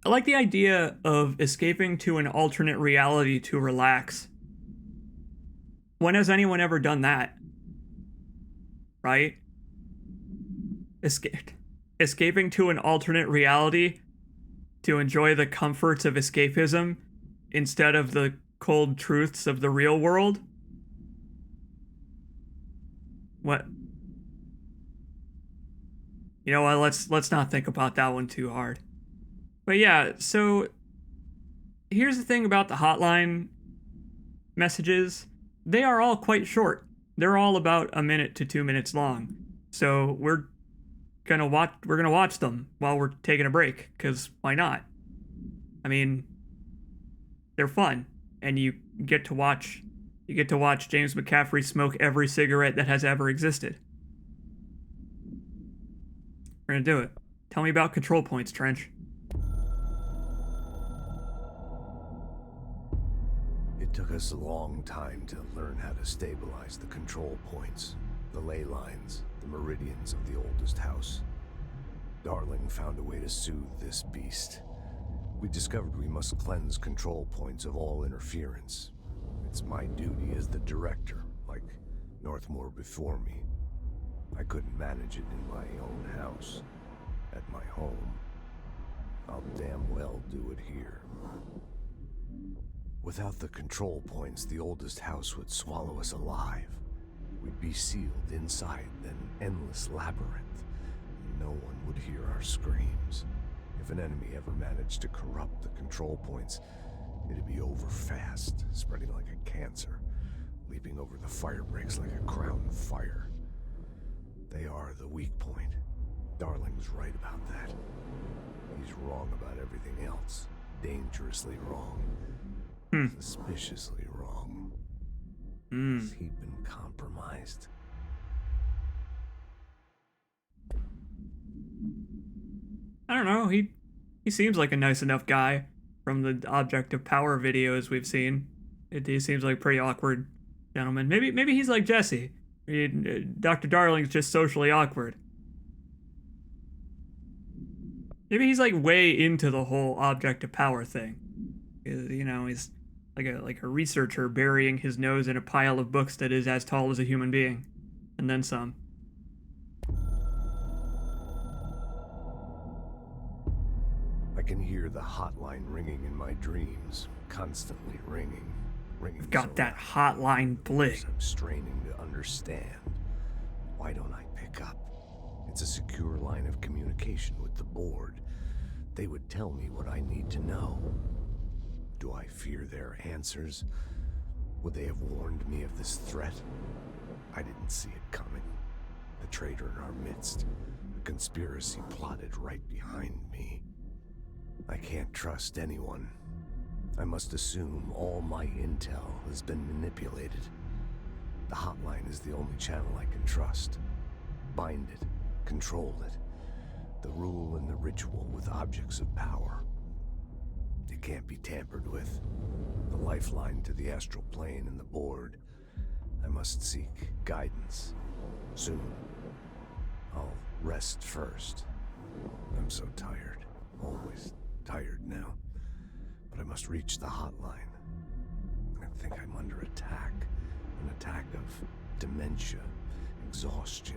I like the idea of escaping to an alternate reality to relax. When has anyone ever done that? Right? Escaping to an alternate reality to enjoy the comforts of escapism instead of the cold truths of the real world? What? You know what? Let's not think about that one too hard. But yeah, so here's the thing about the hotline messages. They are all quite short. They're all about a minute to 2 minutes long. So we're gonna watch them while we're taking a break, because why not? I mean, they're fun, and you get to watch James McCaffrey smoke every cigarette that has ever existed. We're gonna do it. Tell me about control points, Trench. It took us a long time to learn how to stabilize the control points, the ley lines, the meridians of the oldest house. Darling found a way to soothe this beast. We discovered we must cleanse control points of all interference. It's my duty as the director, like Northmore before me. I couldn't manage it in my own house, at my home. I'll damn well do it here. Without the control points, the oldest house would swallow us alive. We'd be sealed inside an endless labyrinth. No one would hear our screams. If an enemy ever managed to corrupt the control points, it'd be over fast, spreading like a cancer, leaping over the fire breaks like a crown of fire. They are the weak point. Darling's right about that. He's wrong about everything else. Dangerously wrong. Suspiciously wrong. Has he been compromised? I don't know. He seems like a nice enough guy from the Object of Power videos we've seen. He seems like a pretty awkward gentleman. Maybe he's like Jesse. Dr. Darling's just socially awkward. Maybe he's like way into the whole Object of Power thing. You know, he's like a researcher burying his nose in a pile of books that is as tall as a human being, and then some. I can hear the hotline ringing in my dreams, constantly ringing. I've got that hotline bling. I'm straining to understand. Why don't I pick up? It's a secure line of communication with the board. They would tell me what I need to know. Do I fear their answers? Would they have warned me of this threat? I didn't see it coming. The traitor in our midst. A conspiracy plotted right behind me. I can't trust anyone. I must assume all my intel has been manipulated. The hotline is the only channel I can trust. Bind it, control it. The rule and the ritual with objects of power. It can't be tampered with. The lifeline to the astral plane and the board. I must seek guidance. Soon. I'll rest first. I'm so tired. Always tired now. But I must reach the hotline. I think I'm under attack. An attack of dementia, exhaustion.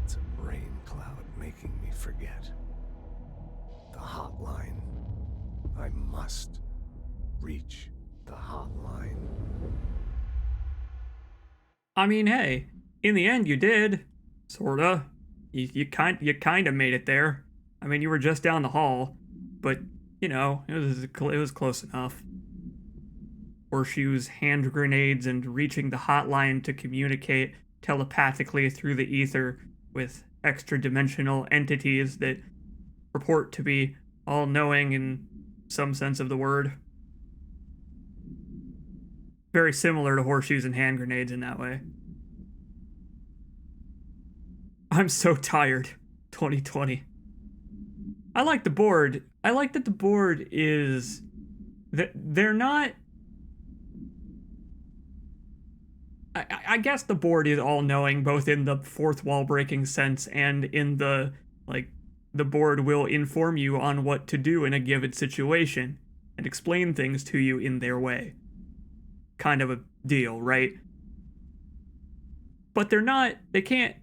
It's a brain cloud making me forget. The hotline. I must reach the hotline. I mean, hey, in the end you did. Sorta. You kinda made it there. I mean, you were just down the hall, but, you know, it was close enough. Horseshoes, hand grenades, and reaching the hotline to communicate telepathically through the ether with extra-dimensional entities that purport to be all-knowing in some sense of the word. Very similar to horseshoes and hand grenades in that way. I'm so tired. 2020. I like the board. I like that the board is... They're not... I guess the board is all-knowing, both in the fourth wall-breaking sense and in the, like, the board will inform you on what to do in a given situation and explain things to you in their way. Kind of a deal, right? But they can't,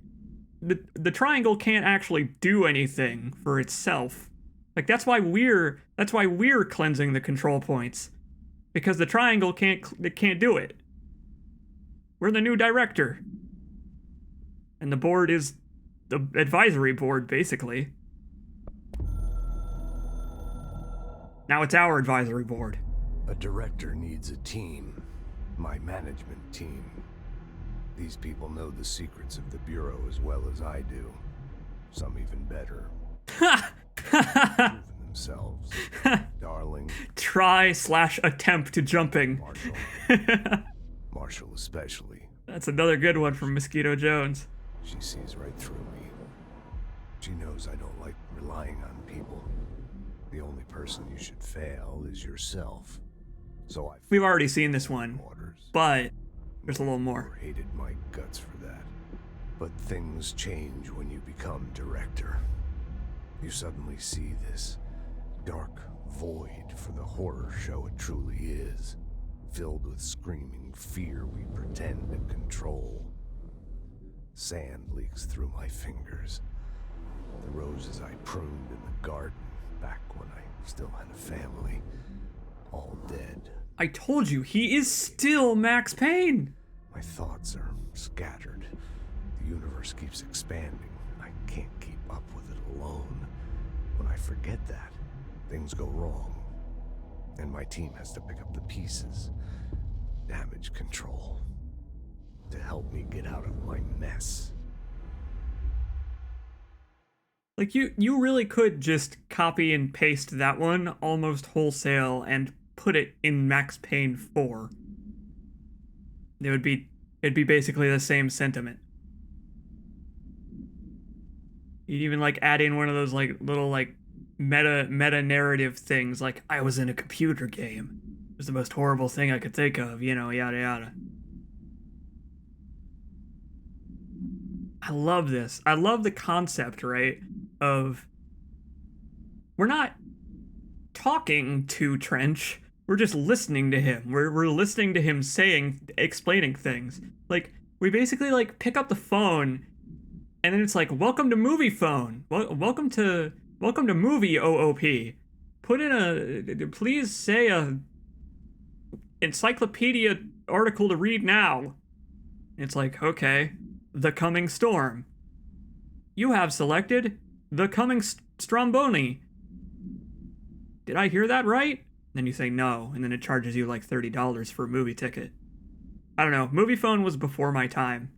the triangle can't actually do anything for itself. Like, that's why we're cleansing the control points. Because the triangle can't do it. We're the new director. And the board is the advisory board, basically. Now it's our advisory board. A director needs a team. My management team. These people know the secrets of the Bureau as well as I do. Some even better. Proven themselves. Darling. Try/attempt jumping. Marshall especially. That's another good one from Mosquito Jones. She sees right through me. She knows I don't like relying on people. The only person you should fail is yourself. So we've already seen this one, but there's a little more. Hated my guts for that. But things change when you become director. You suddenly see this dark void for the horror show it truly is, filled with screaming fear we pretend to control. Sand leaks through my fingers. The roses I pruned in the garden back when I still had a family, all dead. I told you, he is still Max Payne. My thoughts are scattered. The universe keeps expanding. I can't keep up with it alone. When I forget that, things go wrong. And my team has to pick up the pieces. Damage control. To help me get out of my mess. Like, you really could just copy and paste that one almost wholesale and put it in Max Payne 4. It'd be basically the same sentiment. You'd even like add in one of those like little like meta narrative things like, I was in a computer game. It was the most horrible thing I could think of, you know, yada yada. I love this. I love the concept, right? Of we're not talking to Trench. We're just listening to him. We're listening to him explaining things. Like, we basically like pick up the phone and then it's like, welcome to movie phone. Welcome to movie OOP. Put in please say a encyclopedia article to read now. It's like, okay, The Coming Storm. You have selected The Coming Stromboni. Did I hear that right? Then you say no, and then it charges you like $30 for a movie ticket. I don't know. Movie phone was before my time.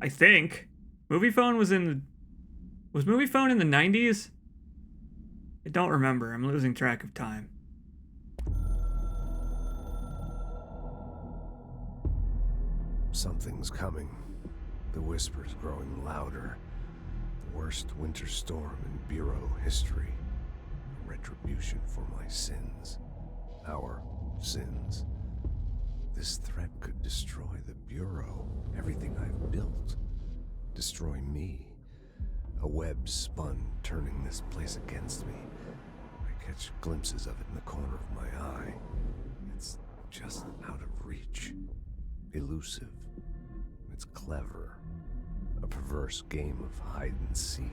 I think. Movie phone was Movie phone in the 90s? I don't remember. I'm losing track of time. Something's coming. The whispers growing louder. The worst winter storm in Bureau history. Retribution for my sins. Our sins. This threat could destroy the Bureau. Everything I've built. Destroy me. A web spun, turning this place against me. I catch glimpses of it in the corner of my eye. It's just out of reach. Elusive. It's clever. A perverse game of hide and seek.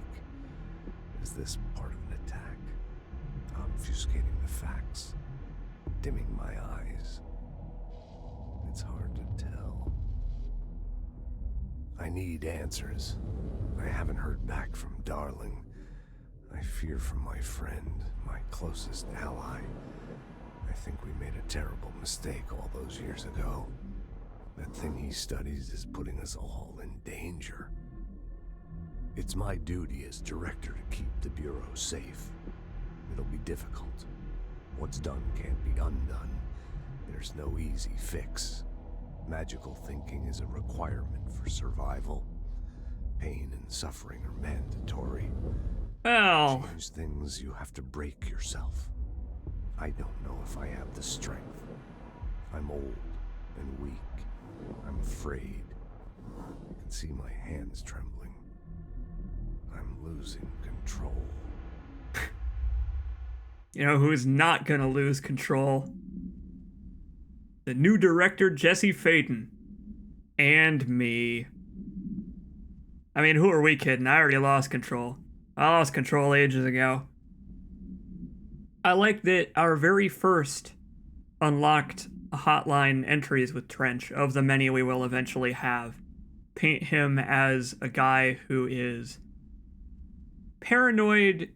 Is this part of an attack? Obfuscating the facts. Dimming my eyes. It's hard to tell. I need answers. I haven't heard back from Darling. I fear for my friend, my closest ally. I think we made a terrible mistake all those years ago. That thing he studies is putting us all in danger. It's my duty as director to keep the Bureau safe. It'll be difficult. What's done can't be undone. There's no easy fix. Magical thinking is a requirement for survival. Pain and suffering are mandatory. Well, to change things, you have to break yourself. I don't know if I have the strength. I'm old and weak. I'm afraid. I can see my hands trembling. I'm losing control. You know who's not gonna lose control? The new director, Jesse Faden. And me. I mean, who are we kidding? I already lost control. I lost control ages ago. I like that our very first unlocked hotline entries with Trench, of the many we will eventually have, paint him as a guy who is paranoid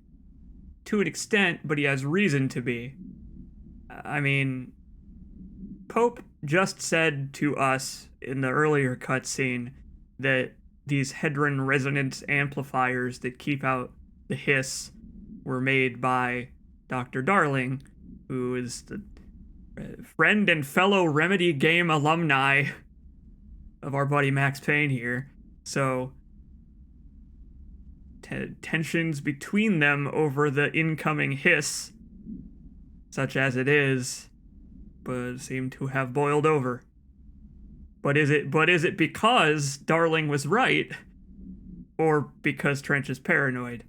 to an extent, but he has reason to be. I mean, Pope just said to us in the earlier cutscene that these Hedron resonance amplifiers that keep out the hiss were made by Dr. Darling, who is the friend and fellow Remedy game alumni of our buddy Max Payne here. So tensions between them over the incoming hiss, such as it is, but seem to have boiled over. But is it because Darling was right, or because Trench is paranoid?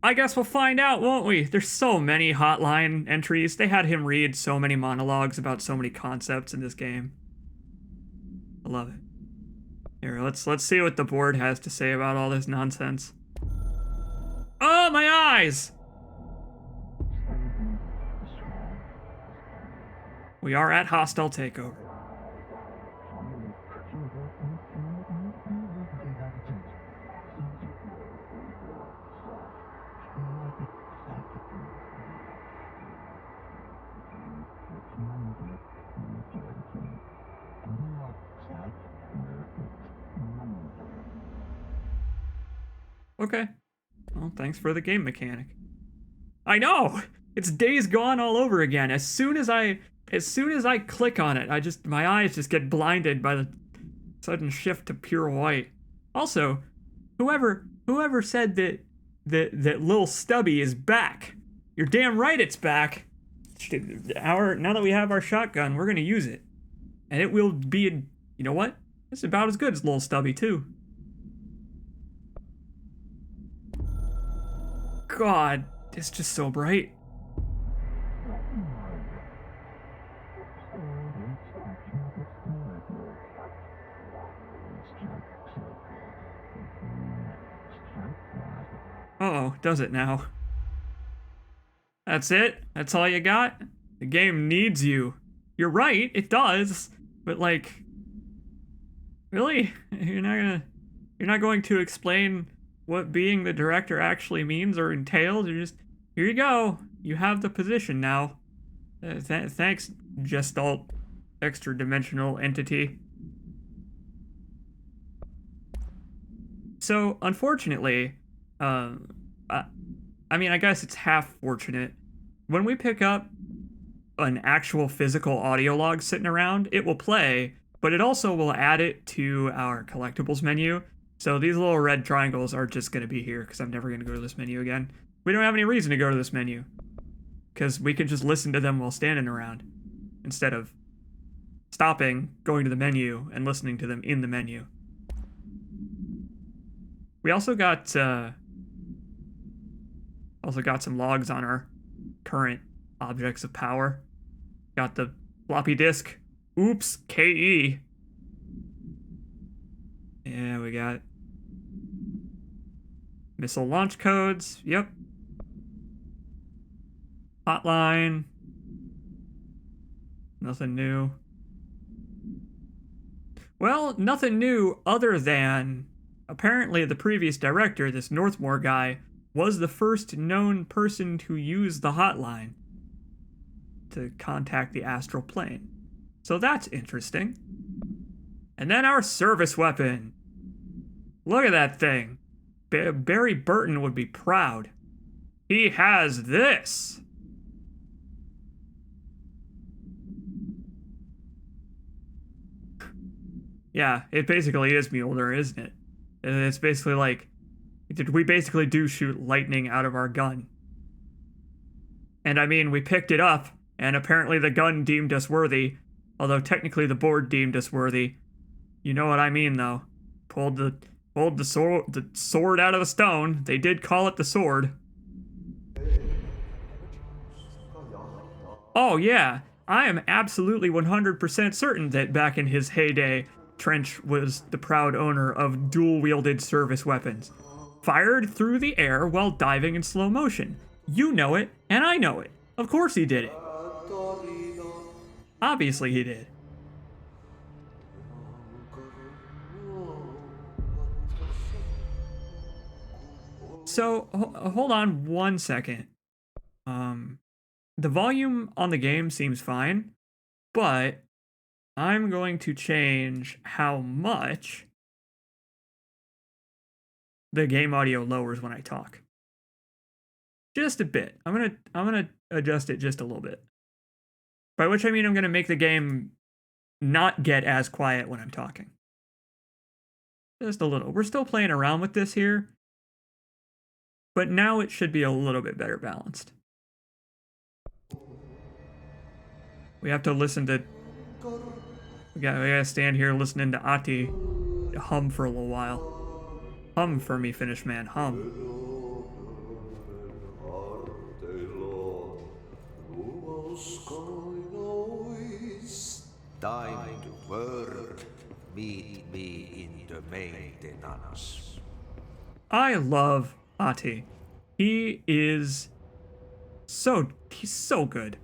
I guess we'll find out, won't we? There's so many hotline entries. They had him read so many monologues about so many concepts in this game. I love it. Here, let's see what the board has to say about all this nonsense. Oh, my eyes! We are at hostile takeover. Okay. Well, thanks for the game mechanic. I know! It's Days Gone all over again. As soon as I click on it, my eyes just get blinded by the sudden shift to pure white. Also, whoever said that Lil Stubby is back. You're damn right it's back. Now that we have our shotgun, we're gonna use it. And it will be, you know what? It's about as good as Lil Stubby too. God, it's just so bright. Uh-oh, does it now? That's it? That's all you got? The game needs you. You're right, it does. But like, really? You're not going to explain what being the director actually means or entails? You're just, here you go. You have the position now. Thanks, Gestalt extra dimensional entity. So, unfortunately, I mean, I guess it's half fortunate. When we pick up an actual physical audio log sitting around, it will play, but it also will add it to our collectibles menu. So these little red triangles are just going to be here because I'm never going to go to this menu again. We don't have any reason to go to this menu because we can just listen to them while standing around instead of stopping, going to the menu, and listening to them in the menu. We also got some logs on our current objects of power. Got the floppy disk. Oops, KE. Yeah, we got missile launch codes. Yep. Hotline. Nothing new. Well, nothing new other than apparently the previous director, this Northmore guy, was the first known person to use the hotline to contact the astral plane. So that's interesting. And then our service weapon. Look at that thing. Barry Burton would be proud. He has this. Yeah, it basically is Mjolnir, isn't it? It's basically like, we basically do shoot lightning out of our gun. And I mean, we picked it up, and apparently the gun deemed us worthy, although technically the board deemed us worthy. You know what I mean, though. Pulled the sword out of the stone. They did call it the sword. Oh yeah, I am absolutely 100% certain that back in his heyday, Trench was the proud owner of dual-wielded service weapons. Fired through the air while diving in slow motion. You know it, and I know it. Of course he did it. Obviously he did. So hold on one second. The volume on the game seems fine, but I'm going to change how much the game audio lowers when I talk. Just a bit. I'm gonna adjust it just a little bit. By which I mean I'm gonna make the game not get as quiet when I'm talking. Just a little. We're still playing around with this here, but now it should be a little bit better balanced. We have to listen to... We gotta stand here listening to Ati hum for a little while. Hum for me, Finnish man, hum. Time to work. Meet me in the maintenance. I love Ati. He's so good.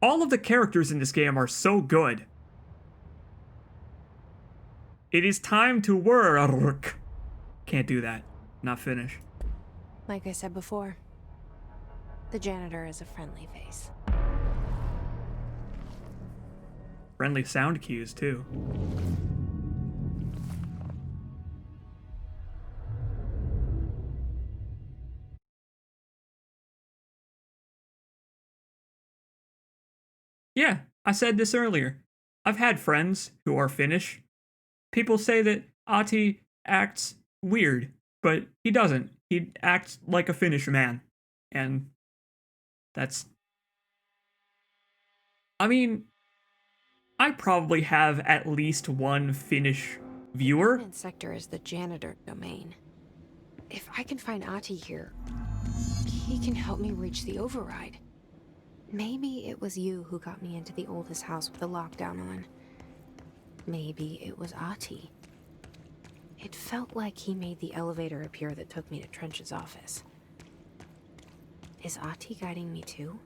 All of the characters in this game are so good. It is time to work. Can't do that. Not Finnish. Like I said before, the janitor is a friendly face. Friendly sound cues, too. Yeah, I said this earlier. I've had friends who are Finnish. People say that Ati acts weird, but he doesn't. He acts like a Finnish man. And that's... I mean, I probably have at least one Finnish viewer. The sector is the janitor domain. If I can find Ati here, he can help me reach the override. Maybe it was you who got me into the oldest house with the lockdown on. Maybe it was Ati. It felt like he made the elevator appear that took me to Trench's office. Is Ati guiding me too?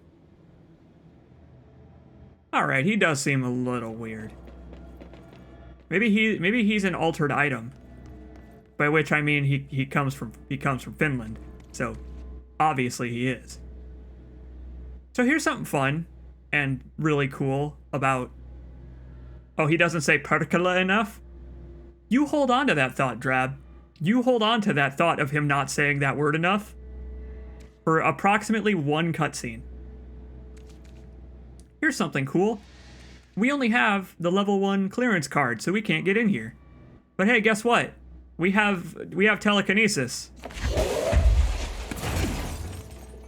Alright, he does seem a little weird. Maybe he's an altered item. By which I mean he comes from Finland. So obviously he is. So here's something fun and really cool about... Oh, he doesn't say Perkele enough? You hold on to that thought, Drab. You hold on to that thought of him not saying that word enough for approximately one cutscene. Here's something cool. We only have the level 1 clearance card, so we can't get in here. But hey, guess what? We have telekinesis.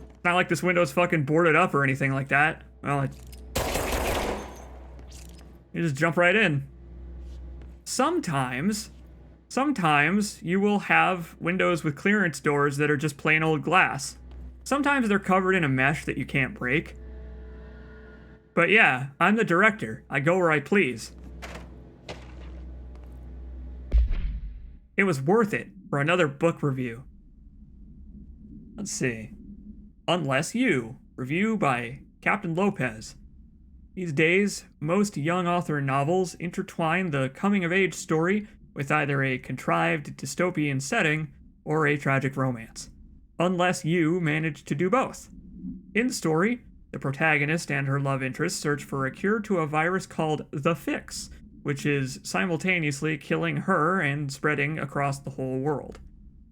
It's not like this window's fucking boarded up or anything like that. Well, you just jump right in. Sometimes you will have windows with clearance doors that are just plain old glass. Sometimes they're covered in a mesh that you can't break. But yeah, I'm the director. I go where I please. It was worth it for another book review. Let's see. Unless You, review by Captain Lopez. These days, most young author novels intertwine the coming-of-age story with either a contrived dystopian setting or a tragic romance. Unless You managed to do both. In the story, the protagonist and her love interest search for a cure to a virus called the Fix, which is simultaneously killing her and spreading across the whole world.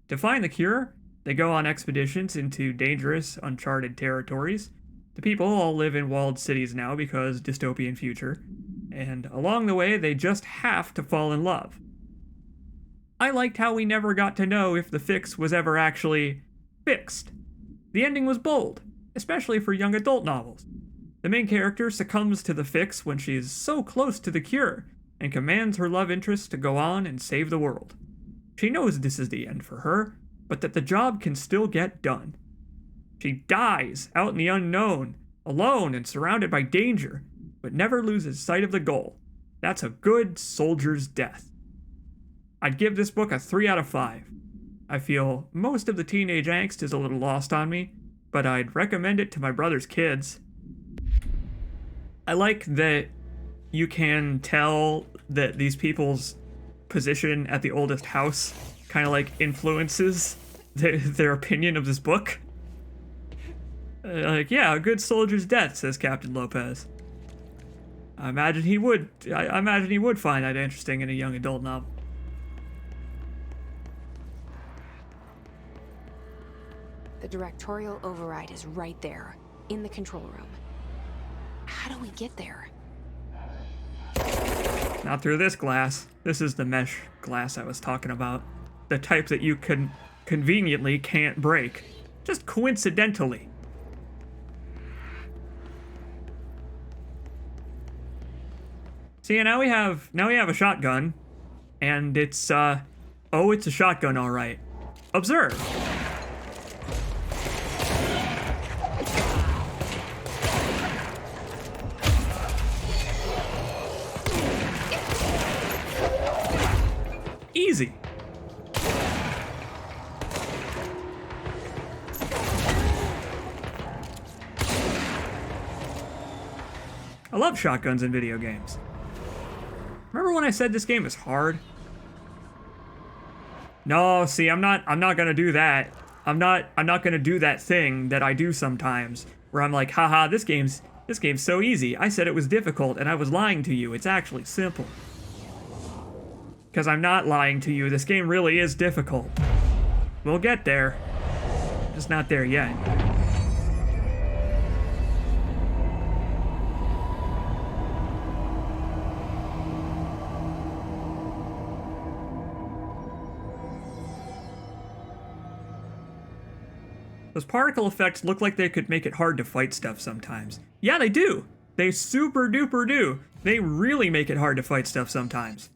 To find the cure, they go on expeditions into dangerous, uncharted territories. The people all live in walled cities now because dystopian future, and along the way they just have to fall in love. I liked how we never got to know if the Fix was ever actually fixed. The ending was bold, especially for young adult novels. The main character succumbs to the Fix when she is so close to the cure, and commands her love interest to go on and save the world. She knows this is the end for her, but that the job can still get done. She dies out in the unknown, alone and surrounded by danger, but never loses sight of the goal. That's a good soldier's death. I'd give this book a 3 out of 5. I feel most of the teenage angst is a little lost on me, but I'd recommend it to my brother's kids. I like that you can tell that these people's position at the oldest house kind of like influences their opinion of this book. Like, yeah, a good soldier's death, says Captain Lopez. I imagine he would. I imagine he would find that interesting in a young adult novel. The directorial override is right there, in the control room. How do we get there? Not through this glass. This is the mesh glass I was talking about. The type that you conveniently can't break. Just coincidentally. See, now we have a shotgun, and it's oh, it's a shotgun, all right. Observe. Easy. I love shotguns in video games. Remember when I said this game is hard? No, see, I'm not gonna do that. I'm not gonna do that thing that I do sometimes, where I'm like, haha, this game's so easy. I said it was difficult, and I was lying to you. It's actually simple. Because I'm not lying to you. This game really is difficult. We'll get there. Just not there yet. Those particle effects look like they could make it hard to fight stuff sometimes. Yeah, they do. They super duper do. They really make it hard to fight stuff sometimes.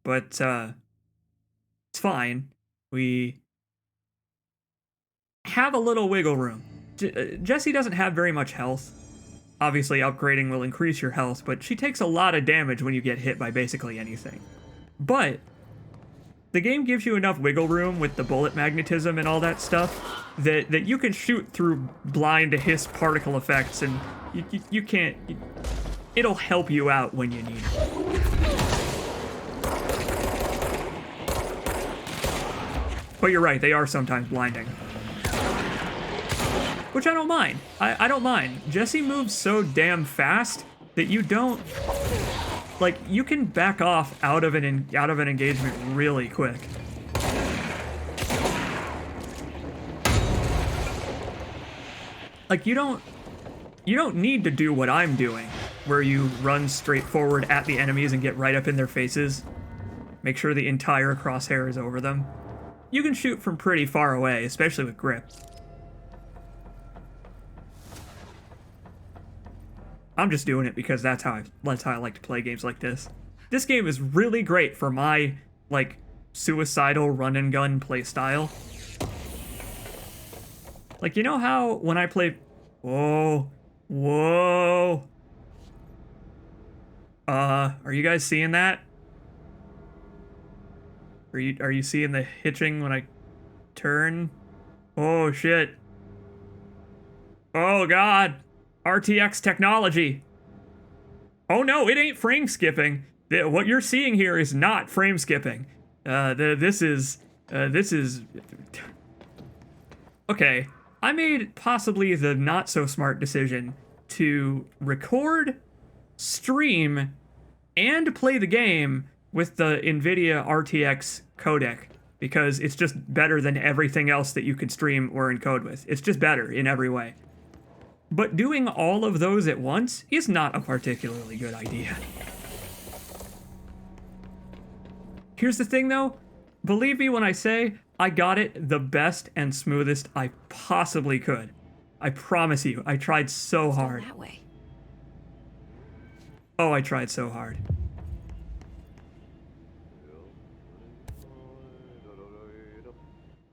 But, it's fine. We have a little wiggle room. Jessie doesn't have very much health. Obviously, upgrading will increase your health, but she takes a lot of damage when you get hit by basically anything. But the game gives you enough wiggle room with the bullet magnetism and all that stuff that you can shoot through blind to hiss particle effects, and you can't... It'll help you out when you need it. But you're right, they are sometimes blinding. Which I don't mind. I don't mind. Jessie moves so damn fast that you don't... Like, you can back off out of an engagement really quick. Like, you don't need to do what I'm doing, where you run straight forward at the enemies and get right up in their faces. Make sure the entire crosshair is over them. You can shoot from pretty far away, especially with grip. I'm just doing it because that's how I like to play games like this. This game is really great for my, like, suicidal run and gun play style. Like, you know how when I play... Whoa. Whoa. Are you guys seeing that? Are you seeing the hitching when I turn? Oh, shit. Oh, God. RTX technology. Oh, no, it ain't frame skipping. What you're seeing here is not frame skipping. This is... Okay, I made possibly the not-so-smart decision to record, stream, and play the game with the NVIDIA RTX codec, because it's just better than everything else that you could stream or encode with. It's just better in every way. But doing all of those at once is not a particularly good idea. Here's the thing, though. Believe me when I say I got it the best and smoothest I possibly could. I promise you, I tried so hard. That way. Oh, I tried so hard.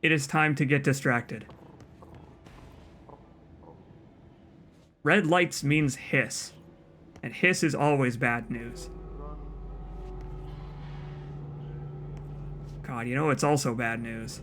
It is time to get distracted. Red lights means hiss, and hiss is always bad news. God, you know it's also bad news.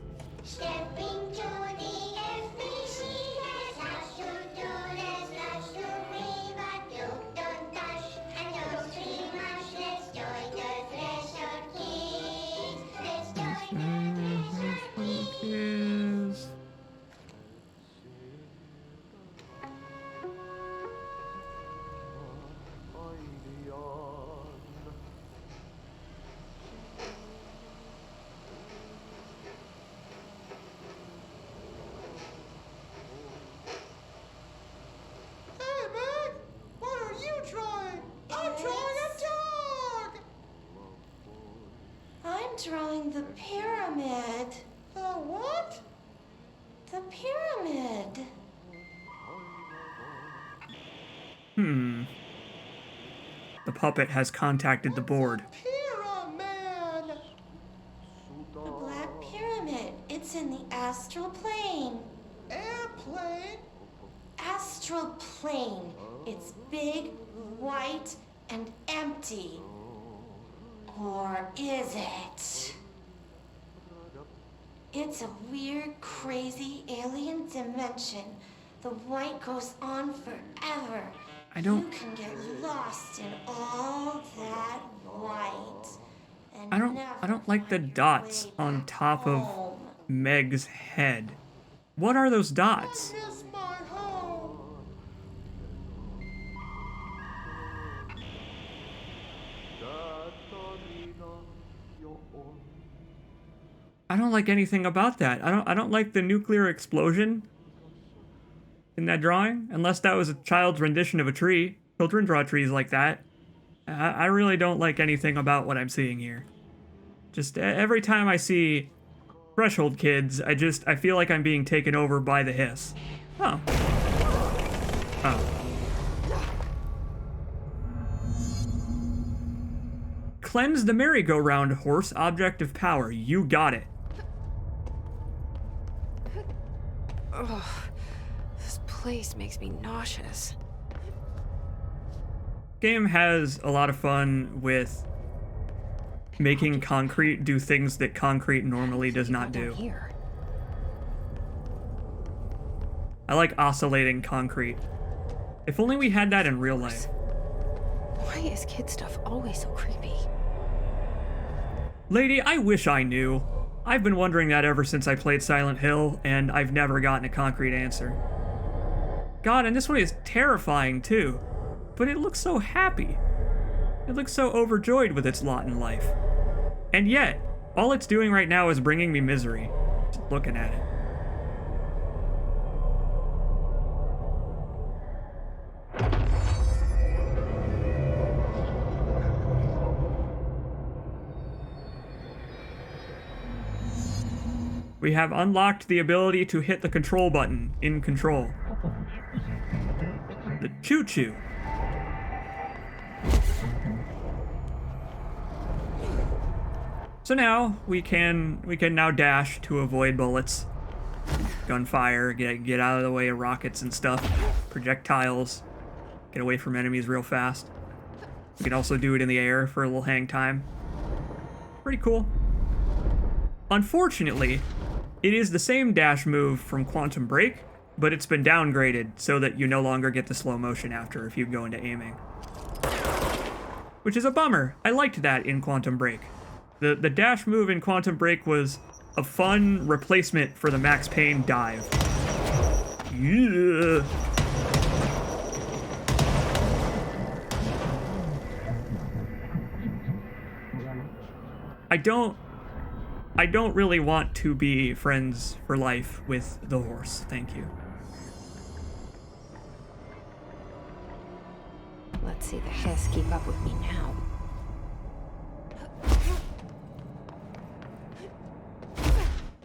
drawing the pyramid. The what? The pyramid. The puppet has contacted the board. Pyramid. The Black Pyramid. It's in the astral plane. Airplane. Astral plane. It's big, white, and empty. Or is it? It's a weird, crazy alien dimension. The white goes on forever. You can get lost in all that white. And I don't like the dots on top of Meg's head. What are those dots? I miss my home. I don't like anything about that. I don't like the nuclear explosion in that drawing, unless that was a child's rendition of a tree. Children draw trees like that. I really don't like anything about what I'm seeing here. Just every time I see Threshold kids, I feel like I'm being taken over by the hiss. Oh. Cleanse the merry-go-round, horse, object of power. You got it. Ugh, this place makes me nauseous. Game has a lot of fun with making concrete do things that concrete normally does not do. I like oscillating concrete. If only we had that in real life. Why is kid stuff always so creepy? Lady, I wish I knew. I've been wondering that ever since I played Silent Hill, and I've never gotten a concrete answer. God, and this one is terrifying too. But it looks so happy. It looks so overjoyed with its lot in life. And yet, all it's doing right now is bringing me misery. Just looking at it. We have unlocked the ability to hit the control button in Control. The choo-choo. So now we can now dash to avoid bullets, gunfire, get out of the way of rockets and stuff, projectiles, get away from enemies real fast. We can also do it in the air for a little hang time. Pretty cool. Unfortunately, it is the same dash move from Quantum Break, but it's been downgraded so that you no longer get the slow motion after if you go into aiming. Which is a bummer. I liked that in Quantum Break. The dash move in Quantum Break was a fun replacement for the Max Payne dive. Yeah. I don't really want to be friends for life with the horse. Thank you. Let's see the hiss keep up with me now.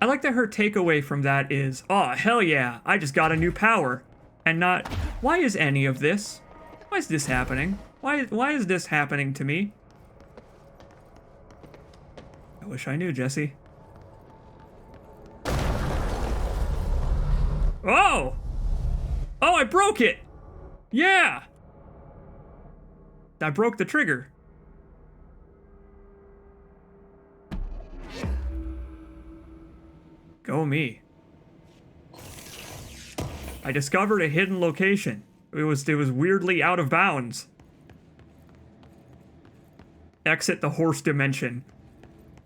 I like that her takeaway from that is, oh, hell yeah, I just got a new power. And not, why is any of this? Why is this happening? Why is this happening to me? I wish I knew, Jesse. Oh! Oh, I broke it! Yeah! I broke the trigger. Go me. I discovered a hidden location. It was weirdly out of bounds. Exit the horse dimension.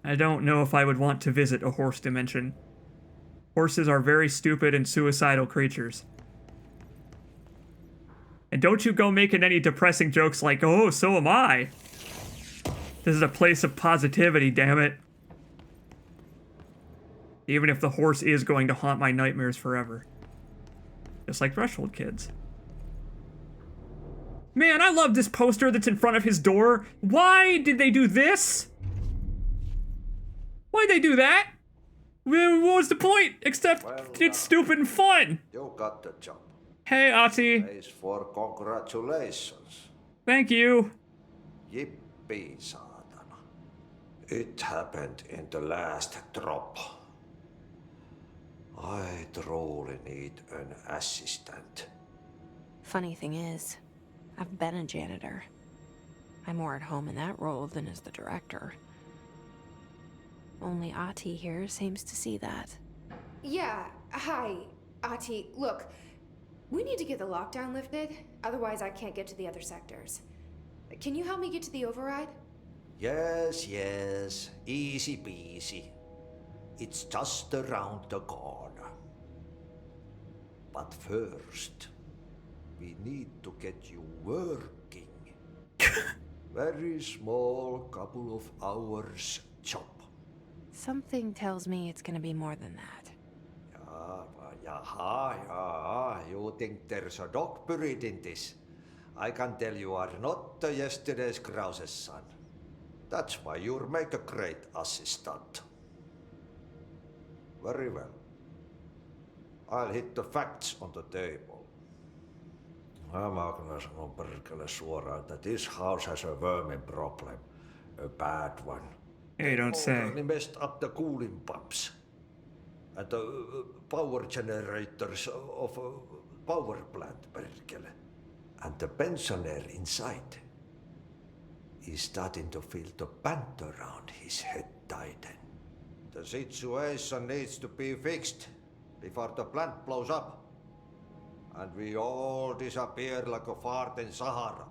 I don't know if I would want to visit a horse dimension. Horses are very stupid and suicidal creatures. And don't you go making any depressing jokes like, oh, so am I. This is a place of positivity, damn it. Even if the horse is going to haunt my nightmares forever. Just like Threshold kids. Man, I love this poster that's in front of his door. Why did they do this? Why'd they do that? What was the point? Except it's stupid and fun. You got the job. Hey, Ati. Place for congratulations. Thank you. Yippee, saatana. It happened in the last drop. I truly need an assistant. Funny thing is, I've been a janitor. I'm more at home in that role than as the director. Only Ati here seems to see that. Yeah, hi, Ati. Look, we need to get the lockdown lifted, otherwise I can't get to the other sectors. Can you help me get to the override? Yes, yes. Easy peasy. It's just around the corner. But first, we need to get you working. Very small, couple of hours job. Something tells me it's gonna be more than that. Yeah. You think there's a dog buried in this? I can tell you are not yesterday's Krause's son. That's why you'll make a great assistant. Very well. I'll hit the facts on the table. Mä kyllä sanon perkele suoraan, että this house has a vermin problem. A bad one. Hey, don't say. They messed up the cooling pumps. And the power generators of a power plant, perkele. And the pensioner inside is starting to feel the band around his head tighten. The situation needs to be fixed before the plant blows up. And we all disappear like a fart in Sahara.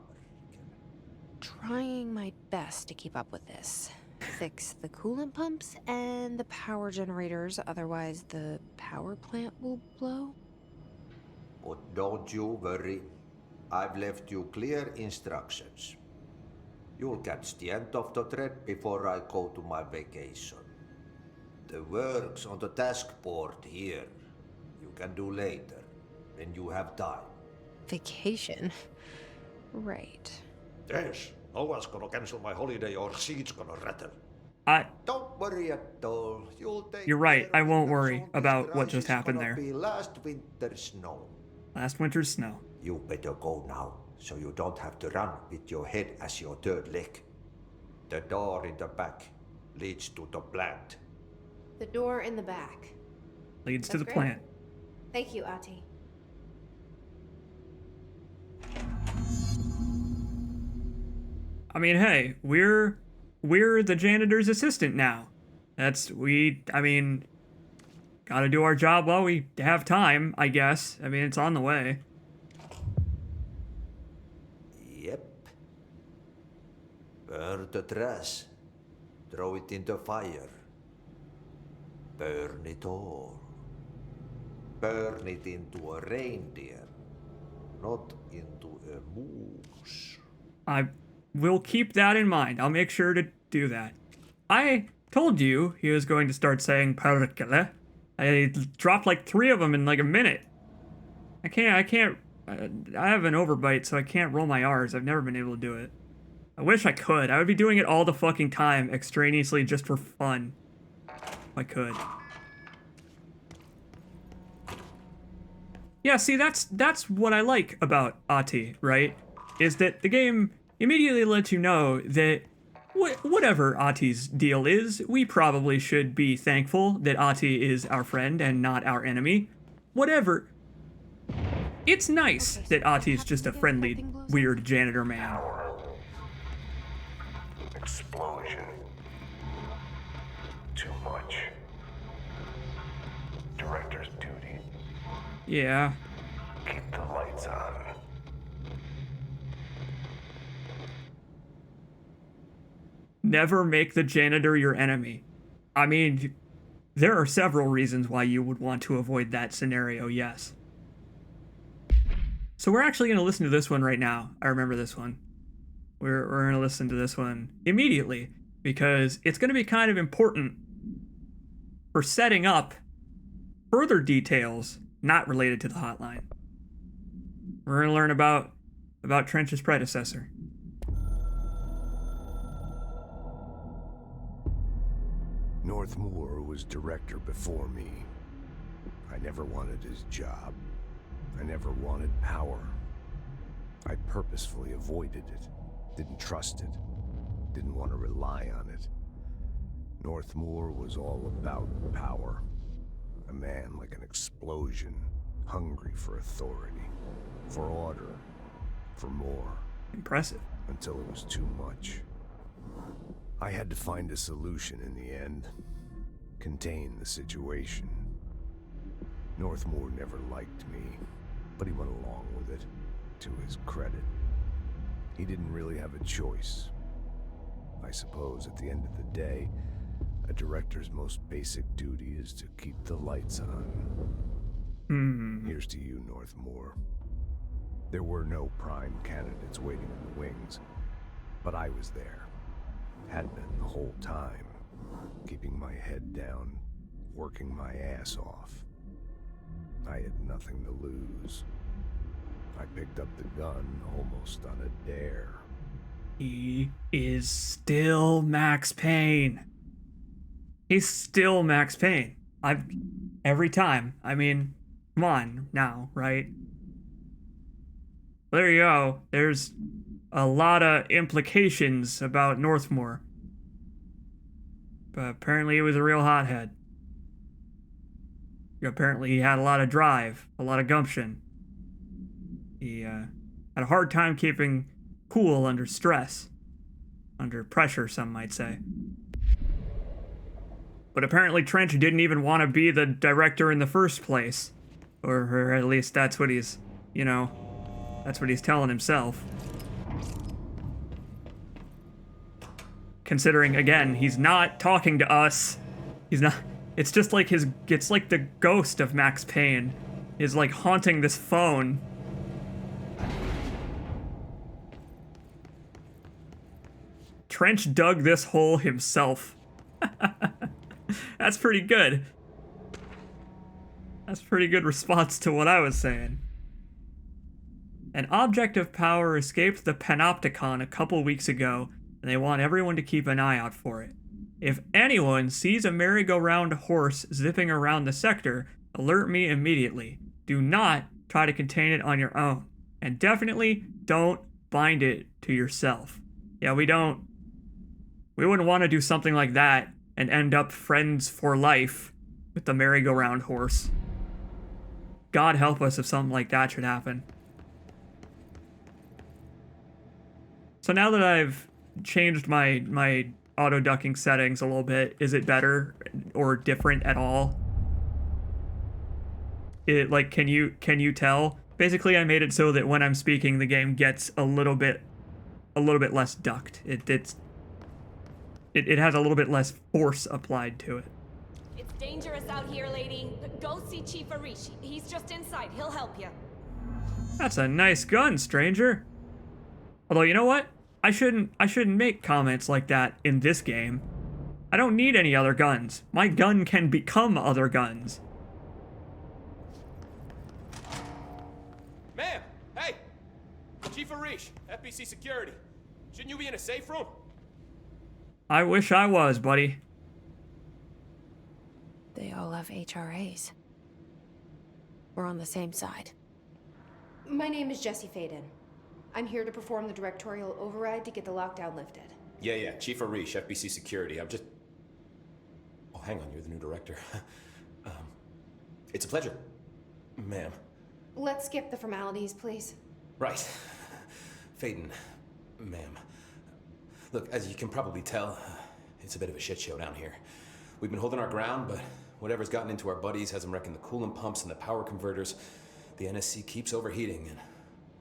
Trying my best to keep up with this. Fix the coolant pumps and the power generators, otherwise the power plant will blow. But don't you worry. I've left you clear instructions. You'll catch the end of the thread before I go to my vacation. The work's on the task board here. You can do later, when you have time. Vacation? Right. Yes, no one's gonna cancel my holiday or seat's gonna rattle. Don't worry at all. You're right, I won't worry about what just happened there. Be last winter's snow. Last winter's snow. You better go now, so you don't have to run with your head as your third leg. The door in the back leads to the plant. The door in the back. Leads to That's the great. plant. Thank you, Ati. I mean, hey, we're the janitor's assistant now. Gotta do our job while we have time, I guess. I mean, it's on the way. Yep. Burn the trash. Throw it in the fire. Burn it all. Burn it into a reindeer, not into a moose. I will keep that in mind. I'll make sure to do that. I told you he was going to start saying perkele. I dropped like 3 of them in like a minute. I have an overbite, so I can't roll my R's. I've never been able to do it. I wish I could. I would be doing it all the fucking time, extraneously, just for fun. If I could. Yeah, see, that's what I like about Ati, right? Is that the game immediately lets you know that whatever Ati's deal is, we probably should be thankful that Ati is our friend and not our enemy. Whatever. It's nice that Ati's just a friendly, weird janitor man. Explosion. Too much. Director's duty. Yeah. Keep the lights on. Never make the janitor your enemy. I mean, there are several reasons why you would want to avoid that scenario, yes. So we're actually going to listen to this one right now. I remember this one. We're going to listen to this one immediately because it's going to be kind of important for setting up further details not related to the hotline. We're going to learn about Trench's predecessor. Northmoor was director before me. I never wanted his job. I never wanted power. I purposefully avoided it, didn't trust it, didn't want to rely on it. Northmoor was all about power. A man like an explosion, hungry for authority, for order, for more. Impressive. Until it was too much. I had to find a solution in the end. Contain the situation. Northmoor never liked me, but he went along with it, to his credit. He didn't really have a choice. I suppose at the end of the day, a director's most basic duty is to keep the lights on. Here's to you, Northmoor. There were no prime candidates waiting in the wings, but I was there. Had been the whole time, keeping my head down, working my ass off. I had nothing to lose. I picked up the gun almost on a dare. He is still Max Payne. He's still Max Payne. Every time. I mean, come on now, right? There you go. There's a lot of implications about Northmoor. But apparently he was a real hothead. Apparently he had a lot of drive, a lot of gumption. He had a hard time keeping cool under stress. Under pressure, some might say. But apparently Trench didn't even want to be the director in the first place. Or at least that's what he's, that's what he's telling himself. Considering, again, he's not talking to us. He's not... It's just like it's like the ghost of Max Payne is like haunting this phone. Trench dug this hole himself. That's pretty good. That's a pretty good response to what I was saying. An object of power escaped the Panopticon a couple weeks ago, and they want everyone to keep an eye out for it. If anyone sees a merry-go-round horse zipping around the sector, alert me immediately. Do not try to contain it on your own. And definitely don't bind it to yourself. Yeah, we wouldn't want to do something like that and end up friends for life with the merry-go-round horse. God help us if something like that should happen. So now that I've changed my auto ducking settings a little bit, is it better or different at all? It like can you tell? Basically I made it so that when I'm speaking the game gets a little bit less ducked. It has a little bit less force applied to it. It's dangerous out here, lady. Go see Chief Arish. He's just inside. He'll help you. That's a nice gun, stranger. Although you know what? I shouldn't make comments like that in this game. I don't need any other guns. My gun can become other guns. Ma'am! Hey! Chief Arish, FBC Security. Shouldn't you be in a safe room? I wish I was, buddy. They all have HRAs. We're on the same side. My name is Jesse Faden. I'm here to perform the directorial override to get the lockdown lifted. Yeah, Chief Arish, FBC Security. I'm just... Oh, hang on, you're the new director. It's a pleasure, ma'am. Let's skip the formalities, please. Right. Faden, ma'am. Look, as you can probably tell, it's a bit of a shit show down here. We've been holding our ground, but whatever's gotten into our buddies has them wrecking the coolant pumps and the power converters. The NSC keeps overheating, and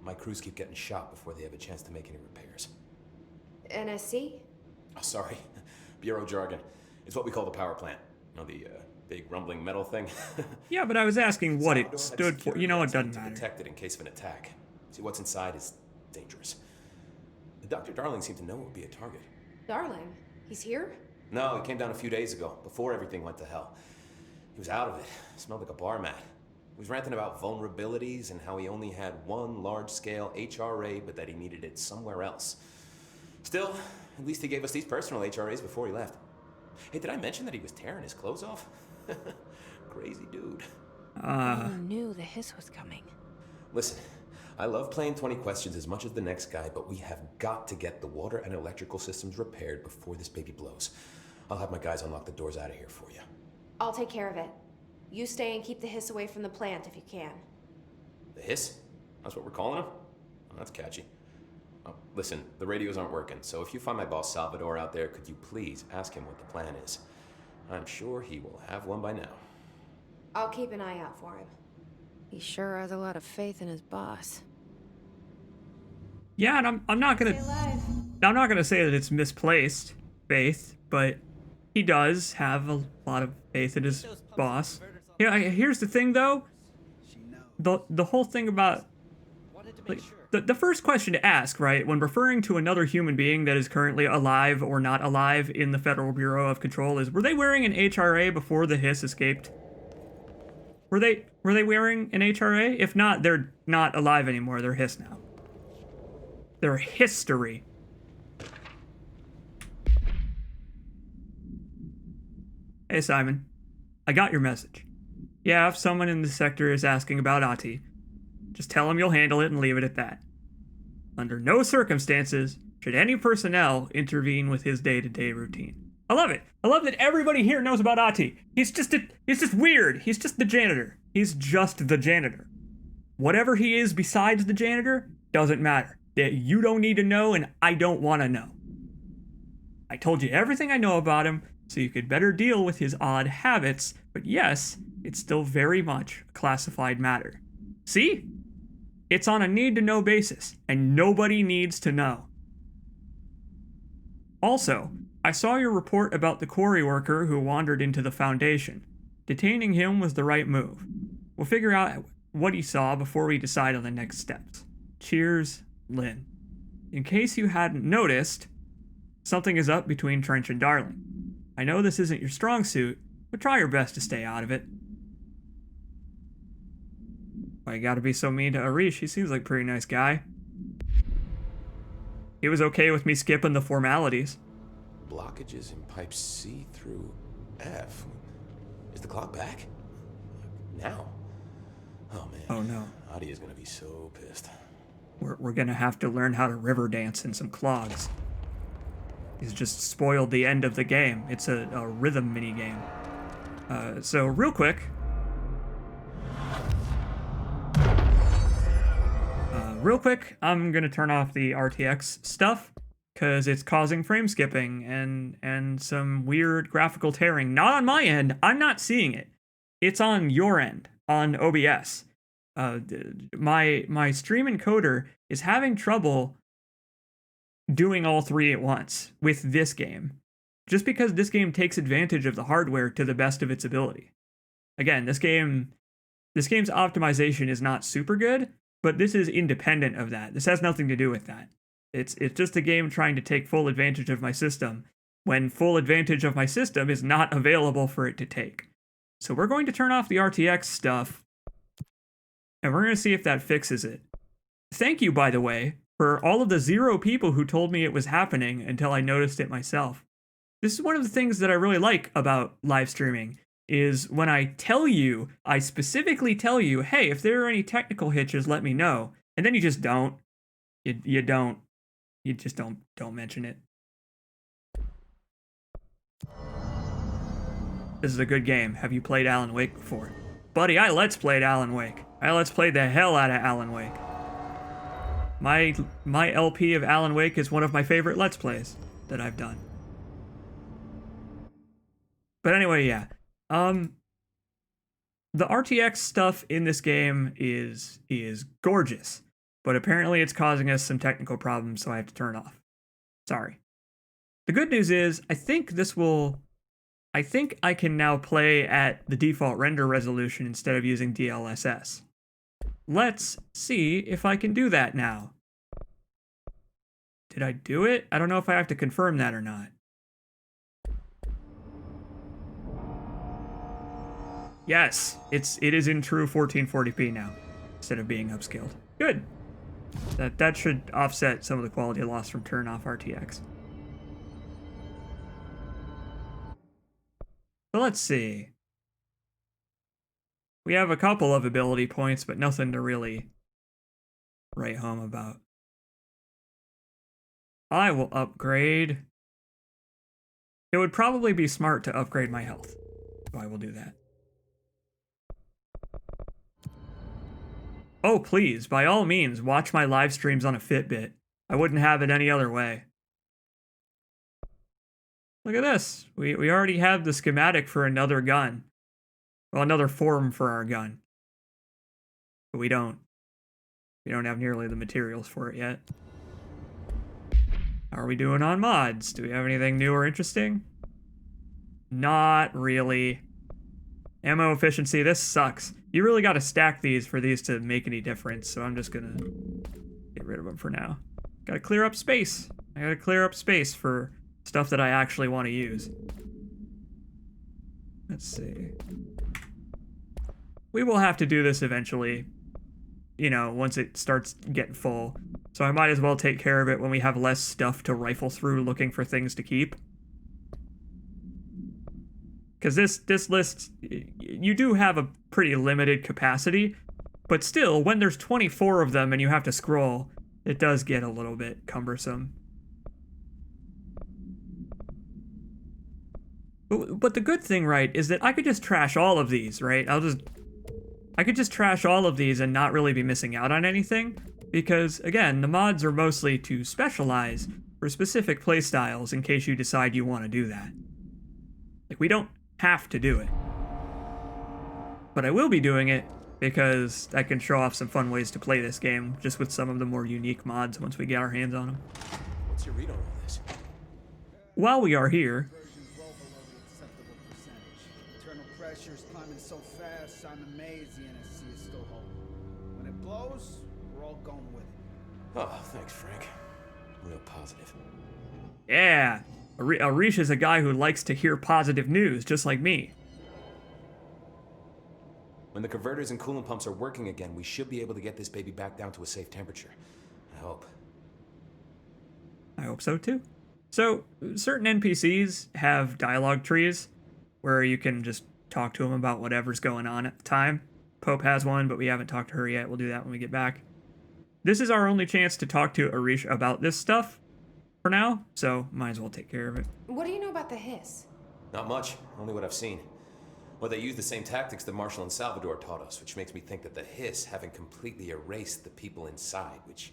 my crews keep getting shot before they have a chance to make any repairs. NSC? Oh, sorry. Bureau jargon. It's what we call the power plant. You know, the big rumbling metal thing? Yeah, but I was asking what it stood for. You know, it doesn't matter. Protect it in case of an attack. See, what's inside is dangerous. Dr. Darling seemed to know it would be a target. Darling? He's here? No, he came down a few days ago, before everything went to hell. He was out of it. Smelled like a bar mat. He was ranting about vulnerabilities and how he only had one large-scale HRA, but that he needed it somewhere else. Still, at least he gave us these personal HRAs before he left. Hey, did I mention that he was tearing his clothes off? Crazy dude. You knew the hiss was coming. Listen, I love playing 20 questions as much as the next guy, but we have got to get the water and electrical systems repaired before this baby blows. I'll have my guys unlock the doors out of here for you. I'll take care of it. You stay and keep the hiss away from the plant if you can. The hiss? That's what we're calling him? Oh, that's catchy. Oh, listen, the radios aren't working, so if you find my boss Salvador out there, could you please ask him what the plan is? I'm sure he will have one by now. I'll keep an eye out for him. He sure has a lot of faith in his boss. Yeah, and I'm not gonna say that it's misplaced faith, but he does have a lot of faith in his boss. Yeah, here's the thing though. The whole thing about like, the first question to ask, right, when referring to another human being that is currently alive or not alive in the Federal Bureau of Control is, were they wearing an HRA before the hiss escaped? Were they wearing an HRA? If not, they're not alive anymore. They're hiss now. They're history. Hey, Simon. I got your message. Yeah, if someone in the sector is asking about Ahti, just tell him you'll handle it and leave it at that. Under no circumstances should any personnel intervene with his day-to-day routine. I love it. I love that everybody here knows about Ahti. He's just weird. He's just the janitor. He's just the janitor. Whatever he is besides the janitor doesn't matter. That you don't need to know and I don't want to know. I told you everything I know about him so you could better deal with his odd habits, but yes, it's still very much a classified matter. See? It's on a need-to-know basis, and nobody needs to know. Also, I saw your report about the quarry worker who wandered into the Foundation. Detaining him was the right move. We'll figure out what he saw before we decide on the next steps. Cheers, Lynn. In case you hadn't noticed, something is up between Trench and Darling. I know this isn't your strong suit, but try your best to stay out of it. Why you gotta be so mean to Arish? He seems like a pretty nice guy. He was okay with me skipping the formalities. Blockages in pipes C through F. Is the clock back? Now? Oh man. Oh no. Ahti is gonna be so pissed. We're gonna have to learn how to river dance in some clogs. He's just spoiled the end of the game. It's a rhythm mini game. So real quick. I'm gonna turn off the RTX stuff because it's causing frame skipping and some weird graphical tearing. Not on my end. I'm not seeing it. It's on your end, on OBS. My stream encoder is having trouble doing all three at once with this game, just because this game takes advantage of the hardware to the best of its ability. Again, this game's optimization is not super good, but this is independent of that. This has nothing to do with that. It's just a game trying to take full advantage of my system when full advantage of my system is not available for it to take. So we're going to turn off the RTX stuff, and we're going to see if that fixes it. Thank you, by the way, for all of the 0 people who told me it was happening until I noticed it myself. This is one of the things that I really like about live streaming, is when I tell you, I specifically tell you, hey, if there are any technical hitches, let me know. And then you just don't. You don't. You just don't mention it. This is a good game. Have you played Alan Wake before? Buddy, I let's played Alan Wake. I let's played the hell out of Alan Wake. My LP of Alan Wake is one of my favorite let's plays that I've done. But anyway, yeah. The RTX stuff in this game is gorgeous, but apparently it's causing us some technical problems, so I have to turn it off. Sorry. The good news is, I think I can now play at the default render resolution instead of using DLSS. Let's see if I can do that now. Did I do it? I don't know if I have to confirm that or not. Yes, it is in true 1440p now, instead of being upscaled. Good. That should offset some of the quality loss from turn off RTX. But let's see. We have a couple of ability points, but nothing to really write home about. I will upgrade. It would probably be smart to upgrade my health. So I will do that. Oh, please, by all means, watch my live streams on a Fitbit. I wouldn't have it any other way. Look at this. We already have the schematic for another gun. Well, another form for our gun. But we don't have nearly the materials for it yet. How are we doing on mods? Do we have anything new or interesting? Not really. Ammo efficiency, this sucks. You really gotta stack these for these to make any difference, so I'm just gonna get rid of them for now. Gotta clear up space. I gotta clear up space for stuff that I actually want to use. Let's see. We will have to do this eventually, you know, once it starts getting full. So I might as well take care of it when we have less stuff to rifle through looking for things to keep. Because this list, you do have a pretty limited capacity, but still, when there's 24 of them and you have to scroll, it does get a little bit cumbersome. But the good thing, right, is that I could just trash all of these, right? I could just trash all of these and not really be missing out on anything, because, again, the mods are mostly to specialize for specific playstyles in case you decide you want to do that. Like, we don't have to do it. But I will be doing it because I can show off some fun ways to play this game, just with some of the more unique mods once we get our hands on them. What's your read on all this? While we are here... Internal pressure's climbing so fast, I'm amazed the NSC is still holding. When it blows, we're all going with it. Oh, thanks, Frank. Real positive. Yeah, Arish is a guy who likes to hear positive news, just like me. When the converters and coolant pumps are working again, we should be able to get this baby back down to a safe temperature. I hope. I hope so, too. So, certain NPCs have dialogue trees where you can just talk to them about whatever's going on at the time. Pope has one, but we haven't talked to her yet. We'll do that when we get back. This is our only chance to talk to Arish about this stuff for now, so might as well take care of it. What do you know about the hiss? Not much, only what I've seen. Well, they use the same tactics that Marshall and Salvador taught us, which makes me think that the hiss haven't completely erased the people inside, which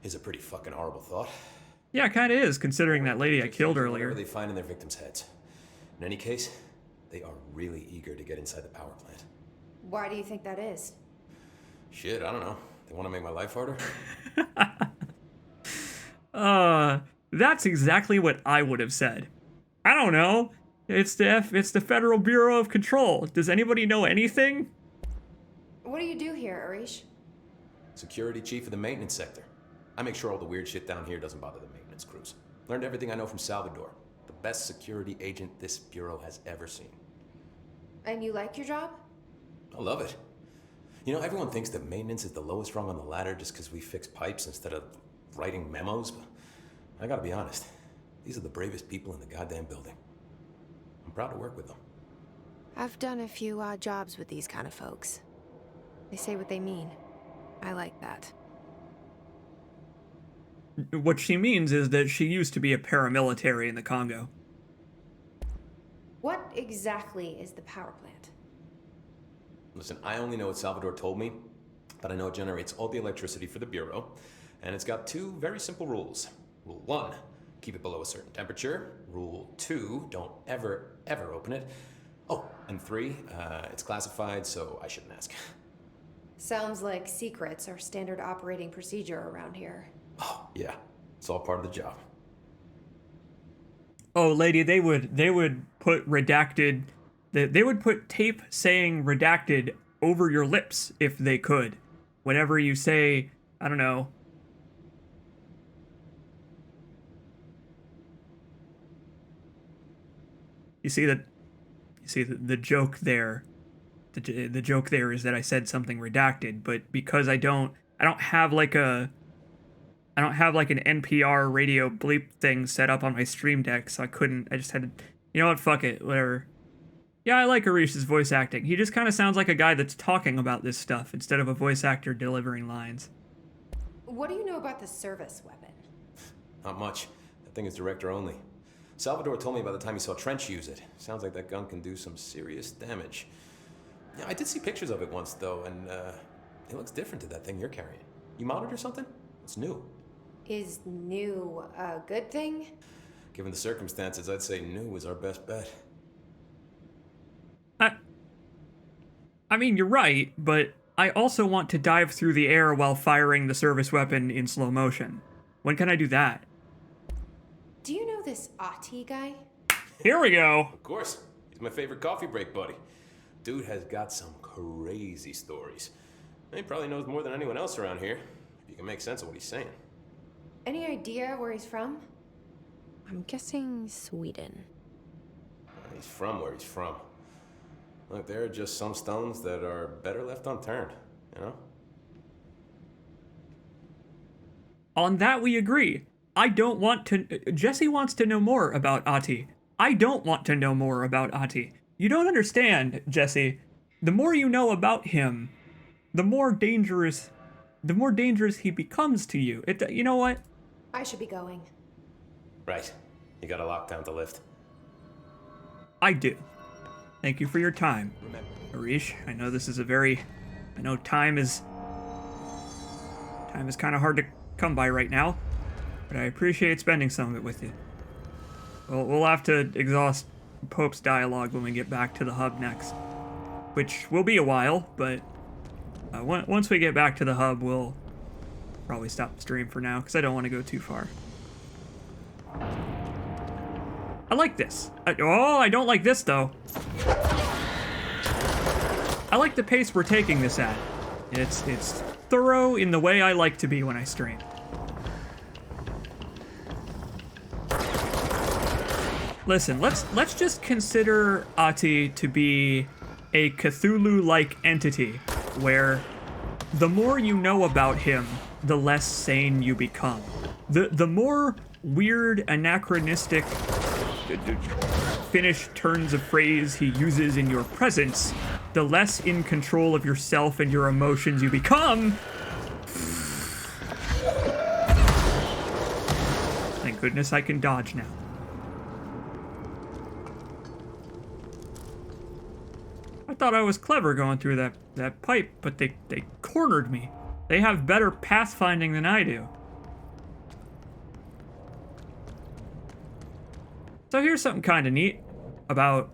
is a pretty fucking horrible thought. Yeah, it kind of is, considering that lady I killed earlier. Whatever they find in their victims' heads. In any case, they are really eager to get inside the power plant. Why do you think that is? Shit, I don't know. They want to make my life harder? That's exactly what I would have said. I don't know. It's the Federal Bureau of Control. Does anybody know anything? What do you do here, Arish? Security chief of the maintenance sector. I make sure all the weird shit down here doesn't bother the maintenance crews. Learned everything I know from Salvador. The best security agent this bureau has ever seen. And you like your job? I love it. You know, everyone thinks that maintenance is the lowest rung on the ladder just because we fix pipes instead of writing memos, but I gotta be honest. These are the bravest people in the goddamn building. I'm proud to work with them. I've done a few odd jobs with these kind of folks. They say what they mean. I like that. What she means is that she used to be a paramilitary in the Congo. What exactly is the power plant? Listen, I only know what Salvador told me, but I know it generates all the electricity for the Bureau, and it's got two very simple rules. Rule 1, keep it below a certain temperature. Rule 2, don't ever, ever open it. Oh, and 3, it's classified, so I shouldn't ask. Sounds like secrets are standard operating procedure around here. Oh, yeah. It's all part of the job. Oh, lady, they would put redacted... They would put tape saying redacted over your lips if they could. Whenever you say, I don't know... You see the joke there. The joke there is that I said something redacted, but because I don't have like an NPR radio bleep thing set up on my stream deck, so I just had to, you know what, fuck it, whatever. Yeah, I like Arish's voice acting. He just kind of sounds like a guy that's talking about this stuff instead of a voice actor delivering lines. What do you know about the service weapon? Not much. That thing is director only. Salvador told me by the time he saw Trench use it. Sounds like that gun can do some serious damage. Yeah, I did see pictures of it once, though, and it looks different to that thing you're carrying. You modded or something? It's new. Is new a good thing? Given the circumstances, I'd say new is our best bet. I mean, you're right, but I also want to dive through the air while firing the service weapon in slow motion. When can I do that? Do you know this Ati guy? Here we go. Of course. He's my favorite coffee break buddy. Dude has got some crazy stories. He probably knows more than anyone else around here, if you can make sense of what he's saying. Any idea where he's from? I'm guessing Sweden. He's from where he's from. Look, there are just some stones that are better left unturned, you know? On that we agree. I don't want to... Jesse wants to know more about Ati. I don't want to know more about Ati. You don't understand, Jesse. The more you know about him, the more dangerous he becomes to you. You know what? I should be going. Right. You got a lockdown to lift. I do. Thank you for your time, Arish. I know this is I know time is kind of hard to come by right now, but I appreciate spending some of it with you. Well, we'll have to exhaust Pope's dialogue when we get back to the hub next, which will be a while, but once we get back to the hub, we'll probably stop the stream for now, because I don't want to go too far. I like this. I don't like this, though. I like the pace we're taking this at. It's thorough in the way I like to be when I stream. Listen, let's just consider Ati to be a Cthulhu-like entity, where the more you know about him, the less sane you become. The more weird, anachronistic Finnish turns of phrase he uses in your presence, the less in control of yourself and your emotions you become. Thank goodness I can dodge now. I thought I was clever going through that pipe, but they cornered me. They have better pathfinding than I do. So here's something kind of neat about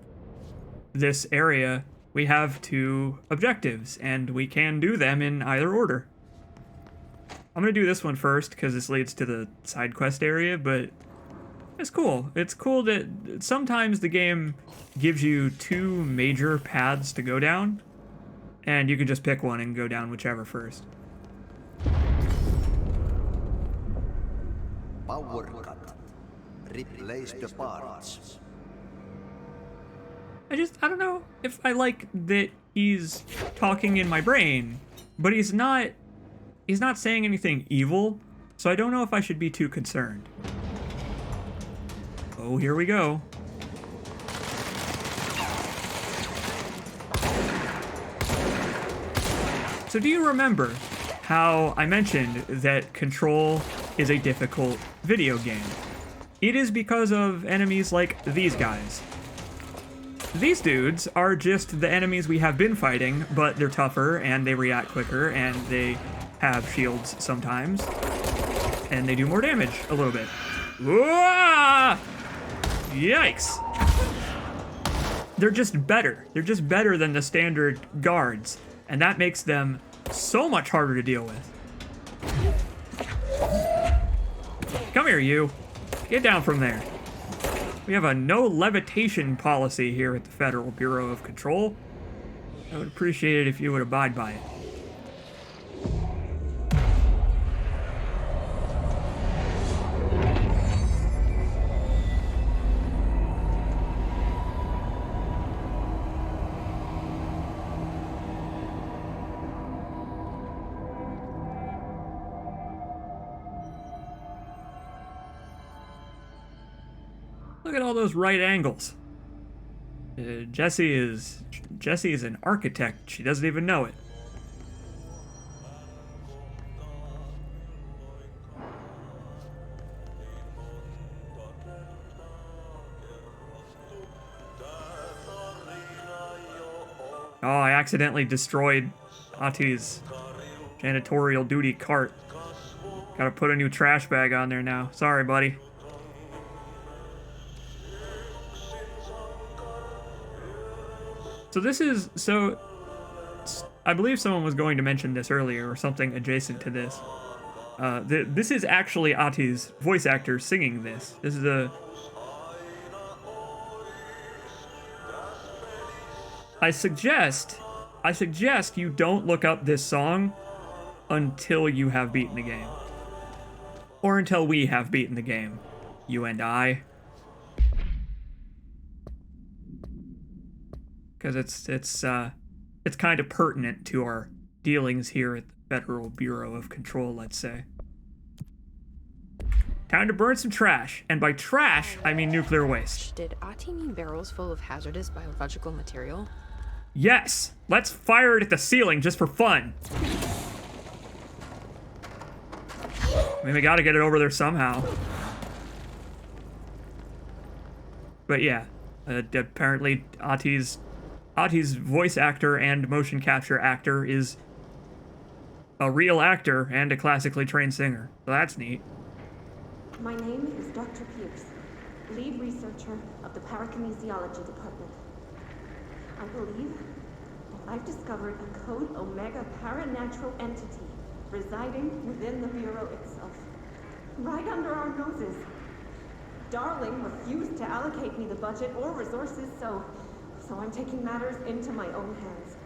this area. We have 2 objectives, and we can do them in either order. I'm gonna do this one first, because this leads to the side quest area, but it's cool. It's cool that sometimes the game gives you 2 major paths to go down, and you can just pick one and go down whichever first. Power cut. Replace the parts. I don't know if I like that he's talking in my brain, but he's not saying anything evil, so I don't know if I should be too concerned. Oh, here we go. So do you remember how I mentioned that Control is a difficult video game? It is because of enemies like these guys. These dudes are just the enemies we have been fighting, but they're tougher and they react quicker and they have shields sometimes. And they do more damage a little bit. Whoa! Yikes! They're just better. They're just better than the standard guards, and that makes them so much harder to deal with. Come here, you. Get down from there. We have a no levitation policy here at the Federal Bureau of Control. I would appreciate it if you would abide by it. Look at all those right angles. Jessie is an architect. She doesn't even know it. Oh, I accidentally destroyed Ati's janitorial duty cart. Gotta put a new trash bag on there now. Sorry, buddy. So this is, I believe someone was going to mention this earlier, or something adjacent to this. This is actually Ati's voice actor singing this. This is a... I suggest you don't look up this song until you have beaten the game. Or until we have beaten the game. You and I. Because it's kind of pertinent to our dealings here at the Federal Bureau of Control, let's say. Time to burn some trash. And by trash, I mean nuclear waste. Did Ati mean barrels full of hazardous biological material? Yes! Let's fire it at the ceiling just for fun. I mean, we gotta get it over there somehow. But yeah, apparently Ati's voice actor and motion capture actor is a real actor and a classically trained singer. So that's neat. My name is Dr. Pierce, lead researcher of the Parakinesiology Department. I believe that I've discovered a Code Omega paranatural entity residing within the Bureau itself, right under our noses. Darling refused to allocate me the budget or resources, so I'm taking matters into my own hands.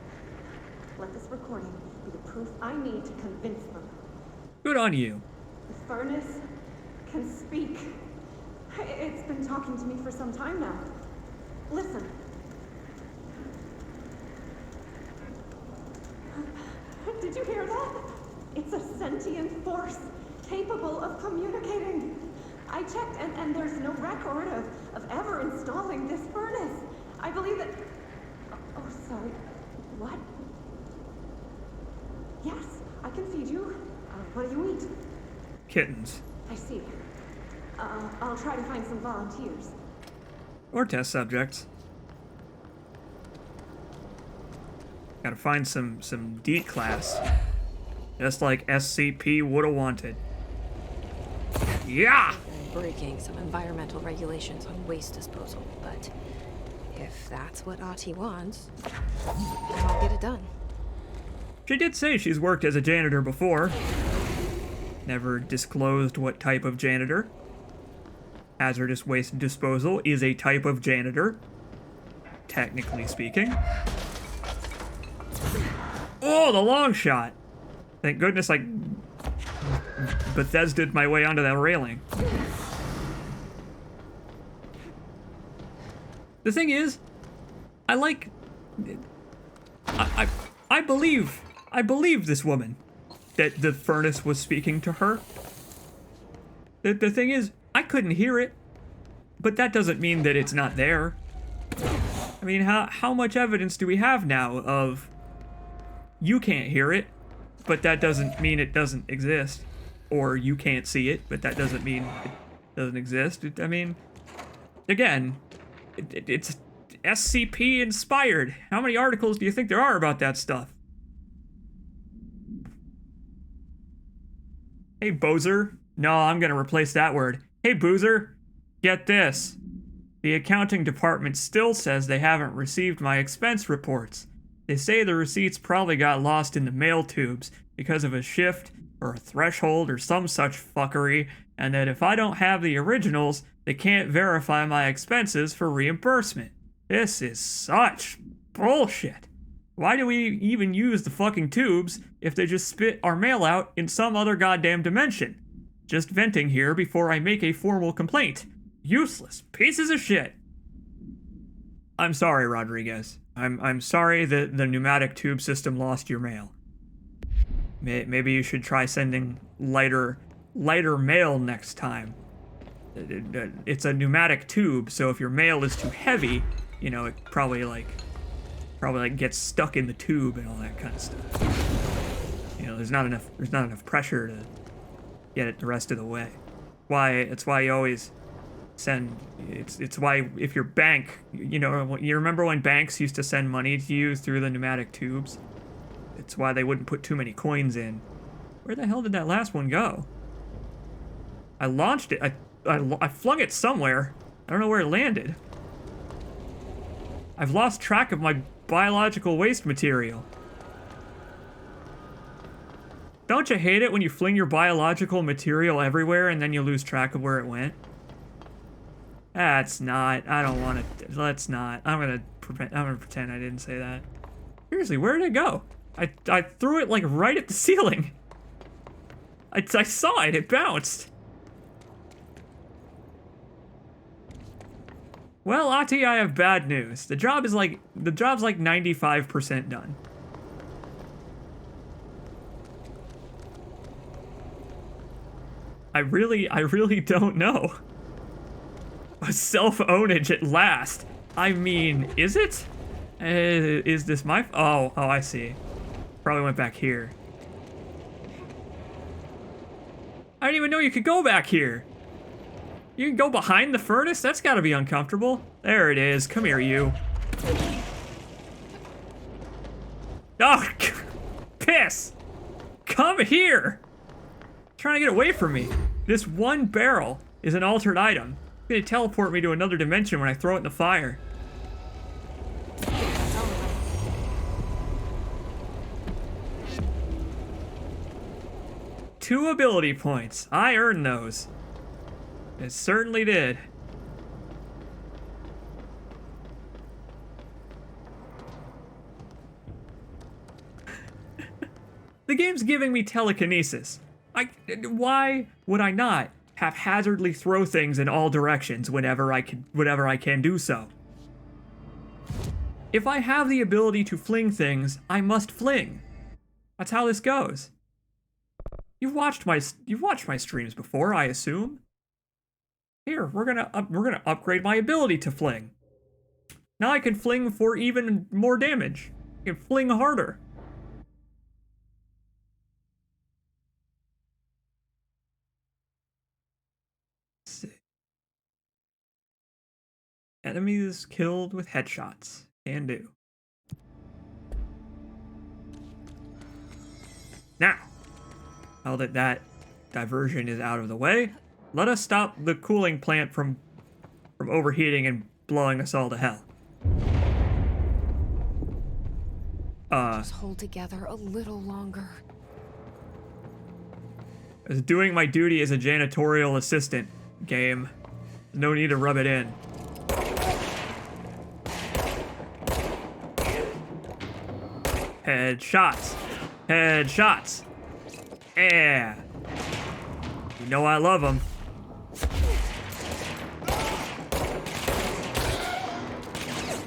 Let this recording be the proof I need to convince them. Good on you. The furnace can speak. It's been talking to me for some time now. Listen. Did you hear that? It's a sentient force capable of communicating. I checked and there's no record of ever installing this furnace. I believe that... Oh, sorry. What? Yes, I can feed you. What do you eat? Kittens. I see. I'll try to find some volunteers. Or test subjects. Gotta find some D class. Just like SCP would have wanted. Yeah! Breaking some environmental regulations on waste disposal, but if that's what Ati wants, I'll get it done. She did say she's worked as a janitor before. Never disclosed what type of janitor. Hazardous waste disposal is a type of janitor, technically speaking. Oh, the long shot! Thank goodness I Bethesda'd my way onto that railing. The thing is, I believe this woman that the furnace was speaking to her. The thing is, I couldn't hear it, but that doesn't mean that it's not there. I mean, how much evidence do we have now of you can't hear it, but that doesn't mean it doesn't exist, or you can't see it, but that doesn't mean it doesn't exist. I mean, again, it's SCP inspired. How many articles do you think there are about that stuff? Hey, Bozer. No, I'm gonna replace that word. Hey, Boozer. Get this. The accounting department still says they haven't received my expense reports. They say the receipts probably got lost in the mail tubes because of a shift or a threshold or some such fuckery, and that if I don't have the originals, they can't verify my expenses for reimbursement. This is such bullshit. Why do we even use the fucking tubes if they just spit our mail out in some other goddamn dimension? Just venting here before I make a formal complaint. Useless pieces of shit. I'm sorry, Rodriguez. I'm sorry that the pneumatic tube system lost your mail. Maybe you should try sending lighter mail next time. It's a pneumatic tube, so if your mail is too heavy, you know, it probably like gets stuck in the tube and all that kind of stuff. You know, there's not enough pressure to get it the rest of the way. It's why you always send, it's why if your bank, you know, you remember when banks used to send money to you through the pneumatic tubes? It's why they wouldn't put too many coins in. Where the hell did that last one go? I launched it. I flung it somewhere. I don't know where it landed. I've lost track of my biological waste material. Don't you hate it when you fling your biological material everywhere and then you lose track of where it went? That's not. I don't want to. Let's not. I'm gonna pretend I didn't say that. Seriously, where did it go? I threw it like right at the ceiling. I saw it. It bounced. Well, Ati, I have bad news. The job's like 95% done. I really don't know. A self-ownage at last. I mean, is it? Is this my... Oh, I see. Probably went back here. I didn't even know you could go back here. You can go behind the furnace? That's gotta be uncomfortable. There it is. Come here, you. Oh, piss! Come here! Trying to get away from me. This one barrel is an altered item. It's gonna teleport me to another dimension when I throw it in the fire. Two ability points. I earned those. It certainly did. The game's giving me telekinesis. Why would I not haphazardly throw things in all directions whenever I can do so? If I have the ability to fling things, I must fling. That's how this goes. You've watched my streams before, I assume. Here, we're gonna upgrade my ability to fling. Now I can fling for even more damage. I can fling harder. Let's see. Enemies killed with headshots. Can do. Now, now that that diversion is out of the way, let us stop the cooling plant from overheating and blowing us all to hell. Just hold together a little longer. I was doing my duty as a janitorial assistant, game. No need to rub it in. Headshots. Headshots. Yeah. You know I love them.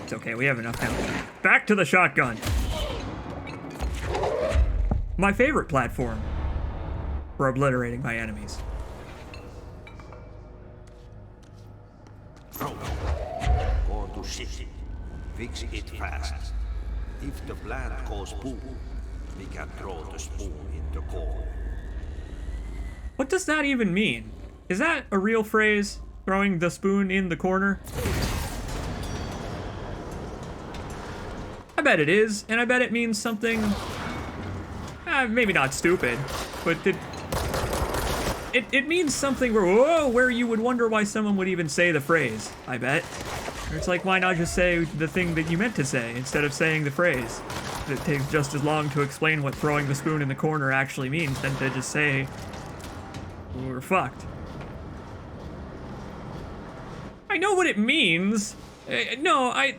It's okay, we have enough now. Back to the shotgun. My favorite platform for obliterating my enemies. Go to city. Fix it fast. If the plant goes boom, we can throw the spoon in the core. What does that even mean? Is that a real phrase? Throwing the spoon in the corner? I bet it is, and I bet it means something... maybe not stupid, but it means something where you would wonder why someone would even say the phrase, I bet. Or it's like, why not just say the thing that you meant to say instead of saying the phrase? It takes just as long to explain what throwing the spoon in the corner actually means than to just say, we're fucked. I know what it means. No, I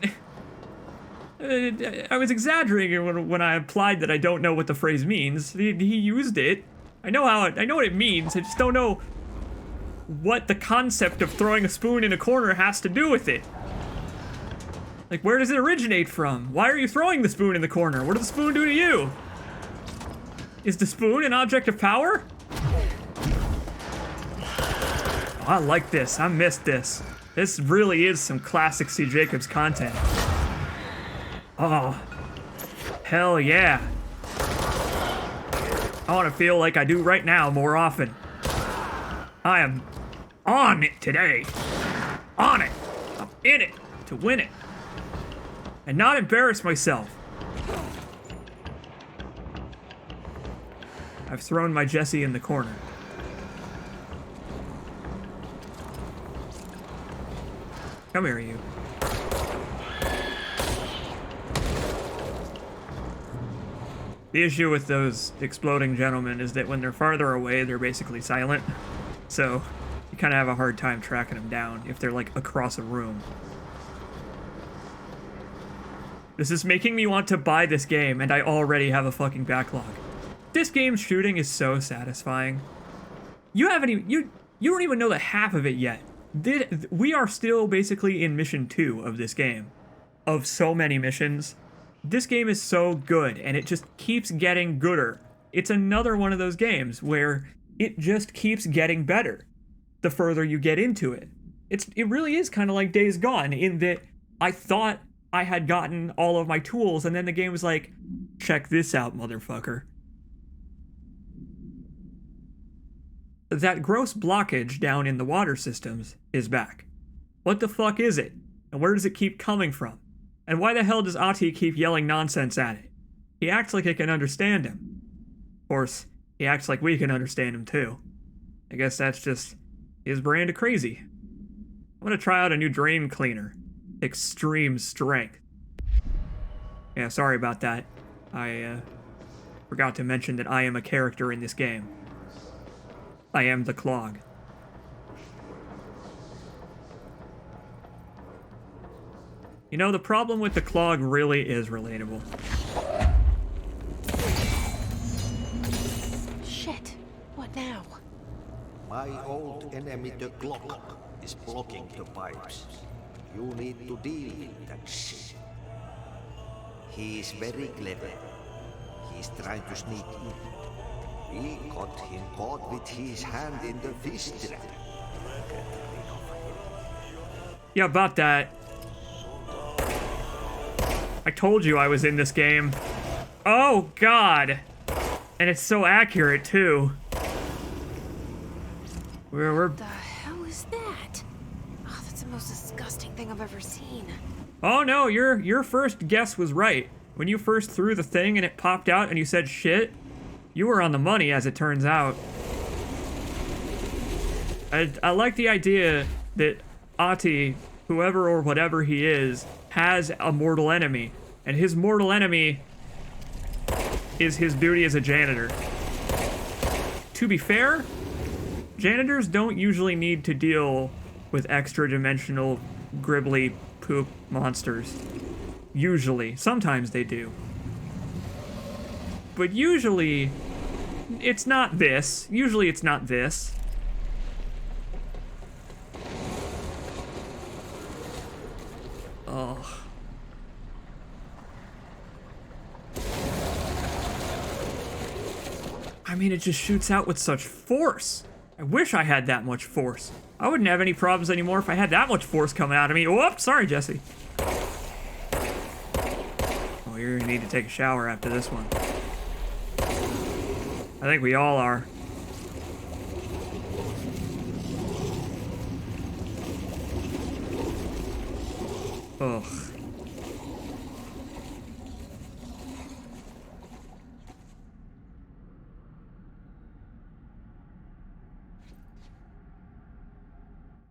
was exaggerating when I implied that I don't know what the phrase means. He used it. I know what it means. I just don't know what the concept of throwing a spoon in a corner has to do with it. Like, where does it originate from? Why are you throwing the spoon in the corner? What did the spoon do to you? Is the spoon an object of power? Oh, I like this. I missed this. This really is some classic C. Jacobs content. Oh, hell yeah. I want to feel like I do right now more often. I am on it today. On it. I'm in it to win it. And not embarrass myself. I've thrown my Jesse in the corner. Come here, you. The issue with those exploding gentlemen is that when they're farther away, they're basically silent. So you kind of have a hard time tracking them down if they're like across a room. This is making me want to buy this game, and I already have a fucking backlog. This game's shooting is so satisfying. You haven't even, you don't even know the half of it yet. We are still basically in mission 2 of this game. Of so many missions. This game is so good, and it just keeps getting gooder. It's another one of those games where it just keeps getting better the further you get into it. It really is kind of like Days Gone, in that I thought I had gotten all of my tools, and then the game was like, check this out, motherfucker. That gross blockage down in the water systems is back. What the fuck is it? And where does it keep coming from? And why the hell does Ati keep yelling nonsense at it? He acts like it can understand him. Of course, he acts like we can understand him too. I guess that's just his brand of crazy. I'm gonna try out a new drain cleaner. Extreme strength. Yeah, sorry about that. I forgot to mention that I am a character in this game. I am the clog. You know, the problem with the clog really is relatable. Shit. What now? My old enemy, the clock, is blocking the pipes. You need to deal with that shit. He is very clever. He's trying to sneak in. We got him caught with his hand in the fish trap. Yeah, about that. I told you I was in this game. Oh, God. And it's so accurate, too. We're... What the hell is that? Oh, that's the most disgusting thing I've ever seen. Oh, no, your first guess was right. When you first threw the thing and it popped out and you said shit, you were on the money, as it turns out. I like the idea that Ati, whoever or whatever he is, has a mortal enemy, and his mortal enemy is his duty as a janitor. To be fair, janitors don't usually need to deal with extra-dimensional, gribbly poop monsters. Usually. Sometimes they do. But usually, it's not this. Usually it's not this. Oh. I mean, it just shoots out with such force. I wish I had that much force. I wouldn't have any problems anymore if I had that much force coming out of me. Whoops, sorry, Jesse. Oh, you're gonna need to take a shower after this one. I think we all are. Ugh.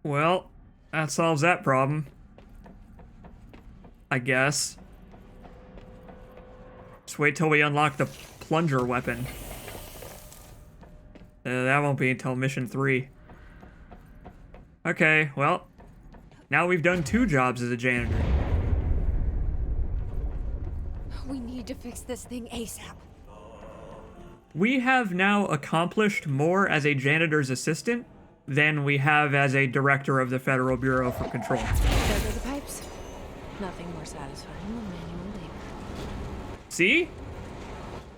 Well, that solves that problem. I guess. Just wait till we unlock the plunger weapon. That won't be until mission 3. Okay, well, now we've done 2 jobs as a janitor. We need to fix this thing ASAP. We have now accomplished more as a janitor's assistant than we have as a director of the Federal Bureau for Control. There go the pipes. Nothing more satisfying than manual labor. See?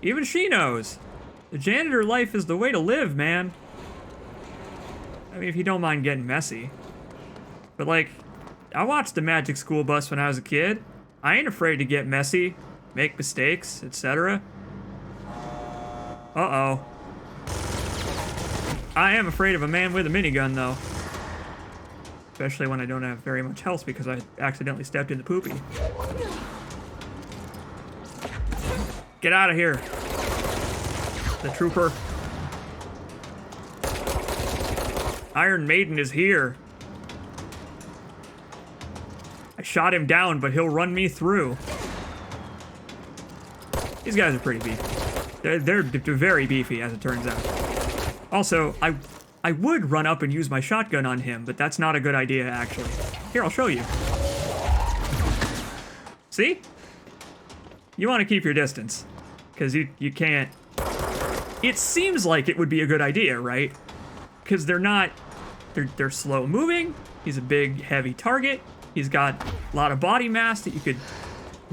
Even she knows. The janitor life is the way to live, man. I mean, if you don't mind getting messy. But like, I watched the Magic School Bus when I was a kid. I ain't afraid to get messy, make mistakes, etc. Uh-oh. I am afraid of a man with a minigun, though. Especially when I don't have very much health because I accidentally stepped in the poopy. Get out of here. The trooper. Iron Maiden is here. I shot him down, but he'll run me through. These guys are pretty beefy. They're very beefy, as it turns out. Also, I would run up and use my shotgun on him, but that's not a good idea, actually. Here, I'll show you. See? You want to keep your distance, because you can't... It seems like it would be a good idea, right? Because they're not... They're slow moving. He's a big, heavy target. He's got a lot of body mass that you could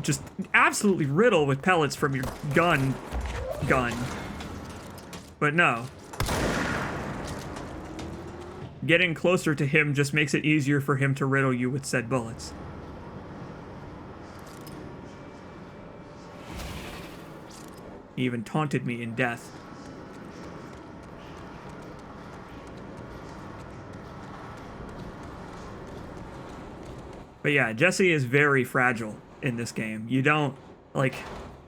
just absolutely riddle with pellets from your gun. But no. Getting closer to him just makes it easier for him to riddle you with said bullets. He even taunted me in death. But yeah, Jessie is very fragile in this game. You don't, like,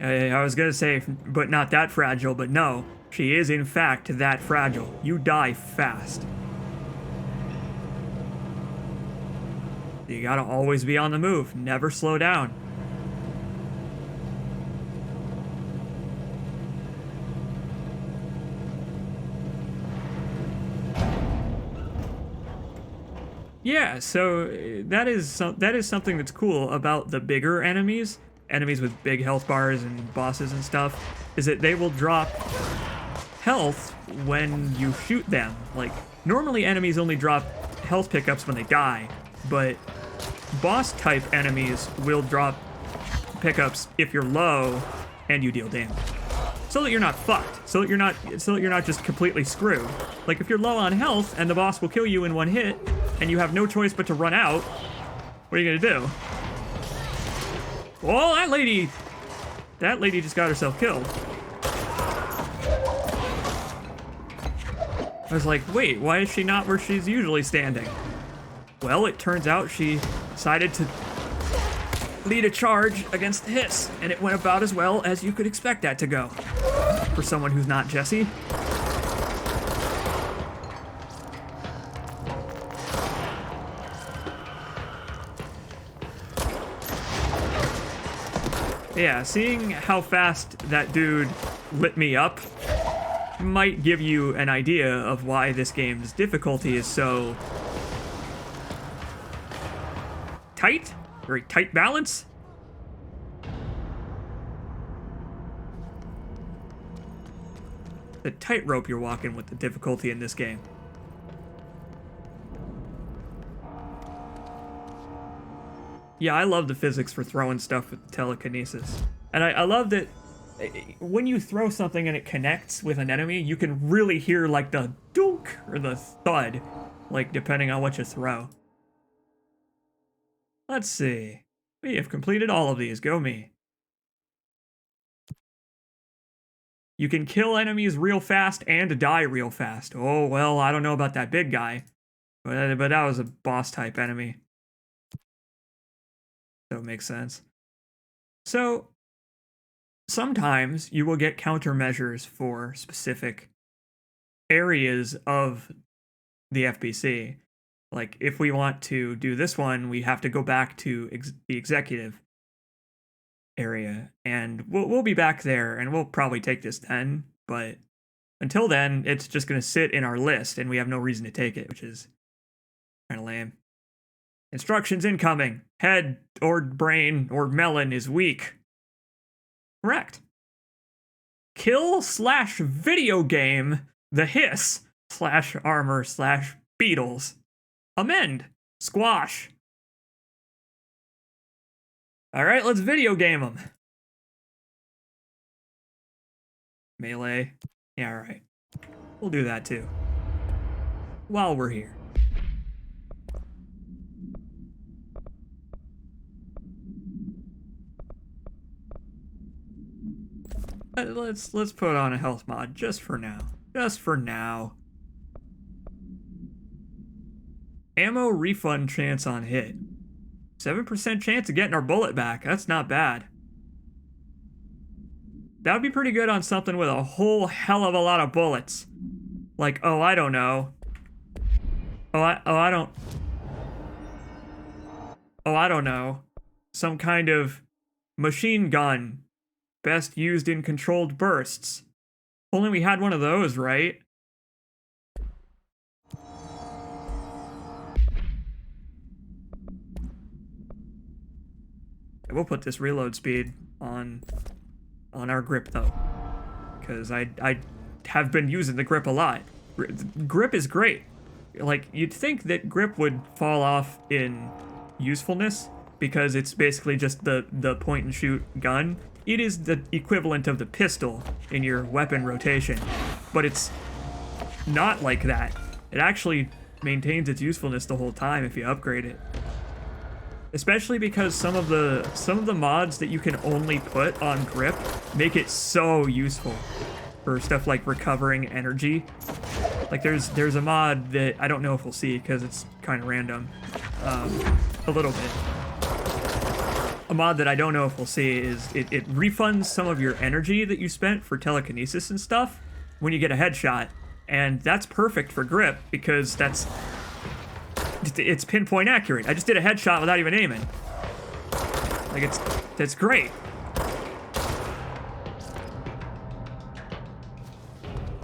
I was gonna say, but not that fragile, but no. She is, in fact, that fragile. You die fast. You gotta always be on the move. Never slow down. Yeah, so that is something that's cool about the bigger enemies with big health bars and bosses and stuff, is that they will drop health when you shoot them. Like, normally enemies only drop health pickups when they die, but boss type enemies will drop pickups if you're low and you deal damage. So that you're not fucked. So that you're not just completely screwed. Like, if you're low on health and the boss will kill you in one hit and you have no choice but to run out, what are you gonna do? Well, that lady just got herself killed. I was like, wait, why is she not where she's usually standing? Well, it turns out she decided to lead a charge against the hiss, and it went about as well as you could expect that to go for someone who's not Jessie. Yeah, seeing how fast that dude lit me up might give you an idea of why this game's difficulty is so tight. Very tight balance. The tightrope you're walking with the difficulty in this game. Yeah, I love the physics for throwing stuff with telekinesis. And I love that when you throw something and it connects with an enemy, you can really hear like the dunk or the thud, like depending on what you throw. Let's see. We have completed all of these. Go me. You can kill enemies real fast and die real fast. Oh, well, I don't know about that big guy. But that was a boss type enemy. So it makes sense. So, sometimes you will get countermeasures for specific areas of the FBC. Like, if we want to do this one, we have to go back to the executive area. And we'll be back there, and we'll probably take this then. But until then, it's just going to sit in our list, and we have no reason to take it, which is kind of lame. Instructions incoming. Head or brain or melon is weak. Correct. Kill/video game the hiss /armor/beetles. Amend. Squash. Alright, let's video game them. Melee. Yeah, alright. We'll do that too. While we're here. Let's put on a health mod just for now. Just for now. Ammo refund chance on hit. 7% chance of getting our bullet back. That's not bad. That would be pretty good on something with a whole hell of a lot of bullets. Like, oh, I don't know. I don't know. Some kind of machine gun. Best used in controlled bursts. Only we had one of those, right? We'll put this reload speed on our grip though, because I have been using the grip a lot. Grip is great. Like, you'd think that grip would fall off in usefulness because it's basically just the point and shoot gun. It is the equivalent of the pistol in your weapon rotation, but it's not like that. It actually maintains its usefulness the whole time if you upgrade it. Especially because some of the mods that you can only put on grip make it so useful for stuff like recovering energy. Like there's a mod that I don't know if we'll see because it's kind of random, a little bit. A mod that I don't know if we'll see is it refunds some of your energy that you spent for telekinesis and stuff when you get a headshot, and that's perfect for grip because it's pinpoint accurate. I just did a headshot without even aiming. Like that's great.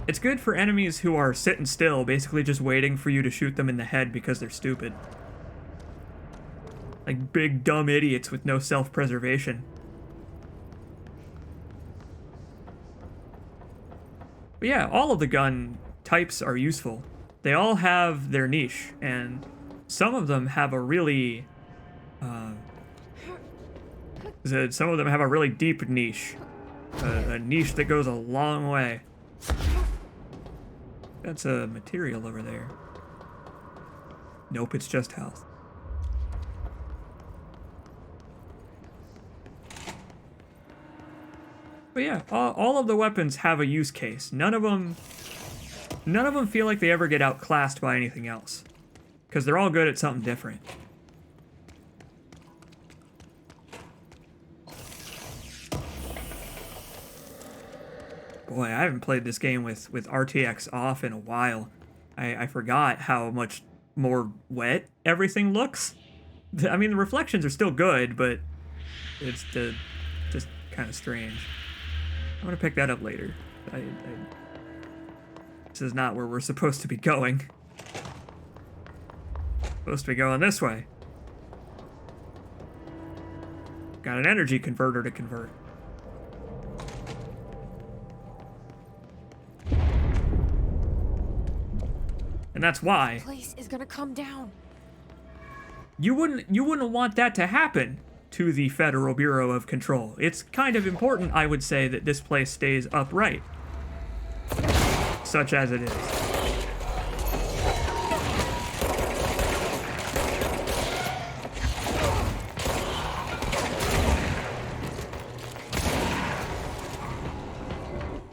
It's good for enemies who are sitting still, basically just waiting for you to shoot them in the head because they're stupid. Like big dumb idiots with no self-preservation. But yeah, all of the gun types are useful. They all have their niche, and some of them have a really some of them have a really deep niche. A niche that goes a long way. That's a material over there. Nope, it's just health. But yeah, all of the weapons have a use case. None of them feel like they ever get outclassed by anything else, because they're all good at something different. Boy, I haven't played this game with RTX off in a while. I forgot how much more wet everything looks. I mean, the reflections are still good, but it's just kind of strange. I'm gonna pick that up later. This is not where we're supposed to be going. Supposed to be going this way. Got an energy converter to convert. And that's why The place is gonna come down. you wouldn't want that to happen to the Federal Bureau of Control. It's kind of important, I would say, that this place stays upright. Such as it is.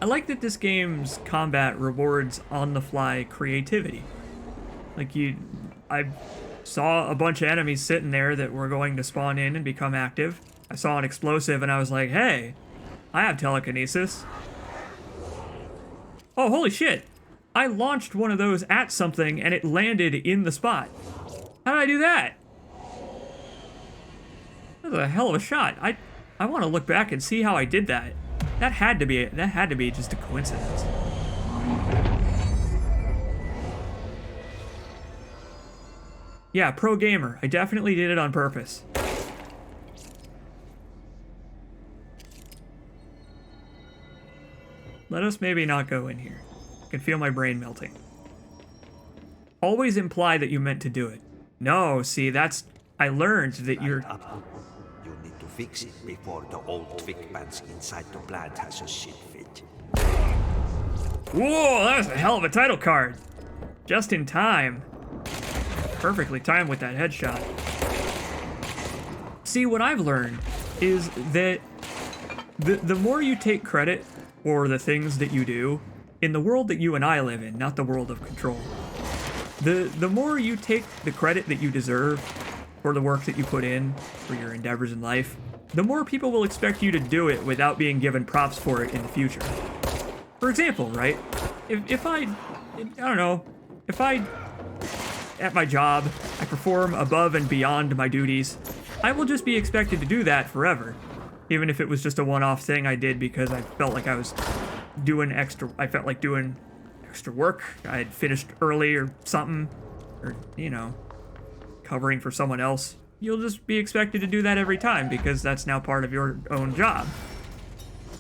I like that this game's combat rewards on-the-fly creativity. Like, I saw a bunch of enemies sitting there that were going to spawn in and become active. I saw an explosive and I was like, hey, I have telekinesis. Oh, holy shit. I launched one of those at something and it landed in the spot. How did I do that? That was a hell of a shot. I want to look back and see how I did that. That had to be just a coincidence. Yeah, pro gamer. I definitely did it on purpose. Let us maybe not go in here. I can feel my brain melting. Always imply that you meant to do it. No, see, that's... I learned that you're... You need to fix it before the old twig pants inside the plant has a shit fit. Whoa, that was a hell of a title card. Just in time. Perfectly timed with that headshot. See, what I've learned is that the more you take credit or the things that you do in the world that you and I live in, not the world of Control. The more you take the credit that you deserve for the work that you put in, for your endeavors in life, the more people will expect you to do it without being given props for it in the future. For example, right? If I don't know, if I, at my job, I perform above and beyond my duties, I will just be expected to do that forever. Even if it was just a one-off thing I did because I felt like I was doing extra work. I had finished early or something, or, you know, covering for someone else. You'll just be expected to do that every time because that's now part of your own job.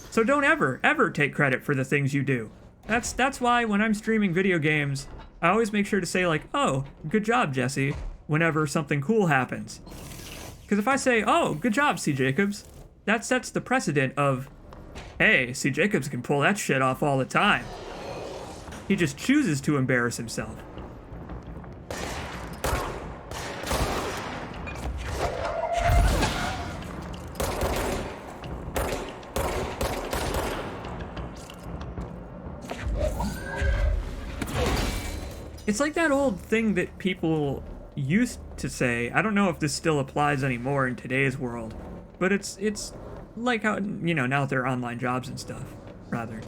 So don't ever take credit for the things you do. That's why when I'm streaming video games, I always make sure to say like, oh, good job, Jesse, whenever something cool happens. Because if I say, oh, good job, C. Jacobs, that sets the precedent of, hey, C. Jacobs can pull that shit off all the time. He just chooses to embarrass himself. It's like that old thing that people used to say. I don't know if this still applies anymore in today's world, but it's like how, you know, now that there are online jobs and stuff, rather.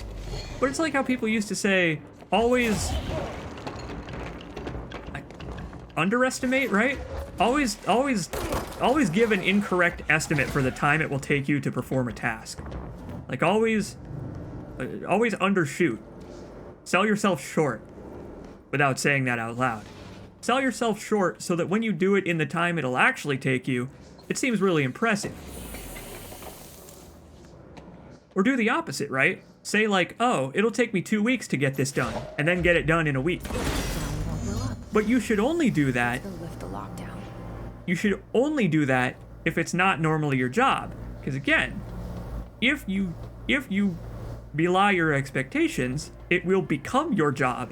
But it's like how people used to say, always underestimate, right? Always give an incorrect estimate for the time it will take you to perform a task. Like always undershoot. Sell yourself short without saying that out loud. Sell yourself short so that when you do it in the time it'll actually take you, it seems really impressive. Or do the opposite, right? Say like, oh, it'll take me 2 weeks to get this done, and then get it done in a week. But you should only do that. You should only do that if it's not normally your job. Because again, if you belie your expectations, it will become your job.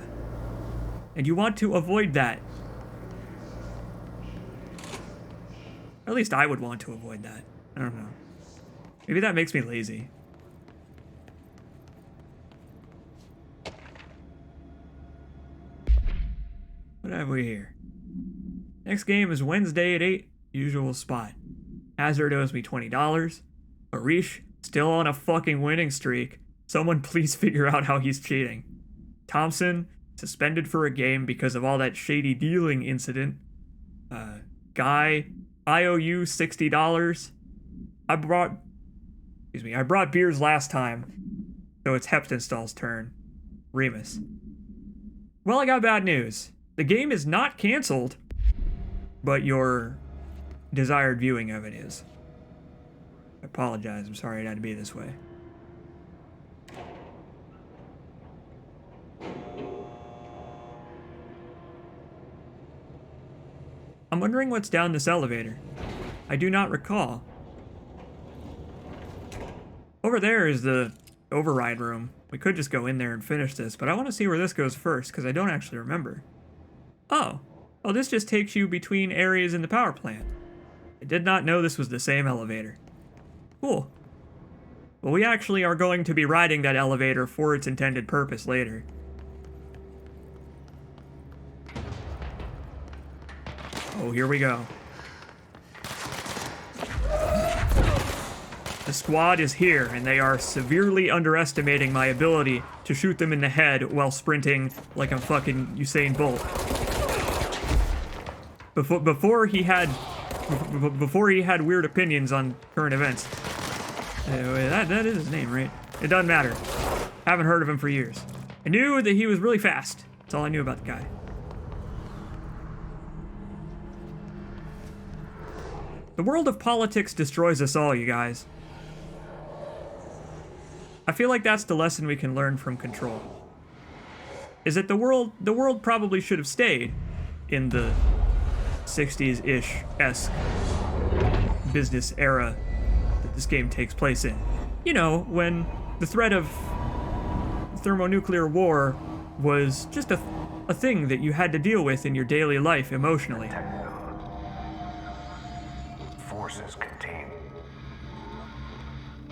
And you want to avoid that. Or at least I would want to avoid that. I don't know. Maybe that makes me lazy. What have we here? Next game is Wednesday at 8, usual spot. Hazard owes me $20. Arish, still on a fucking winning streak. Someone please figure out how he's cheating. Thompson, suspended for a game because of all that shady dealing incident. Guy, I owe you $60. I brought beers last time, so it's Heptonstall's turn. Remus. Well, I got bad news. The game is not canceled, but your desired viewing of it is. I apologize. I'm sorry it had to be this way. I'm wondering what's down this elevator. I do not recall. Over there is the override room. We could just go in there and finish this, but I want to see where this goes first, because I don't actually remember. Oh, this just takes you between areas in the power plant. I did not know this was the same elevator. Cool. Well, we actually are going to be riding that elevator for its intended purpose later. Oh, here we go. The squad is here, and they are severely underestimating my ability to shoot them in the head while sprinting like I'm fucking Usain Bolt. Before he had weird opinions on current events. That is his name, right? It doesn't matter. Haven't heard of him for years. I knew that he was really fast. That's all I knew about the guy. The world of politics destroys us all, you guys. I feel like that's the lesson we can learn from Control. Is that the world probably should have stayed in the 60s-ish-esque business era that this game takes place in. You know, when the threat of thermonuclear war was just a thing that you had to deal with in your daily life emotionally. Forces contain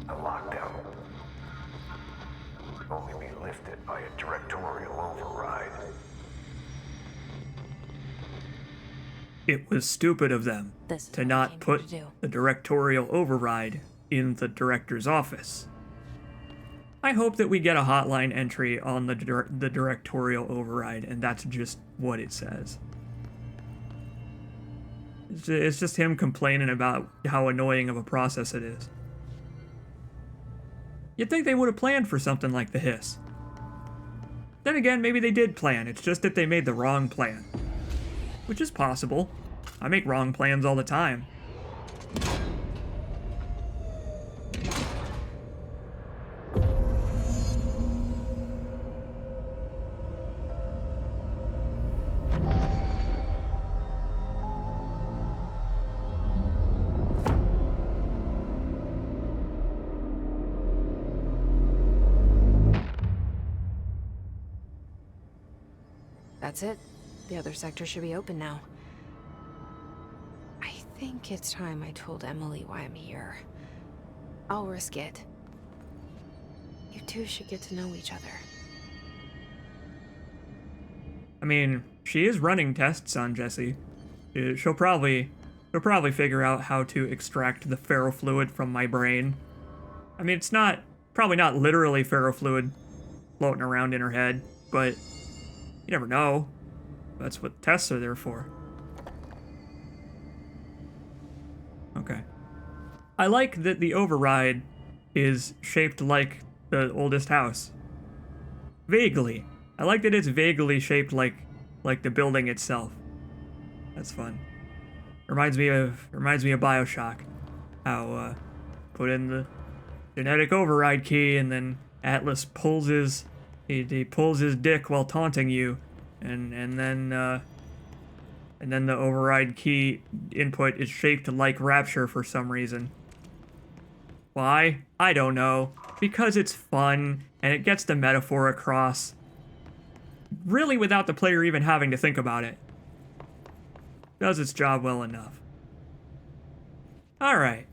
a lockdown. only be lifted by a directorial override. It was stupid of them to not put the directorial override in the director's office. I hope that we get a hotline entry on the directorial override, and that's just what it says. It's just him complaining about how annoying of a process it is. You'd think they would have planned for something like the hiss. Then again, maybe they did plan, it's just that they made the wrong plan. Which is possible. I make wrong plans all the time. That's it. The other sector should be open now. I think it's time I told Emily why I'm here. I'll risk it. You two should get to know each other. I mean, she is running tests on Jesse. She'll probably figure out how to extract the ferrofluid from my brain. I mean, it's probably not literally ferrofluid floating around in her head, but you never know. That's what tests are there for. Okay. I like that the override is shaped like the oldest house. Vaguely. I like that it's vaguely shaped like the building itself. That's fun. Reminds me of BioShock. How put in the genetic override key and then Atlas pulls his he pulls his dick while taunting you, and then the override key input is shaped like Rapture for some reason. Why? I don't know. Because it's fun, and it gets the metaphor across. Really without the player even having to think about it. Does its job well enough. Alright.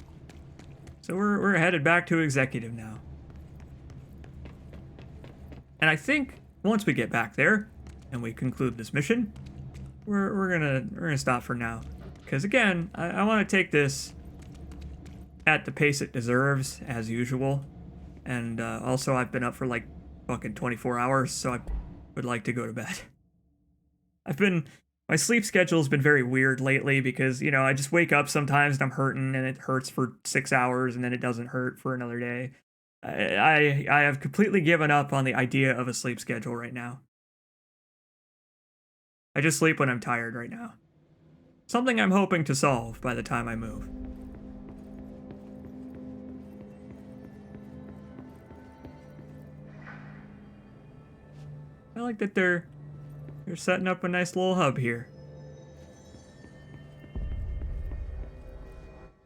So we're headed back to Executive now. And I think once we get back there, and we conclude this mission, we're gonna stop for now. Because again, I want to take this at the pace it deserves, as usual. And also, I've been up for like fucking 24 hours, so I would like to go to bed. My sleep schedule's been very weird lately because, you know, I just wake up sometimes and I'm hurting and it hurts for 6 hours and then it doesn't hurt for another day. I have completely given up on the idea of a sleep schedule right now. I just sleep when I'm tired right now. Something I'm hoping to solve by the time I move. I like that they're setting up a nice little hub here.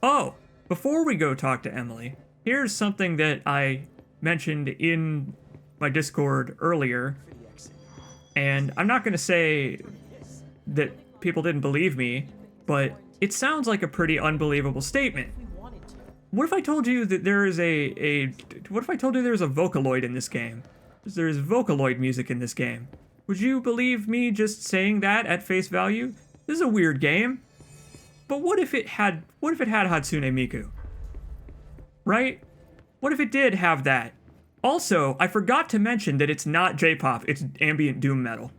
Oh, before we go talk to Emily, here's something that I mentioned in my Discord earlier. And I'm not going to say that people didn't believe me, but it sounds like a pretty unbelievable statement. What if I told you that there is what if I told you there's a Vocaloid in this game? There's Vocaloid music in this game. Would you believe me just saying that at face value? This is a weird game. But what if it had Hatsune Miku? Right? What if it did have that? Also, I forgot to mention that it's not J-pop, it's ambient doom metal.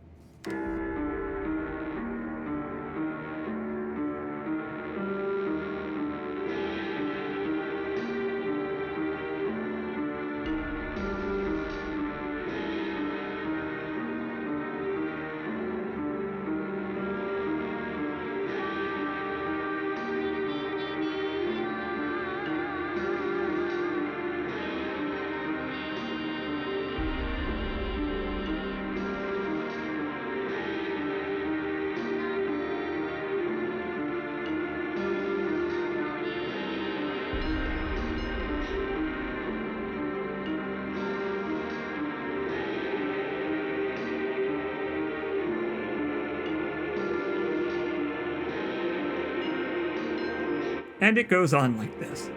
And it goes on like this.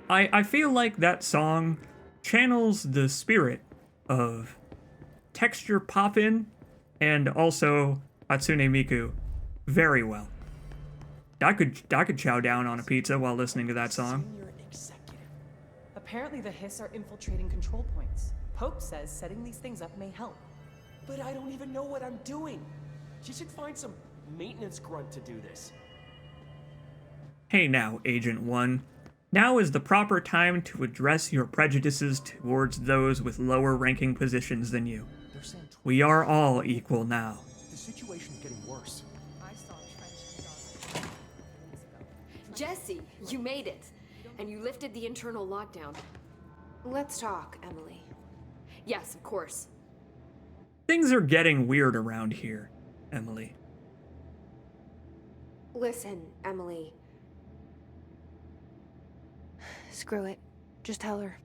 I feel like that song channels the spirit of texture pop-in, and also Hatsune Miku very well. I could chow down on a pizza while listening to that song. Senior executive. Apparently the Hiss are infiltrating control points. Pope says setting these things up may help. But I don't even know what I'm doing. She should find some maintenance grunt to do this. Hey now, Agent 1. Now is the proper time to address your prejudices towards those with lower ranking positions than you. We are all equal now. The situation's getting worse. Jesse, you made it. And you lifted the internal lockdown. Let's talk, Emily. Yes, of course. Things are getting weird around here, Emily. Listen, Emily. Screw it. Just tell her.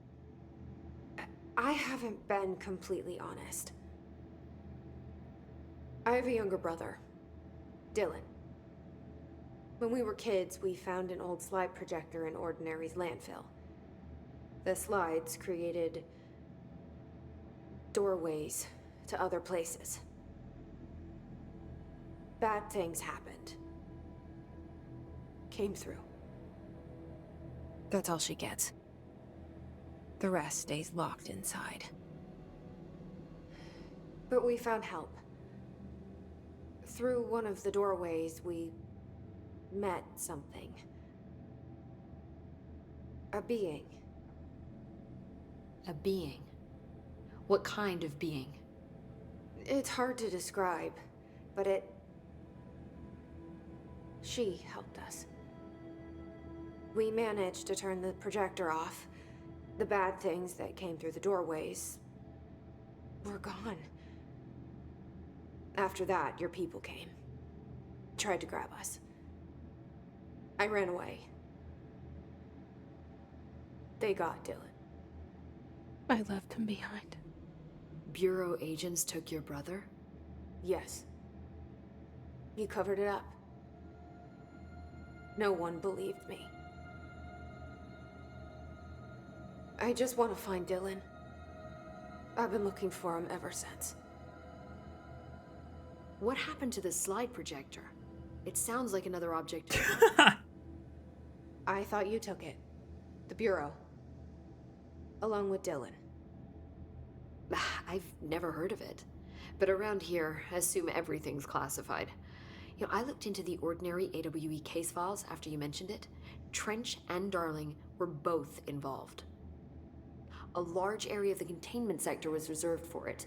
I haven't been completely honest. I have a younger brother, Dylan. When we were kids, we found an old slide projector in Ordinary's landfill. The slides created doorways to other places. Bad things happened. Came through. That's all she gets. The rest stays locked inside. But we found help. Through one of the doorways, we met something. A being. A being? What kind of being? It's hard to describe, but she helped us. We managed to turn the projector off. The bad things that came through the doorways were gone. After that, your people came. Tried to grab us. I ran away. They got Dylan. I left him behind. Bureau agents took your brother? Yes. You covered it up. No one believed me. I just want to find Dylan. I've been looking for him ever since. What happened to the slide projector? It sounds like another object. I thought you took it. The Bureau. Along with Dylan. I've never heard of it. But around here, I assume everything's classified. You know, I looked into the Ordinary AWE case files after you mentioned it. Trench and Darling were both involved. A large area of the containment sector was reserved for it.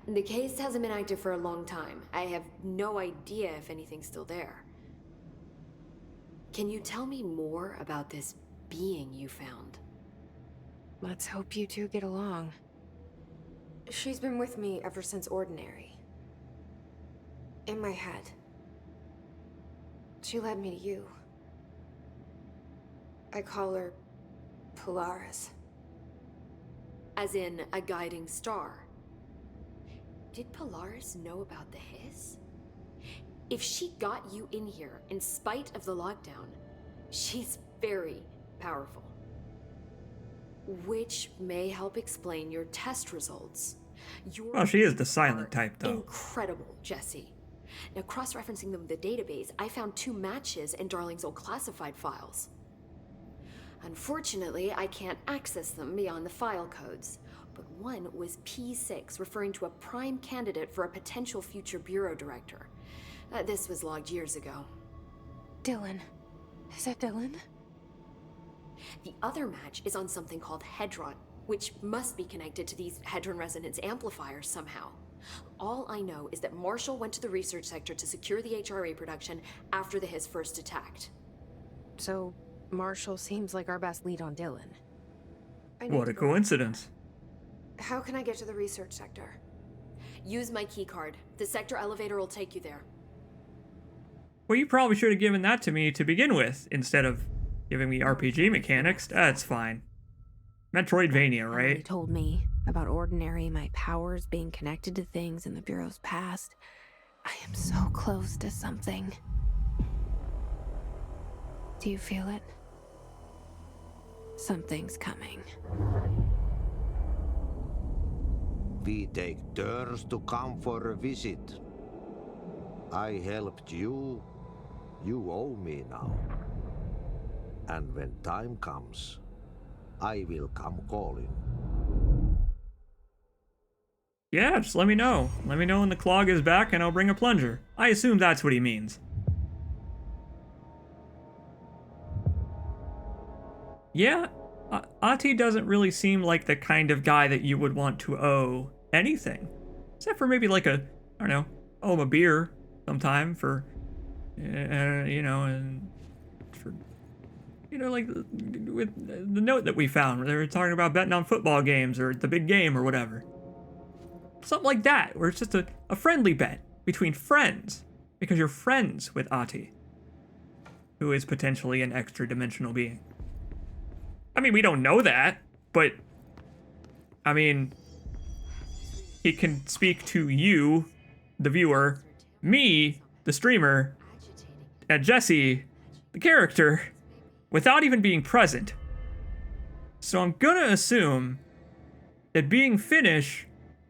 The case hasn't been active for a long time. I have no idea if anything's still there. Can you tell me more about this being you found? Let's hope you two get along. She's been with me ever since Ordinary. In my head. She led me to you. I call her Polaris. As in a guiding star. Did Polaris know about the Hiss? If she got you in here in spite of the lockdown, she's very powerful. Which may help explain your test results. Well, she is the silent type, though. Incredible, Jesse. Now, cross-referencing them with the database, I found 2 matches in Darling's old classified files. Unfortunately, I can't access them beyond the file codes. But one was P6, referring to a prime candidate for a potential future bureau director. This was logged years ago. Dylan. Is that Dylan? The other match is on something called Hedron, which must be connected to these Hedron resonance amplifiers somehow. All I know is that Marshall went to the research sector to secure the HRA production after the Hiss first attacked. So, Marshall seems like our best lead on Dylan. What a coincidence. How can I get to the research sector? Use my keycard. The sector elevator will take you there. Well, you probably should have given that to me to begin with, instead of giving me RPG mechanics. That's fine. Metroidvania, right? He told me about Ordinary, my powers being connected to things in the Bureau's past. I am so close to something. Do you feel it? Something's coming. We take turns to come for a visit. I helped you. You owe me now. And when time comes, I will come calling. Yeah, just let me know. Let me know when the clog is back and I'll bring a plunger. I assume that's what he means. Yeah, Ati doesn't really seem like the kind of guy that you would want to owe anything. Except for maybe like I don't know, owe him a beer sometime for, you know, and for, you know, like with the note that we found where they were talking about betting on football games or the big game or whatever. Something like that, where it's just a friendly bet between friends, because you're friends with Ati, who is potentially an extra-dimensional being. I mean, we don't know that, but, I mean, he can speak to you, the viewer, me, the streamer, and Jesse, the character, without even being present. So I'm gonna assume that being Finnish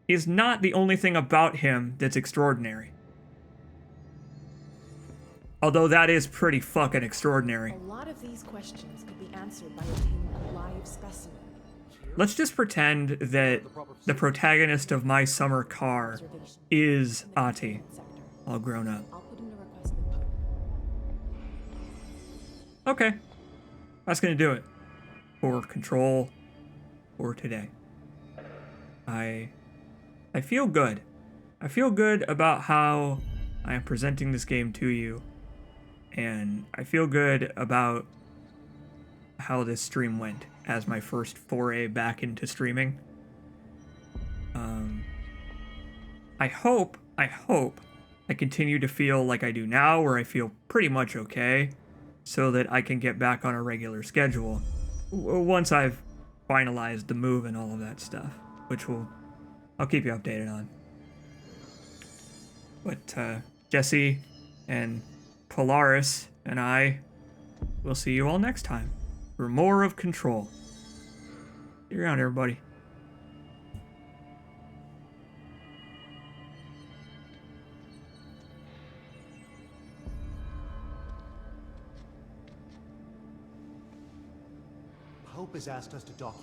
is not the only thing about him that's extraordinary. Although that is pretty fucking extraordinary. A lot of these questions could be answered by obtaining a live specimen. Let's just pretend that the protagonist of My Summer Car is Ati, all grown up. I'll put in a request with Pope. Okay, that's gonna do it for Control for today. I feel good. I feel good about how I am presenting this game to you, and I feel good about how this stream went as my first foray back into streaming. I hope I continue to feel like I do now, where I feel pretty much okay, so that I can get back on a regular schedule once I've finalized the move and all of that stuff, which I'll keep you updated on. But Jesse and Polaris and I will see you all next time for more of Control. See you around, everybody. Pope has asked us to document